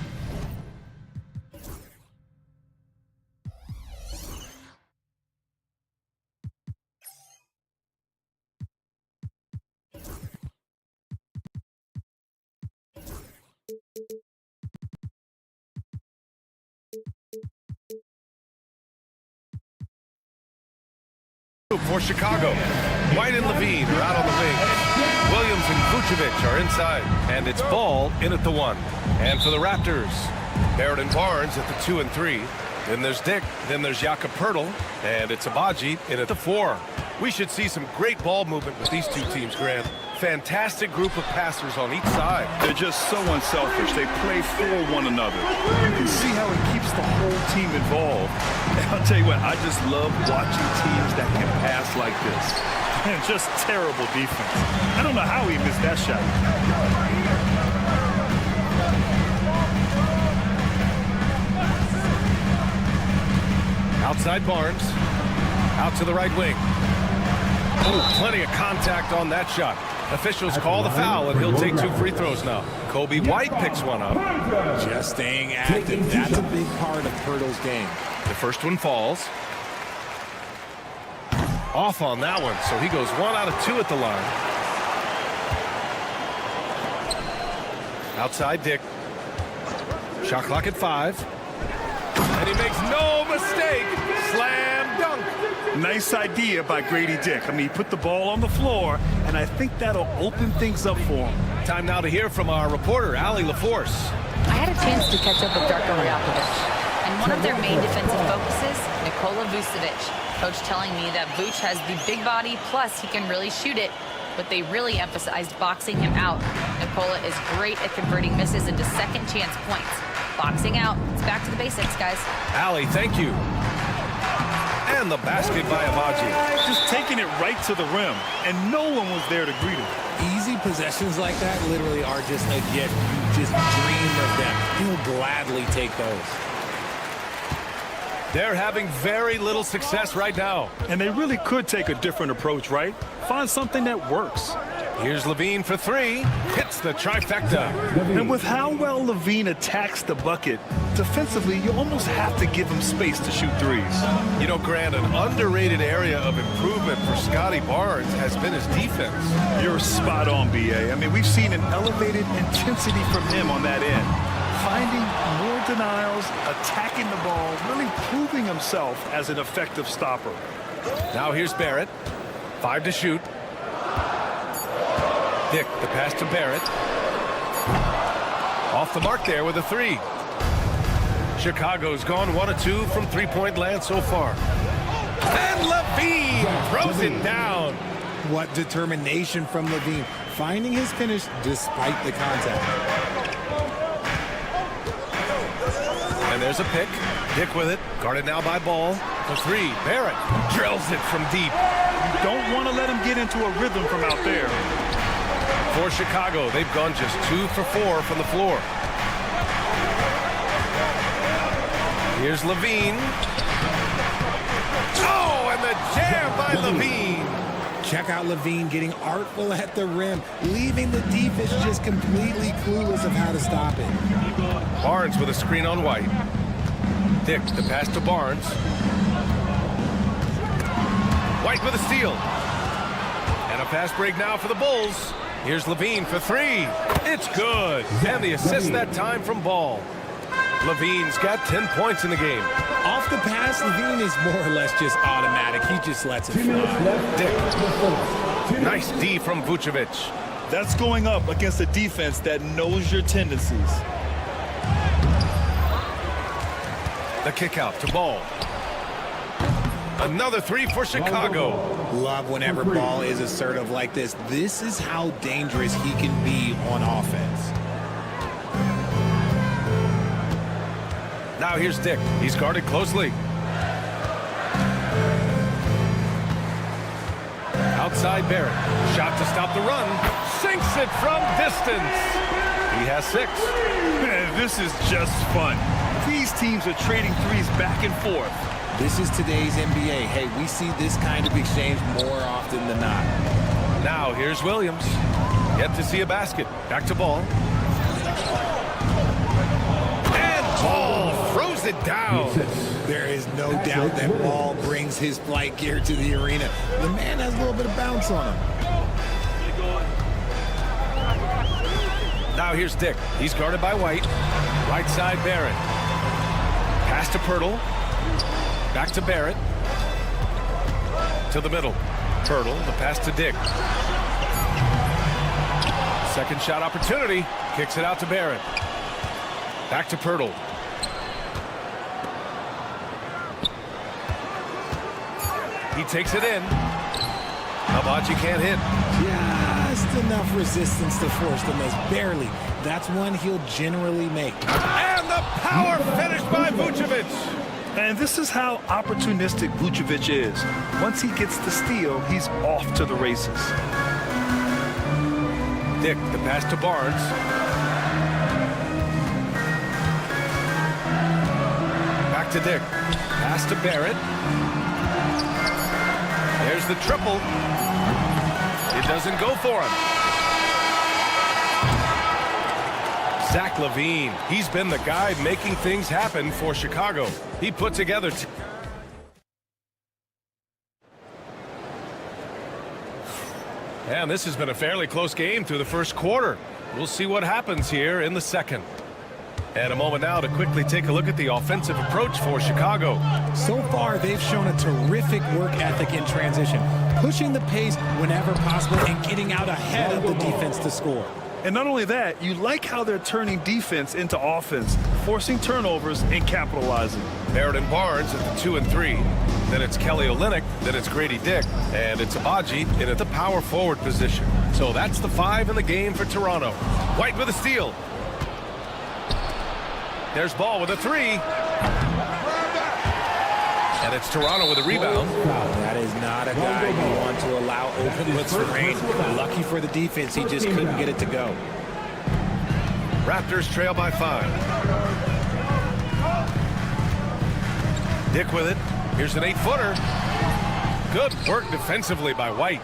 For Chicago, White and Levine are out on the wing. Williams and Vucevic are inside, and it's Ball in at the 1. And for the Raptors, Barrett and Barnes at the 2 and 3. Then there's Dick, then there's Jakob Poeltl, and it's Abaji in at the 4. We should see some great ball movement with these two teams, Grant. Fantastic group of passers on each side. They're just so unselfish. They play for one another. You can see how it keeps the whole team involved. And I'll tell you what, I just love watching teams that can pass like this. And just terrible defense. I don't know how he missed that shot. Outside Barnes, out to the right wing. Oh, plenty of contact on that shot. Officials call the foul, and he'll take 2 free throws now. Kobe White picks one up. Just staying active. That's a big part of Poeltl's game. The first one falls. Off on that one, so he goes 1 out of 2 at the line. Outside Dick. Shot clock at 5. And he makes no mistake. Slam dunk. Nice idea by Grady Dick. I mean, he put the ball on the floor, and I think that'll open things up for him. Time now to hear from our reporter, Allie LaForce. I had a chance to catch up with Darko Rajakovic, and one of their main defensive focuses, Nikola Vucevic. Coach telling me that Vuce has the big body, plus he can really shoot it, but they really emphasized boxing him out. Nikola is great at converting misses into second chance points. Boxing out. It's back to the basics, guys. Allie, thank you. And the basket by Abaji. Just taking it right to the rim, and no one was there to greet him. Easy possessions like that literally are just a gift. You just dream of them. He'll gladly take those. They're having very little success right now. And they really could take a different approach, right? Find something that works. Here's Levine for 3. Hits the trifecta. And with how well Levine attacks the bucket, defensively, you almost have to give him space to shoot threes. You know, Grant, an underrated area of improvement for Scotty Barnes has been his defense. You're spot on, B.A. I mean, we've seen an elevated intensity from him on that end. Finding more denials, attacking the ball, really proving himself as an effective stopper. Now here's Barrett. 5 to shoot. Dick, the pass to Barrett. Off the mark there with a 3. Chicago's gone 1 of 2 from three-point land so far. And Levine throws it down. What determination from Levine, finding his finish despite the contact. And there's a pick. Dick with it. Guarded now by Ball. For 3. Barrett drills it from deep. You don't want to let him get into a rhythm from out there. For Chicago, they've gone just 2 for 4 from the floor. Here's Levine. Oh, and the jam by Levine. Check out Levine getting artful at the rim, leaving the defense just completely clueless of how to stop it. Barnes with a screen on White. Dick, the pass to Barnes. White with a steal. And a fast break now for the Bulls. Here's Levine for 3. It's good. And the assist that time from Ball. Levine's got 10 points in the game. Off the pass, Levine is more or less just automatic. He just lets it fly. Dick. Nice D from Vucevic. That's going up against a defense that knows your tendencies. The kick out to Ball. Another 3 for Chicago. Love whenever Ball is assertive like this. This is how dangerous he can be on offense. Now here's Dick. He's guarded closely. Outside Barrett. Shot to stop the run. Sinks it from distance. He has 6. Man, this is just fun. These teams are trading threes back and forth. This is today's NBA. Hey, we see this kind of exchange more often than not. Now here's Williams. Yet to see a basket. Back to Ball. knocks it down. There is no doubt that Ball brings his flight gear to the arena. The man has a little bit of bounce on him. Now here's Dick. He's guarded by White. Right side, Barrett. Pass to Pirtle. Back to Barrett. To the middle. Pirtle, the pass to Dick. Second shot opportunity. Kicks it out to Barrett. Back to Pirtle. He takes it in. Abaji can't hit. Just enough resistance to force the miss. Barely. That's one he'll generally make. And the power finish by Vucevic. And this is how opportunistic Vucevic is. Once he gets the steal, he's off to the races. Dick, the pass to Barnes. Back to Dick. Pass to Barrett. There's the triple. It doesn't go for him. Zach LaVine, he's been the guy making things happen for Chicago. He put together... And this has been a fairly close game through the first quarter. We'll see what happens here in the second. And a moment now to quickly take a look at the offensive approach for Chicago. So far, they've shown a terrific work ethic in transition, pushing the pace whenever possible and getting out ahead of the defense to score. And not only that, you like how they're turning defense into offense, forcing turnovers and capitalizing. Barrett and Barnes at the 2 and 3. Then it's Kelly Olynyk, then it's Grady Dick, and it's Abaji in at the power forward position. So that's the 5 in the game for Toronto. White with a steal. There's Ball with a 3. And it's Toronto with a rebound. That is not a guy you want to allow open looks for rain. Lucky for the defense, he just couldn't get it to go. Raptors trail by 5. Dick with it. Here's an 8-footer. Good work defensively by White.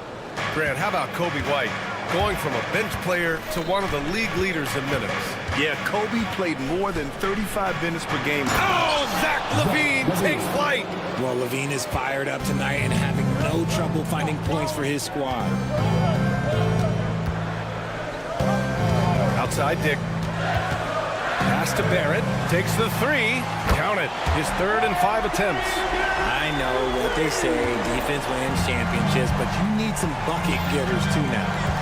Grant, how about Kobe White? Going from a bench player to one of the league leaders in minutes. Yeah, Kobe played more than 35 minutes per game. Oh, Zach LaVine takes flight. Well, LaVine is fired up tonight and having no trouble finding points for his squad. Outside Dick. Pass to Barrett. Takes the 3. Count it. His 3rd and 5 attempts. I know what they say, defense wins championships, but you need some bucket getters too now.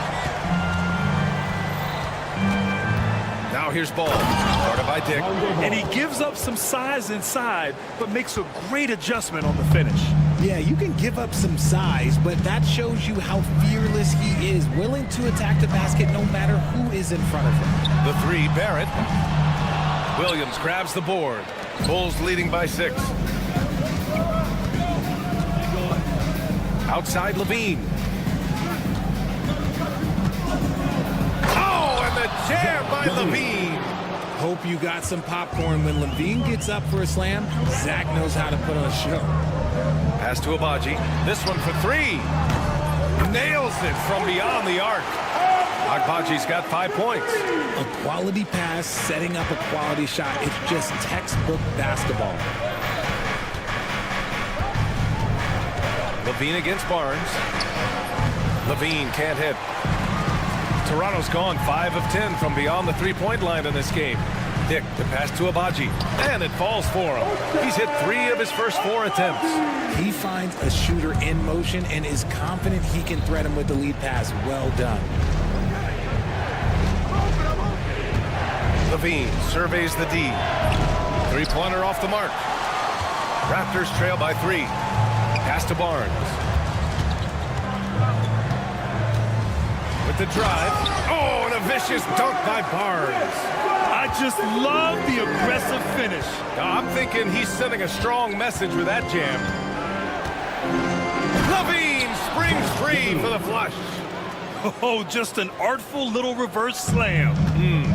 Now here's Ball. Started by Dick. And he gives up some size inside, but makes a great adjustment on the finish. Yeah, you can give up some size, but that shows you how fearless he is, willing to attack the basket no matter who is in front of him. The 3, Barrett. Williams grabs the board. Bulls leading by 6. Outside LaVine. Oh, and the jam by LaVine. Hope you got some popcorn. When LaVine gets up for a slam, Zach knows how to put on a show. Pass to Abaji. This one for 3. Nails it from beyond the arc. Agbaji's got 5 points. A quality pass, setting up a quality shot. It's just textbook basketball. LaVine against Barnes. LaVine can't hit. Toronto's gone 5 of 10 from beyond the three-point line in this game. Dick, the pass to Abaji, and it falls for him. He's hit 3 of his first 4 attempts. He finds a shooter in motion and is confident he can thread him with the lead pass. Well done. LaVine surveys the D. 3-pointer off the mark. Raptors trail by 3. Pass to Barnes. With the drive. Oh, and a vicious dunk by Barnes. I just love the aggressive finish. Now, I'm thinking he's sending a strong message with that jam. LaVine springs free for the flush. Oh, just an artful little reverse slam.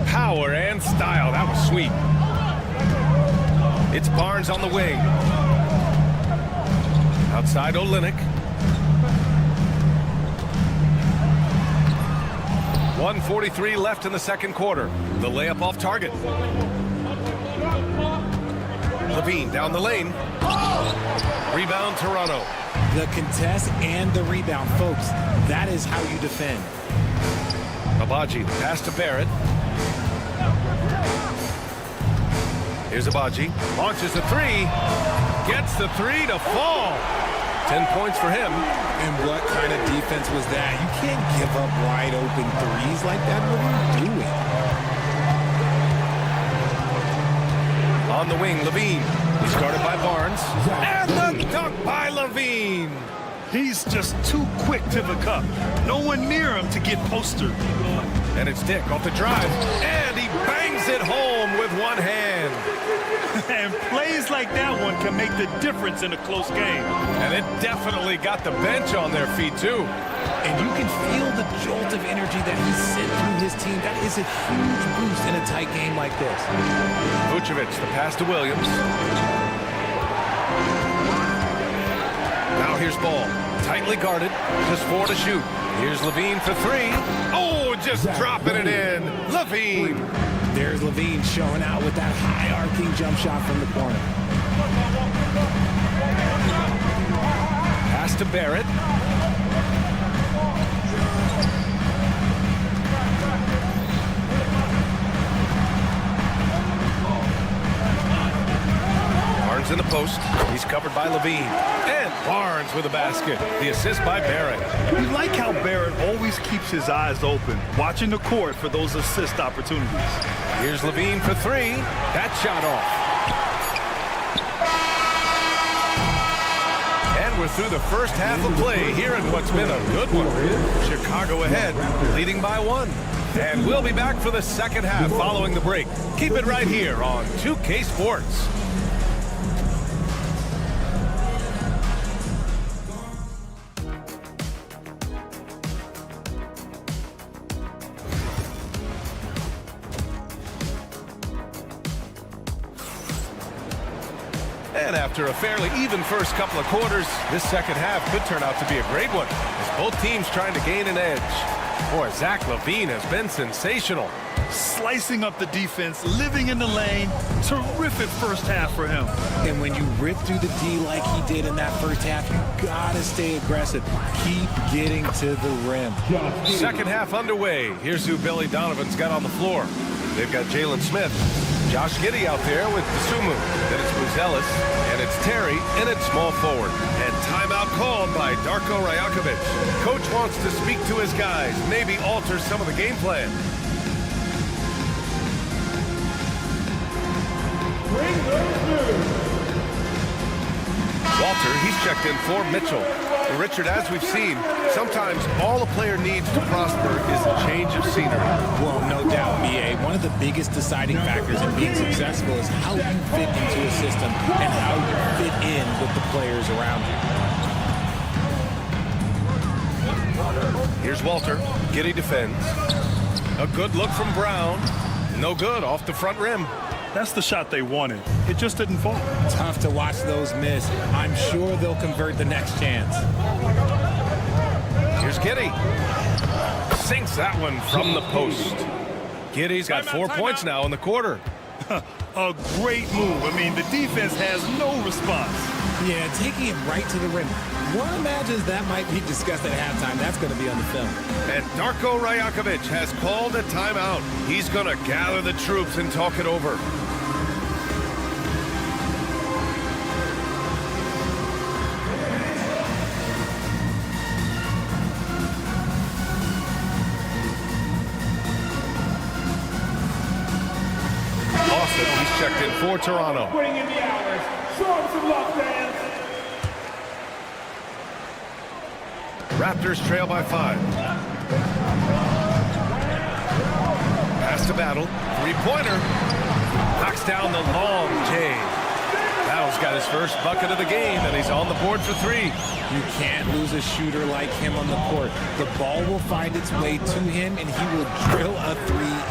Power and style. That was sweet. It's Barnes on the wing. Outside Olynyk. 1:43 left in the second quarter. The layup off target. Levine down the lane. Rebound, Toronto. The contest and the rebound, folks. That is how you defend. Abaji, pass to Barrett. Here's Abaji. Launches a three. Gets the three to fall. 10 points for him. And what kind of defense was that? You can't give up wide open threes like that. What are you doing? On the wing, Levine. He started by Barnes. And the dunk by Levine. He's just too quick to the cup. No one near him to get postered. And it's Dick off the drive. And he bangs it home with one hand. And plays like that one can make the difference in a close game. And it definitely got the bench on their feet, too. And you can feel the jolt of energy that he sent through his team. That is a huge boost in a tight game like this. Vucevic, the pass to Williams. Now here's Ball. Tightly guarded. Just 4 to shoot. Here's Levine for 3. Oh, just dropping it in. Levine. There's Levine showing out with that high-arcing jump shot from the corner. Pass to Barrett. Barnes in the post. He's covered by Levine. And Barnes with a basket. The assist by Barrett. You like how Barrett always keeps his eyes open, watching the court for those assist opportunities. Here's Levine for 3. That shot off. And we're through the first half of play here in what's been a good one. Chicago ahead, leading by 1. And we'll be back for the second half following the break. Keep it right here on 2K Sports. And after a fairly even first couple of quarters, this second half could turn out to be a great one, as both teams trying to gain an edge. Boy, Zach LaVine has been sensational. Slicing up the defense, living in the lane. Terrific first half for him. And when you rip through the D like he did in that first half, you gotta stay aggressive. Keep getting to the rim. Second half underway. Here's who Billy Donovan's got on the floor. They've got Jalen Smith. Josh Giddey out there with Sumu. Then it's Buzelis, and it's Terry, and it's small forward. And timeout called by Darko Rajakovic. Coach wants to speak to his guys, maybe alter some of the game plan. Walter, he's checked in for Mitchell. And Richard, as we've seen, sometimes all a player needs to prosper is a change of scenery. Well, no doubt, B.A. One of the biggest deciding factors in being successful is how you fit into a system and how you fit in with the players around you. Here's Walter. Giddey defends. A good look from Brown. No good off the front rim. That's the shot they wanted. It just didn't fall. Tough to watch those miss. I'm sure they'll convert the next chance. Here's Giddey. Sinks that one from the post. Giddey's got 4 points now in the quarter. A great move. I mean, the defense has no response. Yeah, taking it right to the rim. One imagines that might be discussed at halftime. That's going to be on the film. And Darko Rajakovic has called a timeout. He's going to gather the troops and talk it over. He's checked in for Toronto. Putting in the hours. Show him some love, fans. Raptors trail by 5. Pass to Battle. Three-pointer. Knocks down the long J. Battle's got his first bucket of the game, and he's on the board for 3. You can't lose a shooter like him on the court. The ball will find its way to him, and he will drill a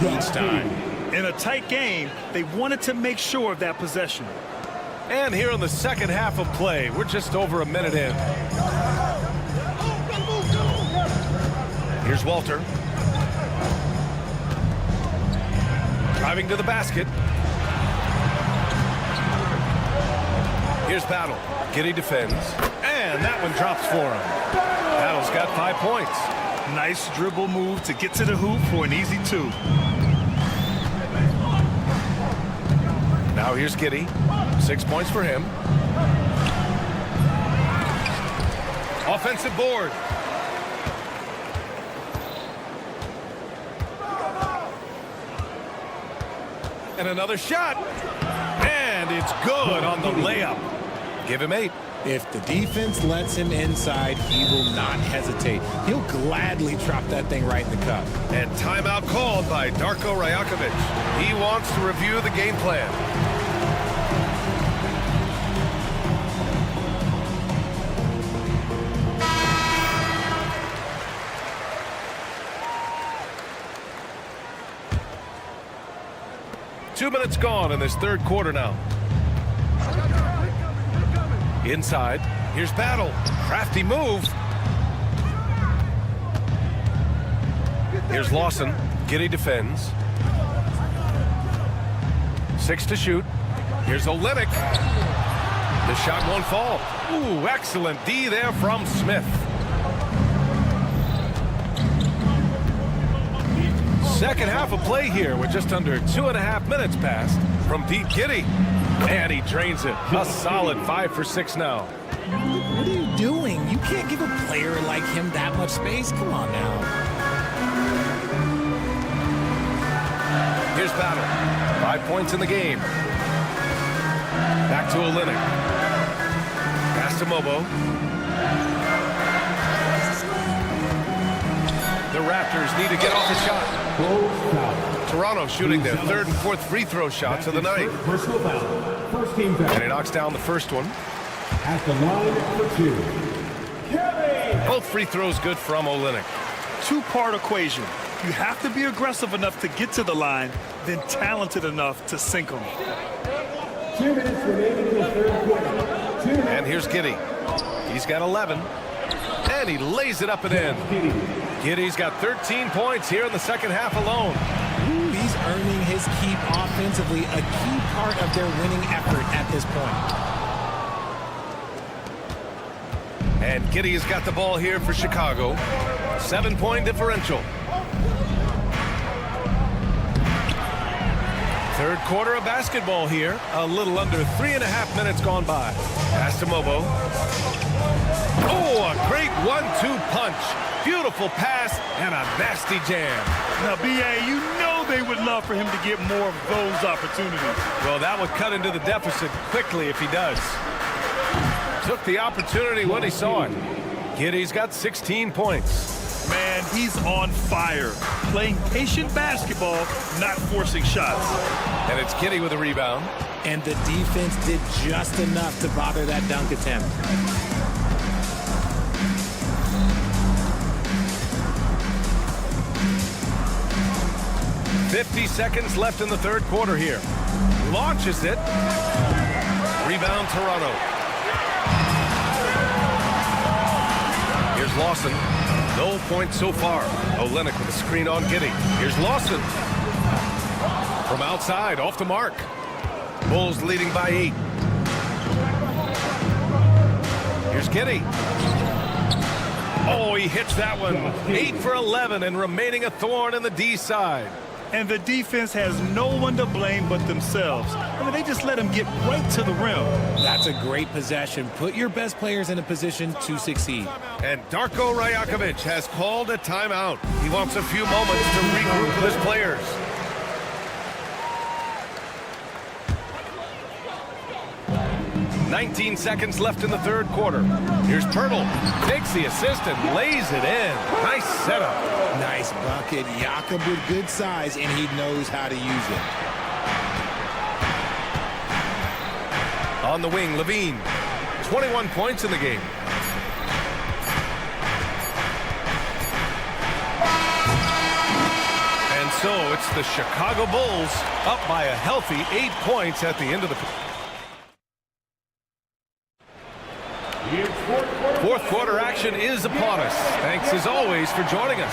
3 each time. In a tight game, they wanted to make sure of that possession. And here in the second half of play, we're just over a minute in. Here's Walter. Driving to the basket. Here's Battle. Giddy defends. And that one drops for him. Battle's got 5 points. Nice dribble move to get to the hoop for an easy 2. Now here's Giddy. 6 points for him. Offensive board. And another shot. And it's good on the layup. Give him 8. If the defense lets him inside, he will not hesitate. He'll gladly drop that thing right in the cup. And timeout called by Darko Rajakovic. He wants to review the game plan. Two minutes gone in this third quarter now. Inside, here's Battle. Crafty move. Here's Lawson. Giddy defends. 6 to shoot. Here's Olynyk. The shot won't fall. Ooh, excellent D there from Smith. Second half of play here with just under 2.5 minutes passed from deep Giddy. And he drains it. A solid 5 for 6 now. What are you doing? You can't give a player like him that much space. Come on now. Here's Battle. 5 points in the game. Back to Olynyk. Pass to Mobo. The Raptors need to get off the shot. Toronto shooting their third and fourth free throw shots of the night. Personal foul. First team foul. And he knocks down the first one. At the line for 2. Both free throws good from Olynyk. Two-part equation. You have to be aggressive enough to get to the line, then talented enough to sink them. 2 minutes remaining in the third quarter. And here's Giddy. He's got 11. And he lays it up and in. Giddy's got 13 points here in the second half alone. Ooh, he's earning his keep offensively, a key part of their winning effort at this point. And Giddy has got the ball here for Chicago. 7-point differential. Third quarter of basketball here. A little under 3.5 minutes gone by. Pass to Mobo. Oh, a great 1-2 punch. Beautiful pass and a nasty jam. Now, B.A., you know they would love for him to get more of those opportunities. Well, that would cut into the deficit quickly if he does. Took the opportunity when he saw it. Giddy's got 16 points. Man, he's on fire. Playing patient basketball, not forcing shots. And it's Giddy with a rebound. And the defense did just enough to bother that dunk attempt. 50 seconds left in the third quarter here. Launches it. Rebound, Toronto. Here's Lawson. No points so far. Olynyk with a screen on Giddy. Here's Lawson. From outside, off the mark. Bulls leading by 8. Here's Giddy. Oh, he hits that one. 8 for 11 and remaining a thorn in the D side. And the defense has no one to blame but themselves. I mean, they just let him get right to the rim. That's a great possession. Put your best players in a position to succeed. And Darko Rajakovic has called a timeout. He wants a few moments to regroup with his players. "19 seconds left in the third quarter. Here's Pirtle. Takes the assist and lays it in. Nice setup. Nice bucket. Jakob with good size, and he knows how to use it. On the wing, Levine. 21 points in the game. And so it's the Chicago Bulls up by a healthy 8 points at the end of the fourth quarter action is upon us. Thanks as always for joining us.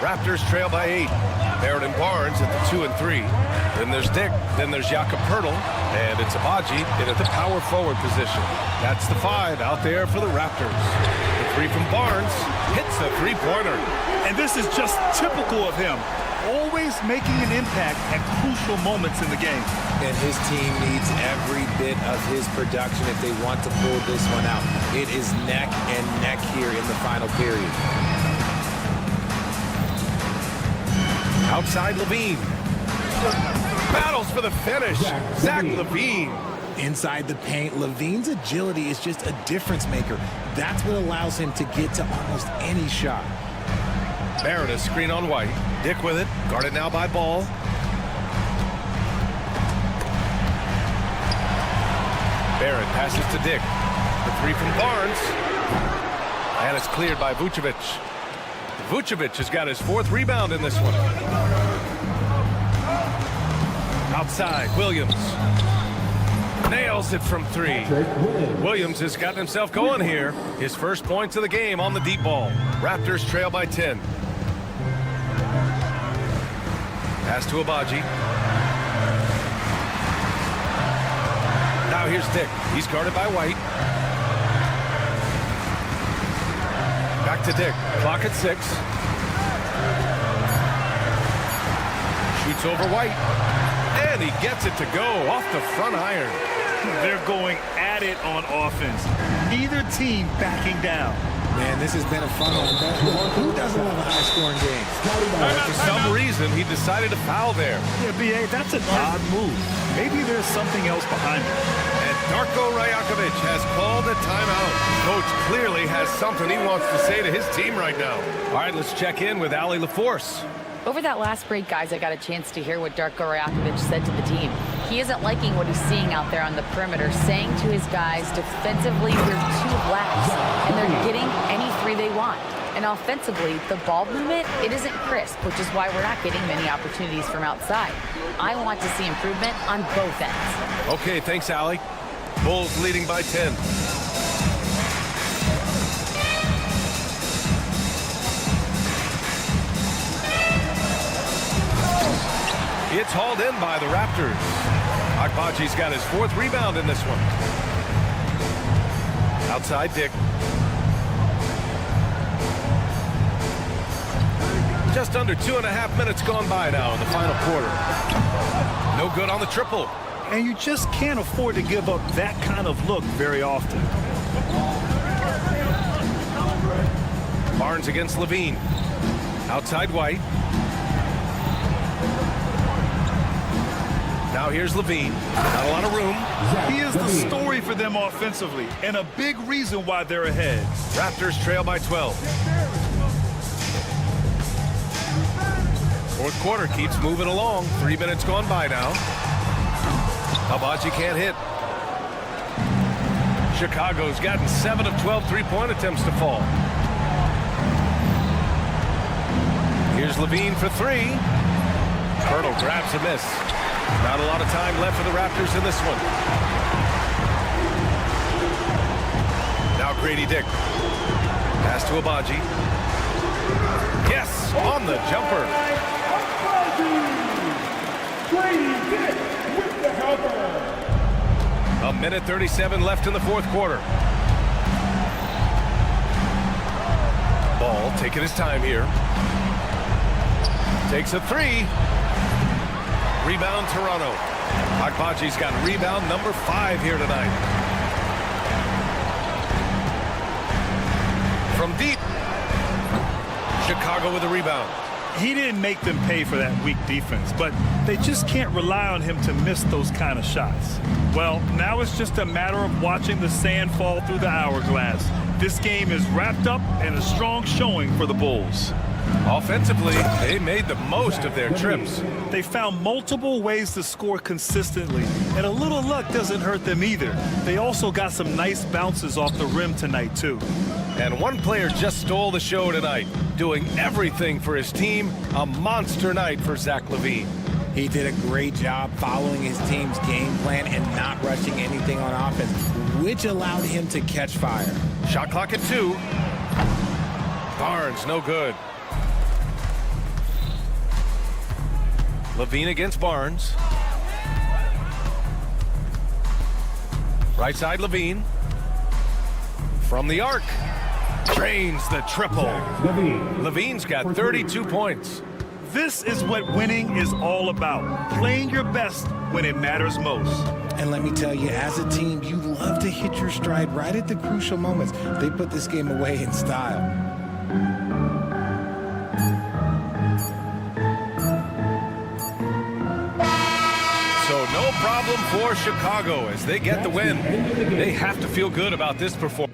Raptors trail by 8. Barrett and Barnes at the 2 and 3. Then there's Dick. Then there's Jakob Poeltl. And it's Abaji in at the power forward position. That's the 5 out there for the Raptors. The 3 from Barnes hits the three-pointer. And this is just typical of him. Always making an impact at crucial moments in the game. And his team needs every bit of his production if they want to pull this one out. It is neck and neck here in the final period. Outside Levine. Battles for the finish. Zach Levine. Inside the paint, Levine's agility is just a difference maker. That's what allows him to get to almost any shot. Barrett, a screen on White. Dick with it. Guarded now by Ball. Barrett passes to Dick. The 3 from Barnes. And it's cleared by Vucevic. Vucevic has got his 4th rebound in this one. Outside, Williams. Nails it from 3. Williams has gotten himself going here. His first points of the game on the deep ball. Raptors trail by 10. Pass to Abaji. Now here's Dick. He's guarded by White. Back to Dick. Clock at 6. Shoots over White. And he gets it to go off the front iron. They're going at it on offense. Neither team backing down. Man, this has been a fun one. Who doesn't love a high-scoring game? For some reason, he decided to foul there. Yeah, B.A., that's an odd move. Maybe there's something else behind it. And Darko Rajakovic has called a timeout. Coach clearly has something he wants to say to his team right now. All right, let's check in with Allie LaForce. Over that last break, guys, I got a chance to hear what Darko Rajakovic said to the team. He isn't liking what he's seeing out there on the perimeter, saying to his guys, defensively, they're too lax, and they're getting any 3 they want. And offensively, the ball movement, it isn't crisp, which is why we're not getting many opportunities from outside. I want to see improvement on both ends. Okay, thanks, Allie. Bulls leading by 10. It's hauled in by the Raptors. Agbaji's got his 4th rebound in this one. Outside Dick. Just under 2.5 minutes gone by now in the final quarter. No good on the triple. And you just can't afford to give up that kind of look very often. Barnes against Levine. Outside White. Now here's Levine. Not a lot of room. He is the story for them offensively, and a big reason why they're ahead. Raptors trail by 12. 4th quarter keeps moving along. 3 minutes gone by now. Abaji can't hit. Chicago's gotten 7 of 12 3-point attempts to fall. Here's Levine for 3. Poeltl grabs a miss. Not a lot of time left for the Raptors in this one. Now Grady Dick. Pass to Abaji. Yes, on the jumper. Grady Dick with the helper. A minute 37 left in the 4th quarter. Ball taking his time here. Takes a 3. Rebound Toronto. Agbaji's got rebound number 5 here tonight. From deep. Chicago with a rebound. He didn't make them pay for that weak defense, but they just can't rely on him to miss those kind of shots. Well, now it's just a matter of watching the sand fall through the hourglass. This game is wrapped up in a strong showing for the Bulls. Offensively, they made the most of their trips. They found multiple ways to score consistently, and a little luck doesn't hurt them either. They also got some nice bounces off the rim tonight, too. And one player just stole the show tonight, doing everything for his team. A monster night for Zach Levine. He did a great job following his team's game plan and not rushing anything on offense, which allowed him to catch fire. Shot clock at 2. Barnes, no good. Levine against Barnes. Right side Levine. From the arc. Drains the triple. Levine's got 32 points. This is what winning is all about. Playing your best when it matters most. And let me tell you, as a team, you love to hit your stride right at the crucial moments. They put this game away in style. So no problem for Chicago as they get the win. They have to feel good about this performance.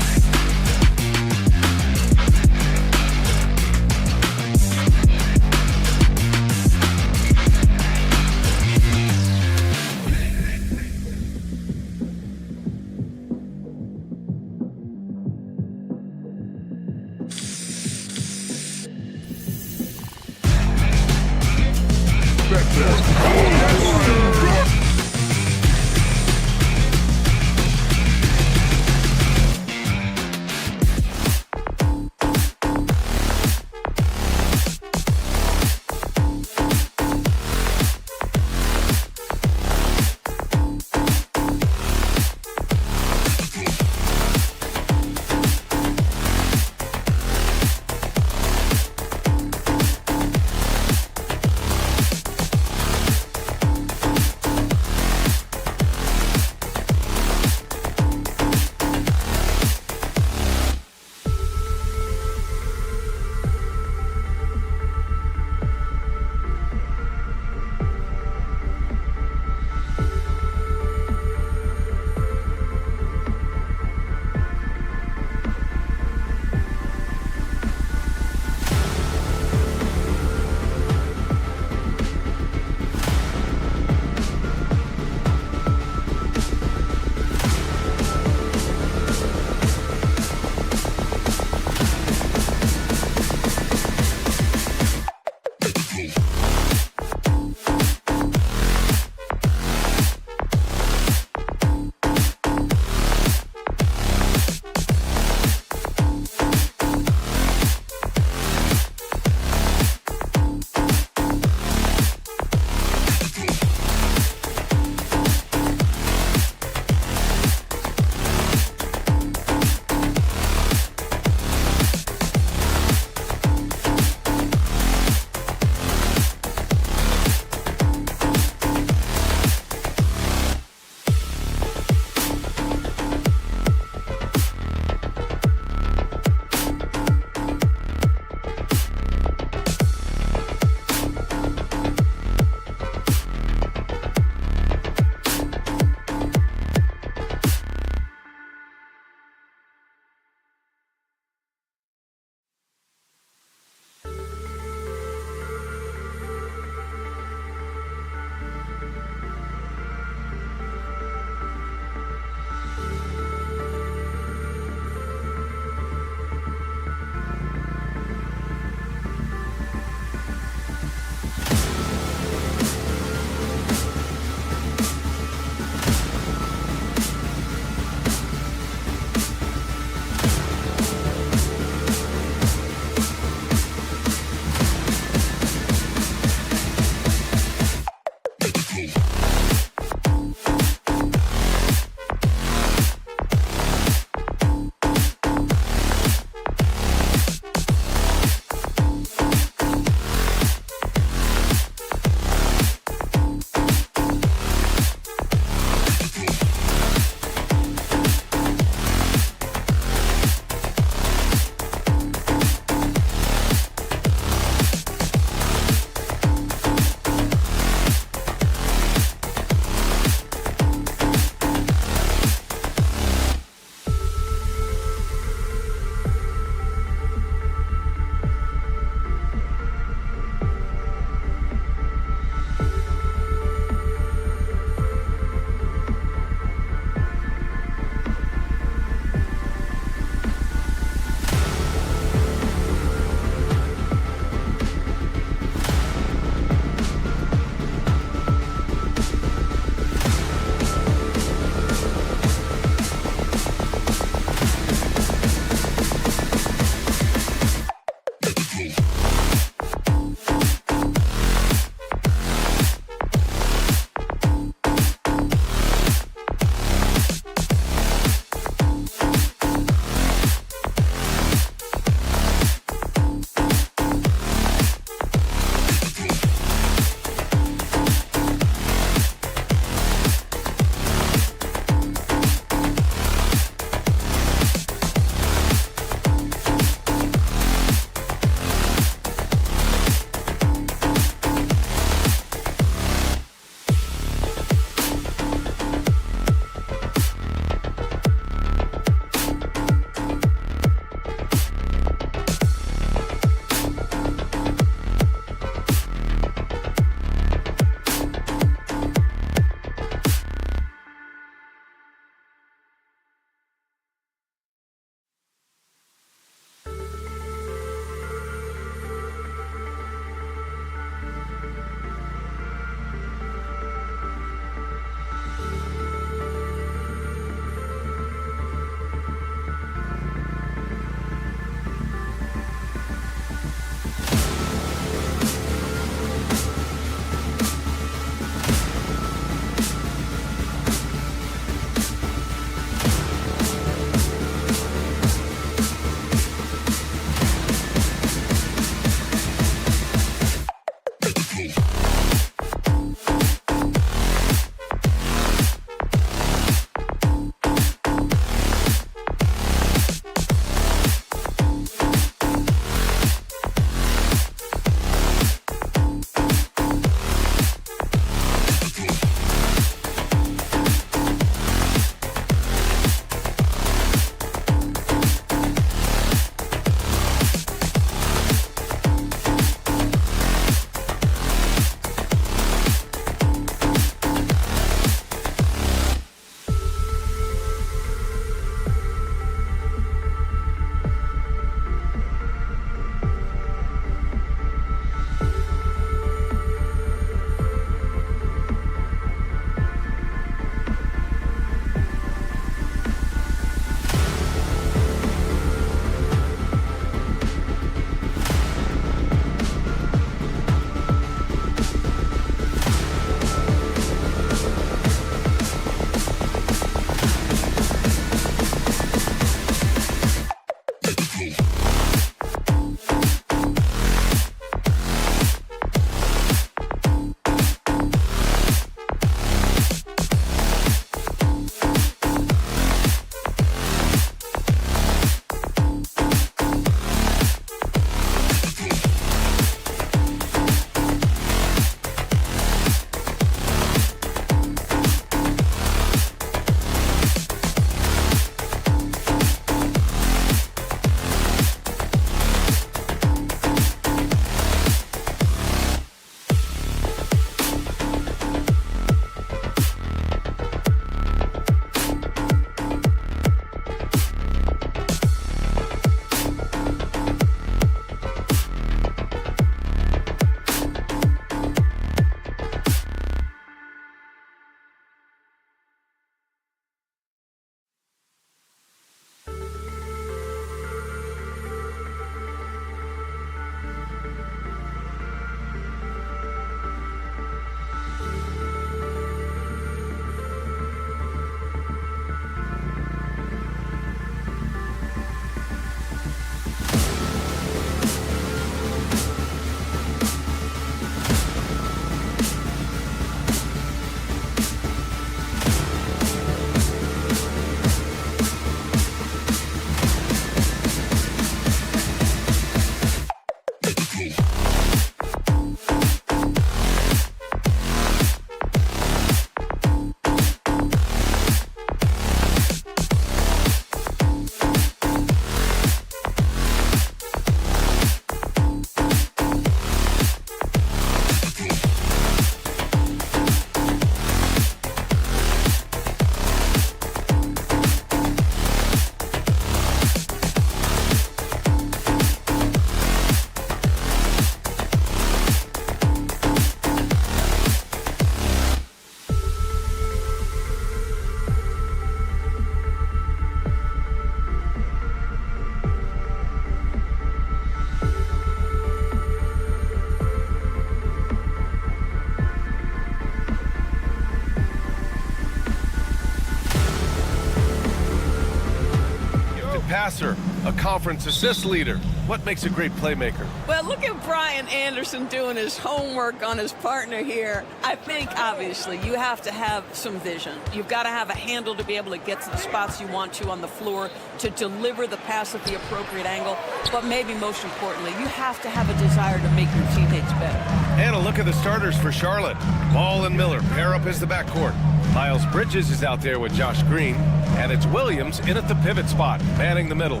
passer, a conference assist leader. What makes a great playmaker? Well, look at Brian Anderson doing his homework on his partner here. I think, obviously, you have to have some vision. You've got to have a handle to be able to get to the spots you want to on the floor, to deliver the pass at the appropriate angle. But maybe most importantly, you have to have a desire to make your teammates better. And a look at the starters for Charlotte. Ball and Miller pair up as the backcourt. Miles Bridges is out there with Josh Green, and it's Williams in at the pivot spot, manning the middle.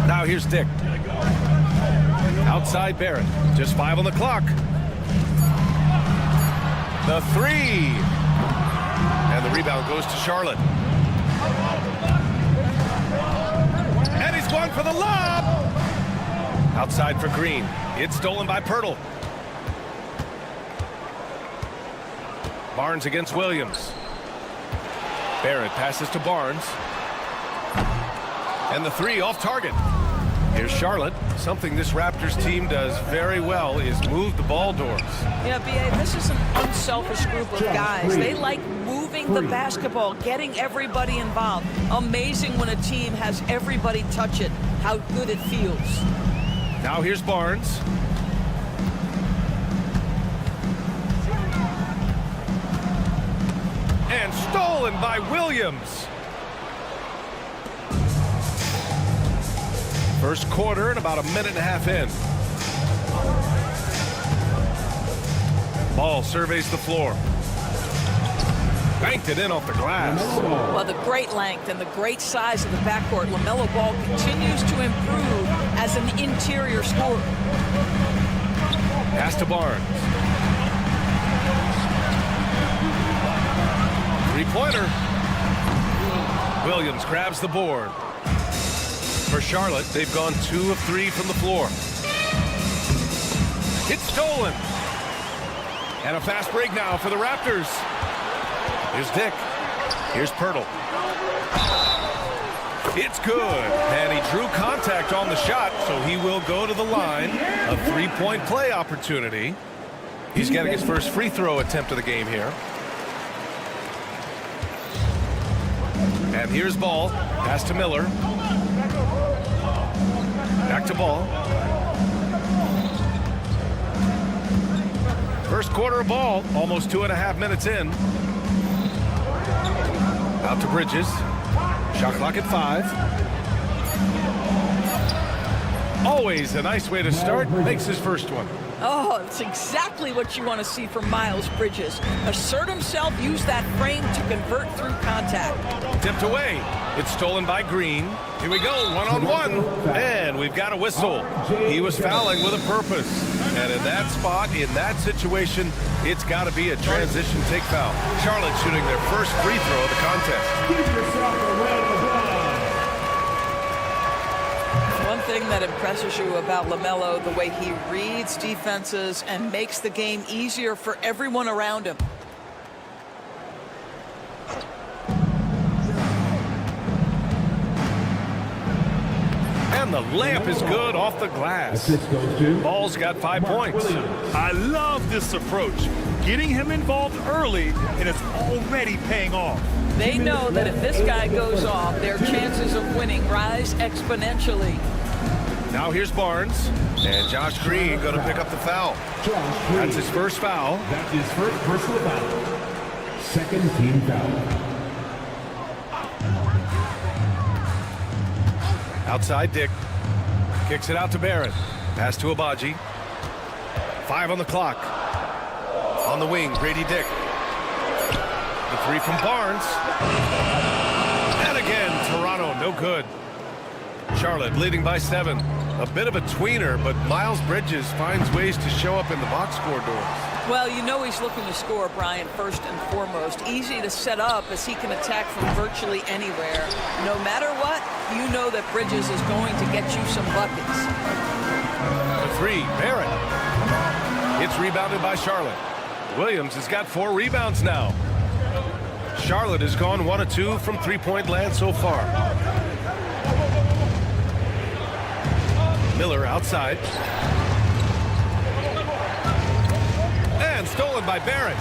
Now here's Dick. Outside Barrett, just 5 on the clock. The 3. And the rebound goes to Charlotte. And he's going for the lob. Outside for Green. It's stolen by Pirtle. Barnes against Williams. Barrett passes to Barnes. And the 3 off target. Here's Charlotte. Something this Raptors team does very well is move the ball doors. Yeah, B.A., this is an unselfish group of guys. They like moving the basketball, getting everybody involved. Amazing when a team has everybody touch it, how good it feels. Now here's Barnes. And stolen by Williams. First quarter and about a minute and a half in. Ball surveys the floor. Banked it in off the glass. Well, the great length and the great size of the backcourt, LaMelo Ball continues to improve as an interior scorer. Pass to Barnes. Three-pointer. Williams grabs the board. For Charlotte, they've gone 2 of 3 from the floor. It's stolen. And a fast break now for the Raptors. Here's Dick. Here's Pirtle. It's good. And he drew contact on the shot, so he will go to the line. A 3-point play opportunity. He's getting his first free throw attempt of the game here. And here's Ball. Pass to Miller. Back to Ball. First quarter of ball, almost 2.5 minutes in. Out to Bridges. Shot clock at 5. Always a nice way to start. Makes his first one. Oh, it's exactly what you want to see from Miles Bridges. Assert himself, use that frame to convert through contact. Tipped away. It's stolen by Green. Here we go, one-on-one. And we've got a whistle. He was fouling with a purpose. And in that spot, in that situation, it's got to be a transition take foul. Charlotte shooting their first free throw of the contest. One thing that impresses you about LaMelo, the way he reads defenses and makes the game easier for everyone around him. And the layup is good off the glass. Ball's got 5 points. I love this approach. Getting him involved early, and it's already paying off. They know that if this guy goes off, their chances of winning rise exponentially. Now here's Barnes. And Josh Green going to pick up the foul. That's his first foul. That's his first personal foul. Second team foul. Outside Dick. Kicks it out to Barrett. Pass to Abaji. 5 on the clock. On the wing, Grady Dick. The 3 from Barnes. And again, Toronto, no good. Charlotte leading by 7. A bit of a tweener, but Miles Bridges finds ways to show up in the box score doors. Well, you know he's looking to score, Brian, first and foremost. Easy to set up as he can attack from virtually anywhere. No matter what, you know that Bridges is going to get you some buckets. The 3, Barrett. It's rebounded by Charlotte. Williams has got 4 rebounds now. Charlotte has gone 1 of 2 from 3-point land so far. Miller outside. And stolen by Barrett.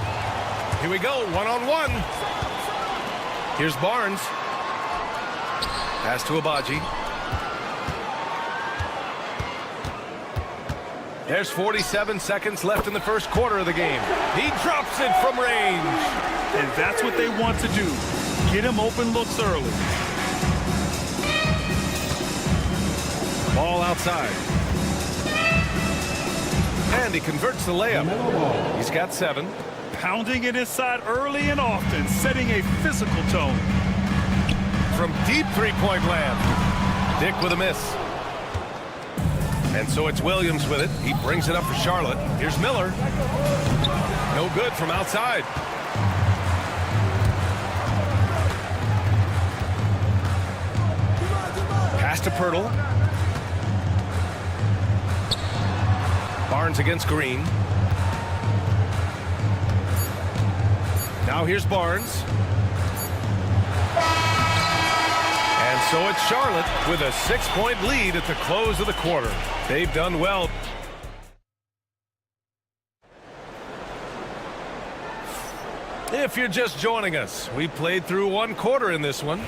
Here we go, one-on-one. Here's Barnes. Pass to Abaji. There's 47 seconds left in the first quarter of the game. He drops it from range. And that's what they want to do. Get him open looks early. Ball outside. And he converts the layup. He's got 7. Pounding it inside early and often, setting a physical tone. From deep three-point land. Dick with a miss. And so it's Williams with it. He brings it up for Charlotte. Here's Miller. No good from outside. Pass to Pirtle. Barnes against Green. Now here's Barnes. And so it's Charlotte with a 6-point lead at the close of the quarter. They've done well. If you're just joining us, we played through 1 quarter in this one.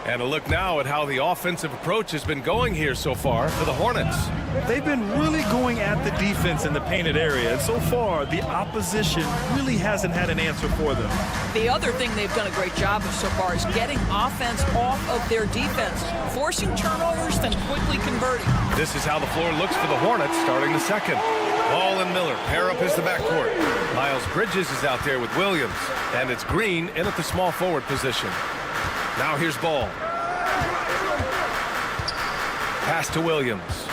And a look now at how the offensive approach has been going here so far for the Hornets. They've been really going at the defense in the painted area, and so far the opposition really hasn't had an answer for them. The other thing they've done a great job of so far is getting offense off of their defense, forcing turnovers, then quickly converting. This is how the floor looks for the Hornets starting the second. Ball and Miller pair up as the backcourt. Miles Bridges is out there with Williams, and it's Green in at the small forward position. Now here's Ball. Pass to Williams.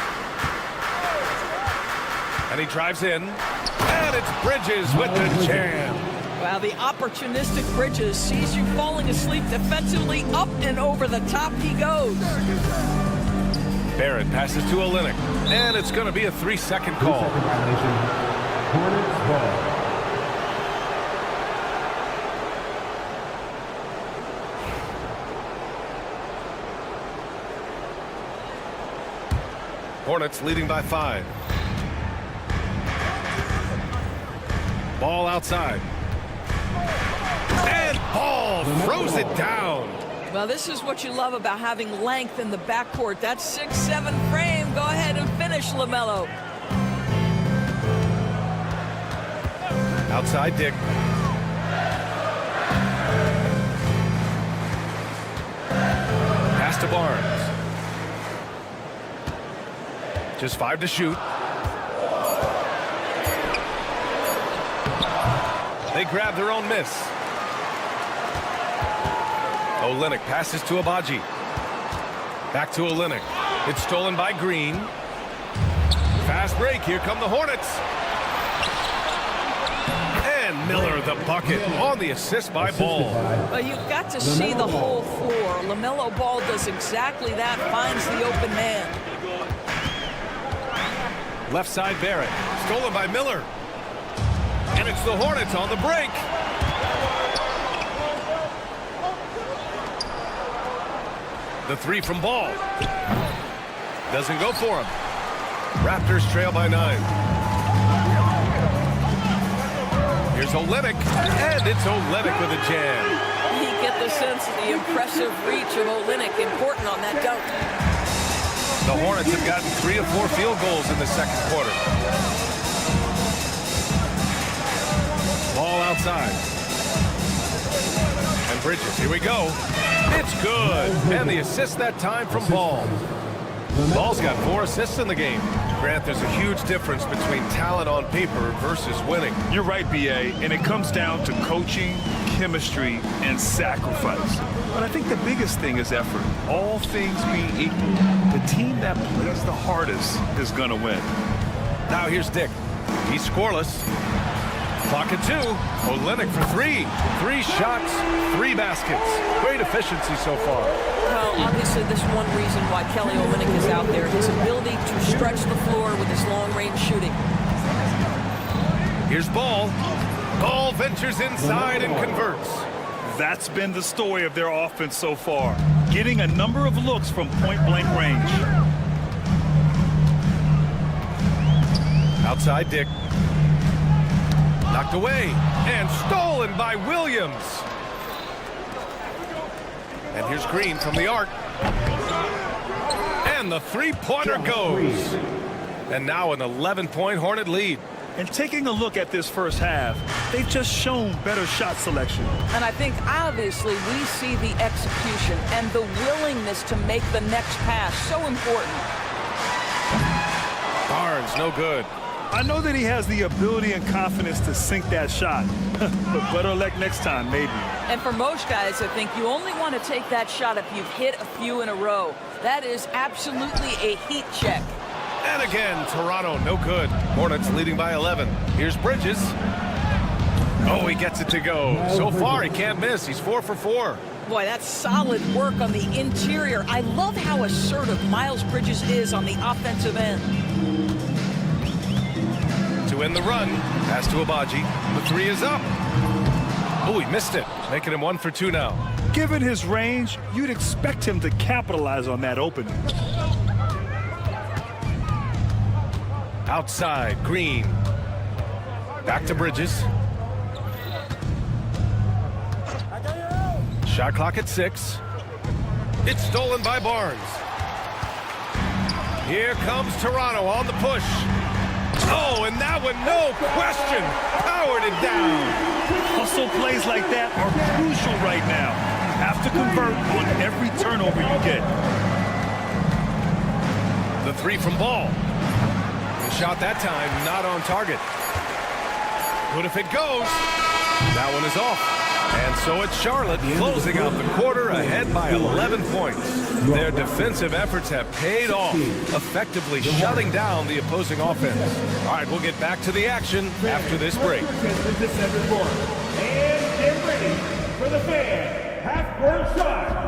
And he drives in. And it's Bridges with the jam. Well, the opportunistic Bridges sees you falling asleep defensively. Up and over the top he goes. Barrett passes to Olynyk. And it's going to be a 3-second call. Hornets ball. Hornets leading by 5. Ball outside. And Ball throws it down. Well, this is what you love about having length in the backcourt. That 6'7" frame. Go ahead and finish, LaMelo. Outside Dick. Pass to Barnes. Just 5 to shoot. They grab their own miss. Olynyk passes to Abaji. Back to Olynyk. It's stolen by Green. Fast break. Here come the Hornets. And Miller the bucket on the assist by Ball. Well, you've got to see the whole floor. LaMelo Ball does exactly that. Finds the open man. Left side Barrett. Stolen by Miller. And it's the Hornets on the break. The 3 from Ball. Doesn't go for him. Raptors trail by 9. Here's Olynyk. And it's Olynyk with a jam. You get the sense of the impressive reach of Olynyk. Important on that dunk. The Hornets have gotten 3 of 4 field goals in the second quarter. Ball outside. And Bridges, here we go. It's good. And the assist that time from Ball. Ball's got 4 assists in the game. Grant, there's a huge difference between talent on paper versus winning. You're right, B.A., and it comes down to coaching, chemistry, and sacrifice. But I think the biggest thing is effort. All things being equal, the team that plays the hardest is going to win. Now here's Dick. He's scoreless. Clock at 2. Olynyk for 3. 3 shots, 3 baskets. Great efficiency so far. Well, obviously, this is one reason why Kelly Olynyk is out there. His ability to stretch the floor with his long-range shooting. Here's Ball. Ball ventures inside and converts. That's been the story of their offense so far. Getting a number of looks from point-blank range. Outside Dick. Knocked away and stolen by Williams. And here's Green from the arc. And the 3-pointer goes. And now an 11-point Hornet lead. And taking a look at this first half, they've just shown better shot selection. And I think obviously we see the execution and the willingness to make the next pass so important. Barnes, no good. I know that he has the ability and confidence to sink that shot, but better luck next time, maybe. And for most guys, I think you only want to take that shot if you've hit a few in a row. That is absolutely a heat check. And again, Toronto, no good. Hornets leading by 11. Here's Bridges. Oh, he gets it to go. So far, he can't miss. He's 4 for 4. Boy, that's solid work on the interior. I love how assertive Miles Bridges is on the offensive end. To end the run, pass to Abaji. The three is up. Oh, he missed it, making him 1 for 2 now. Given his range, you'd expect him to capitalize on that opening. Outside, Green. Back to Bridges. Shot clock at 6. It's stolen by Barnes. Here comes Toronto on the push. Oh, and that one, no question, powered it down. Hustle plays like that are crucial right now. You have to convert on every turnover you get. The three from Ball. The shot that time, not on target. But if it goes, that one is off. And so it's Charlotte closing out the quarter ahead by 11 points. Their defensive efforts have paid off, effectively shutting down the opposing offense. All right, we'll get back to the action after this break. And get ready for the fan half-court shot.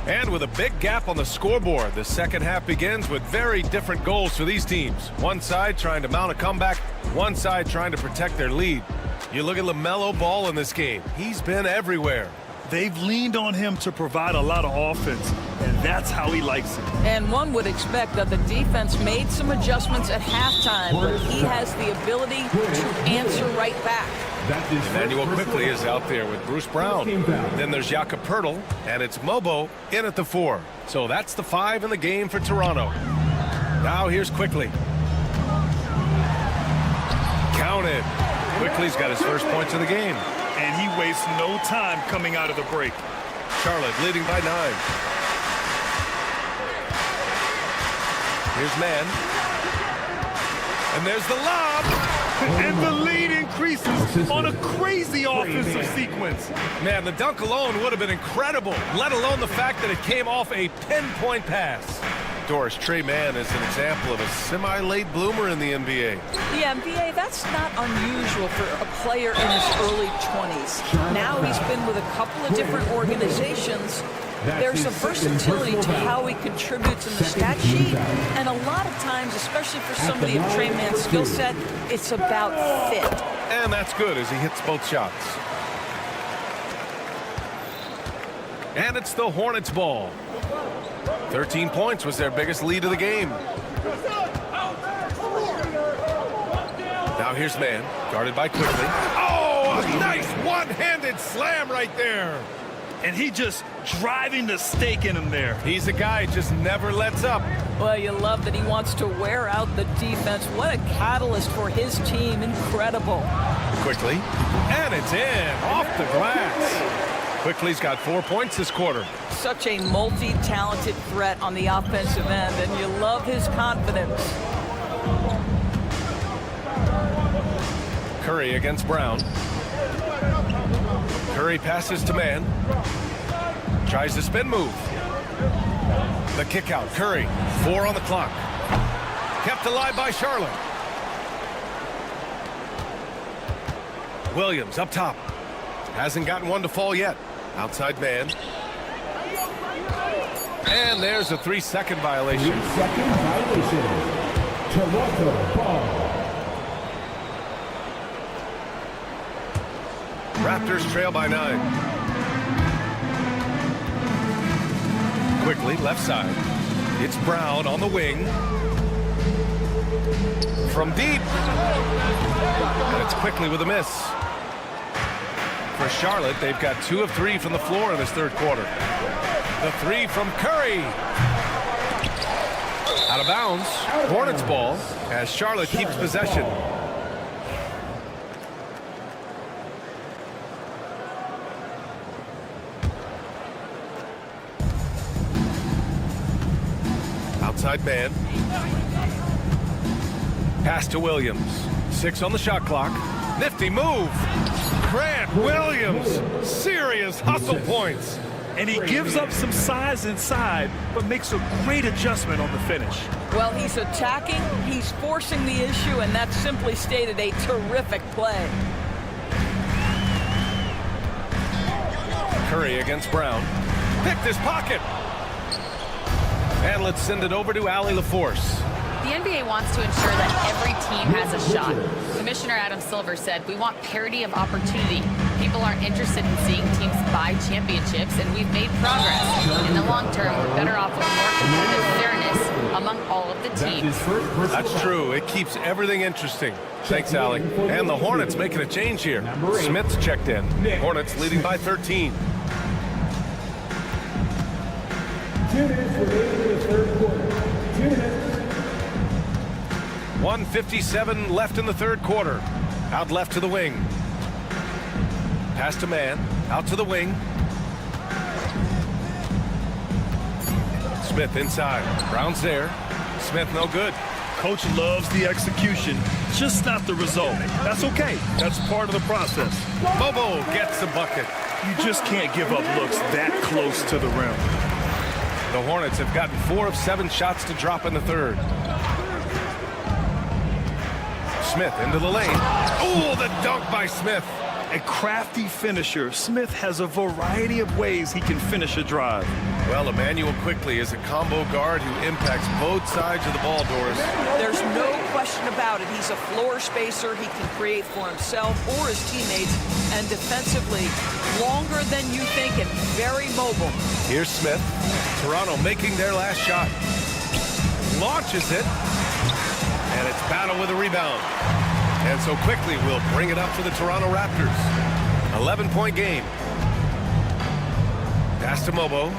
And with a big gap on the scoreboard, the second half begins with very different goals for these teams. One side trying to mount a comeback, one side trying to protect their lead. You look at LaMelo Ball in this game. He's been everywhere. They've leaned on him to provide a lot of offense, and that's how he likes it. And one would expect that the defense made some adjustments at halftime, but he has the ability to answer right back. Emmanuel quickly is out there with Bruce Brown. Then there's Jakob Poeltl, and it's Mobo in at the 4. So that's the 5 in the game for Toronto. Now here's Quickly. Counted. Quickly's got his first points of the game. And he wastes no time coming out of the break. Charlotte leading by 9. Here's Mann. And there's the lob. And the lead increases on a crazy offensive sequence. Man, the dunk alone would have been incredible, let alone the fact that it came off a pinpoint pass. Doris, Trey Mann is an example of a semi-late bloomer in the NBA. The NBA, that's not unusual for a player in his early 20s. Now he's been with a couple of different organizations. There's a versatility to how he contributes in the stat sheet, and a lot of times, especially for somebody of Trey Mann's skill set, it's about fit. And that's good as he hits both shots. And it's the Hornets ball. 13 points was their biggest lead of the game. Now here's Mann, guarded by Quickly. Oh, a nice one-handed slam right there. And he just driving the stake in him there. He's a guy who just never lets up. Well, you love that he wants to wear out the defense. What a catalyst for his team. Incredible. Quickly. And it's in. Off the glass. Quickly's got 4 points this quarter. Such a multi-talented threat on the offensive end, and you love his confidence. Curry against Brown. Curry passes to Mann. Tries the spin move. The kick out. Curry. 4 on the clock. Kept alive by Charlotte. Williams up top. Hasn't gotten one to fall yet. Outside Mann. And there's a 3-second violation. 3-second violation. Toronto ball. Raptors trail by 9. Quickly, left side. It's Brown on the wing. From deep. And it's Quickly with a miss. For Charlotte, they've got 2 of 3 from the floor in this third quarter. The 3 from Curry. Out of bounds. Hornets ball as Charlotte keeps possession. Outside man. Pass to Williams. 6 on the shot clock. Nifty move. Grant Williams. Serious hustle points. And he gives up some size inside, but makes a great adjustment on the finish. Well, he's attacking, he's forcing the issue, and that's simply stated a terrific play. Curry against Brown. Picked his pocket. And let's send it over to Allie LaForce. The NBA wants to ensure that every team has a shot. Commissioner Adam Silver said, "We want parity of opportunity. People aren't interested in seeing teams buy championships, and we've made progress. In the long term, we're better off with more competitive fairness among all of the teams." That's true. It keeps everything interesting. Thanks, Allie. And the Hornets making a change here. Smith's checked in. Hornets leading by 13. 2 minutes remaining in the third quarter. 2 minutes. 1:57 left in the third quarter. Out left to the wing. Pass to man. Out to the wing. Smith inside. Brown's there. Smith no good. Coach loves the execution, just not the result. That's okay. That's part of the process. Bobo gets the bucket. You just can't give up looks that close to the rim. The Hornets have gotten 4 of 7 shots to drop in the third. Smith into the lane. Oh, the dunk by Smith. A crafty finisher, Smith has a variety of ways he can finish a drive. Well, Emmanuel Quickley is a combo guard who impacts both sides of the ball, Doris. There's no question about it. He's a floor spacer. He can create for himself or his teammates. And defensively, longer than you think and very mobile. Here's Smith. Toronto making their last shot. Launches it. And it's battle with a rebound. And so Quickley will bring it up for the Toronto Raptors. 11-point game. Pass to Mobo.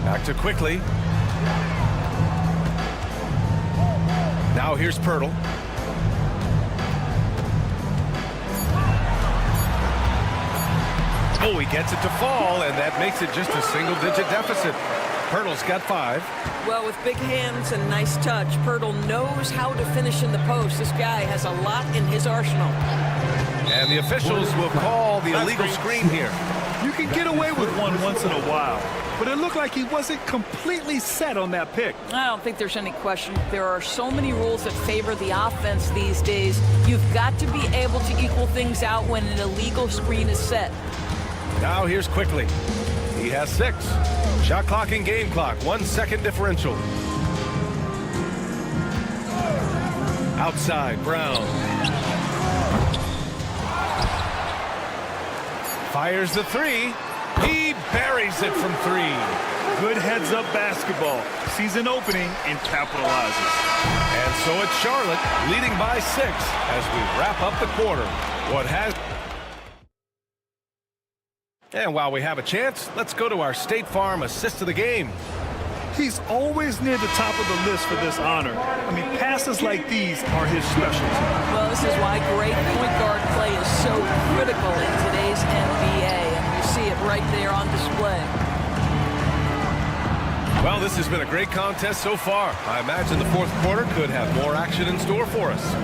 Back to Quickley. Now here's Pirtle. Oh, he gets it to fall, and that makes it just a single-digit deficit. Pirtle's got 5. Well, with big hands and nice touch, Pirtle knows how to finish in the post. This guy has a lot in his arsenal. And the officials will call the illegal screen here. You can get away with one once in a while, but it looked like he wasn't completely set on that pick. I don't think there's any question. There are so many rules that favor the offense these days. You've got to be able to equal things out when an illegal screen is set. Now here's Quickley. He has 6. Shot clock and game clock, 1 second differential. Outside, Brown. Fires the 3. He buries it from 3. Good heads-up basketball. Sees an opening and capitalizes. And so it's Charlotte leading by 6 as we wrap up the quarter. And while we have a chance, let's go to our State Farm assist of the game. He's always near the top of the list for this honor. I mean, passes like these are his specialty. Well, this is why great point guard play is so critical in today's NBA, and you see it right there on display. Well, this has been a great contest so far. I imagine the fourth quarter could have more action in store for us.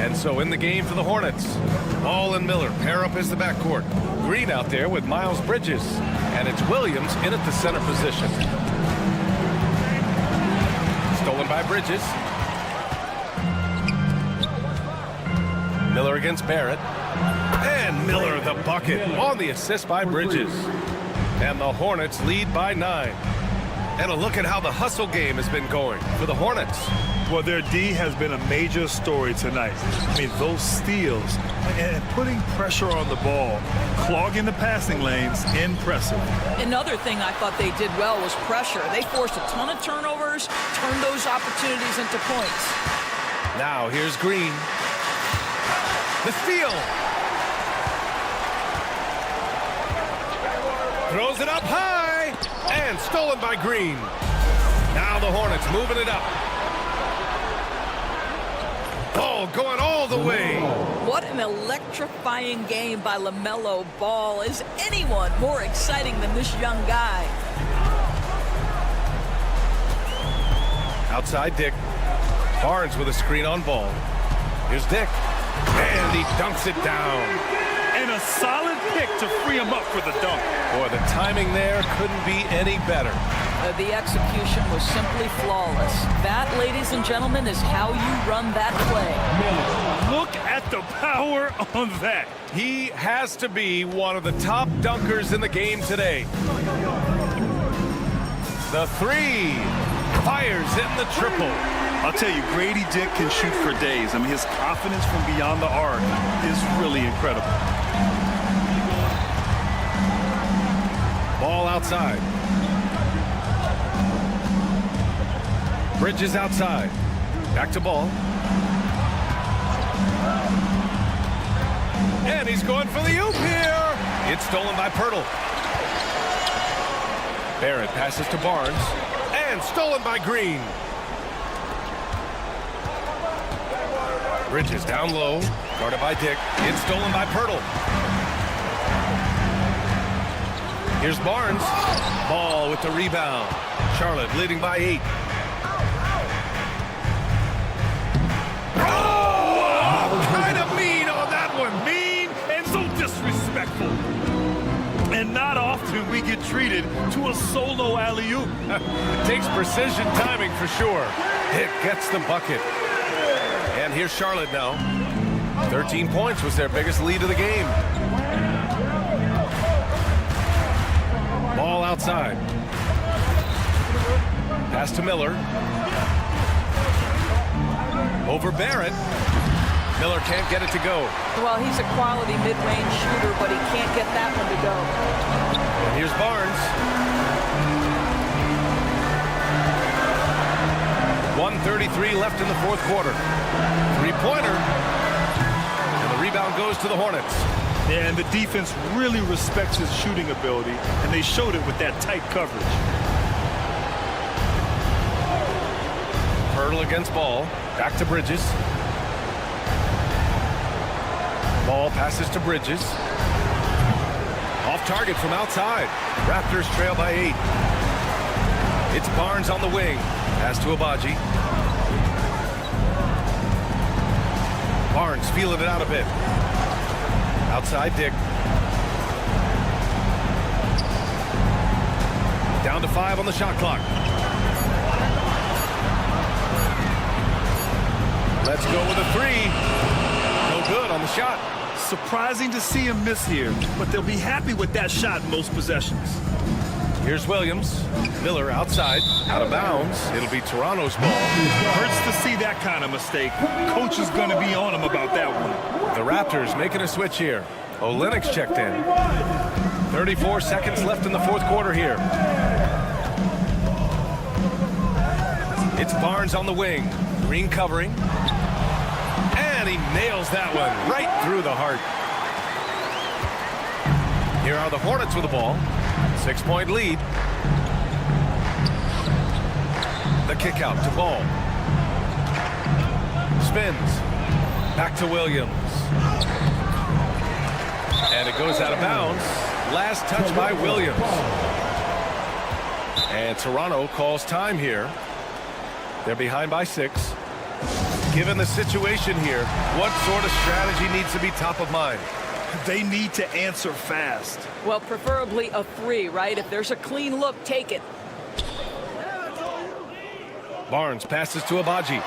And so in the game for the Hornets, Ball and Miller pair up as the backcourt. Green out there with Miles Bridges. And it's Williams in at the center position. Stolen by Bridges. Miller against Barrett. And Miller the bucket on the assist by Bridges. And the Hornets lead by 9. And a look at how the hustle game has been going for the Hornets. Well, their D has been a major story tonight. I mean, those steals and putting pressure on the ball, clogging the passing lanes, impressive. Another thing I thought they did well was pressure. They forced a ton of turnovers, turned those opportunities into points. Now here's Green. The steal. Throws it up high and stolen by Green. Now the Hornets moving it up. Ball going all the way. What an electrifying game by LaMelo Ball. Is anyone more exciting than this young guy? Outside Dick. Barnes with a screen on Ball. Here's Dick. And he dunks it down. And a solid pick to free him up for the dunk. Boy, the timing there couldn't be any better. The execution was simply flawless. That, ladies and gentlemen, is how you run that play. Look at the power on that. He has to be one of the top dunkers in the game today. The three. Fires in the triple. I'll tell you, Grady Dick can shoot for days. I mean, his confidence from beyond the arc is really incredible. Ball outside. Bridges outside. Back to Ball. And he's going for the oop here. It's stolen by Pirtle. Barrett passes to Barnes. And stolen by Green. Bridges down low. Guarded by Dick. It's stolen by Pirtle. Here's Barnes. Ball with the rebound. Charlotte leading by 8. Kind of mean on that one. Mean and so disrespectful. And not often we get treated to a solo alley-oop. It takes precision timing for sure. It gets the bucket. And here's Charlotte now. 13 points was their biggest lead of the game. Ball outside. Pass to Miller. Over Barrett. Miller can't get it to go. Well, he's a quality mid-range shooter, but he can't get that one to go. And here's Barnes. 1:33 left in the fourth quarter. Three-pointer. And the rebound goes to the Hornets. Yeah, and the defense really respects his shooting ability, and they showed it with that tight coverage. Pirtle against Ball. Back to Bridges. Ball passes to Bridges. Off target from outside. Raptors trail by 8. It's Barnes on the wing. Pass to Abaji. Barnes feeling it out a bit. Outside Dick. Down to 5 on the shot clock. Let's go with a 3. No good on the shot. Surprising to see him miss here, but they'll be happy with that shot in most possessions. Here's Williams. Miller outside, out of bounds. It'll be Toronto's ball. Hurts to see that kind of mistake. Coach is going to be on him about that one. The Raptors making a switch here. Olynyk's checked in. 34 seconds left in the fourth quarter here. It's Barnes on the wing. Green covering. And he nails that one right through the heart. Here are the Hornets with the ball. 6-point lead. The kick out to Ball. Spins. Back to Williams. And it goes out of bounds. Last touch by Williams. And Toronto calls time here. They're behind by 6. Given the situation here, what sort of strategy needs to be top of mind? They need to answer fast. Well, preferably a 3, right? If there's a clean look, take it. Barnes passes to Abaji.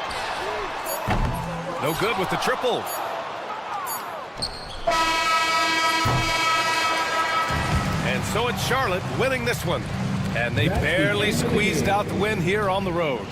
No good with the triple. And so it's Charlotte winning this one. And they barely squeezed out the win here on the road.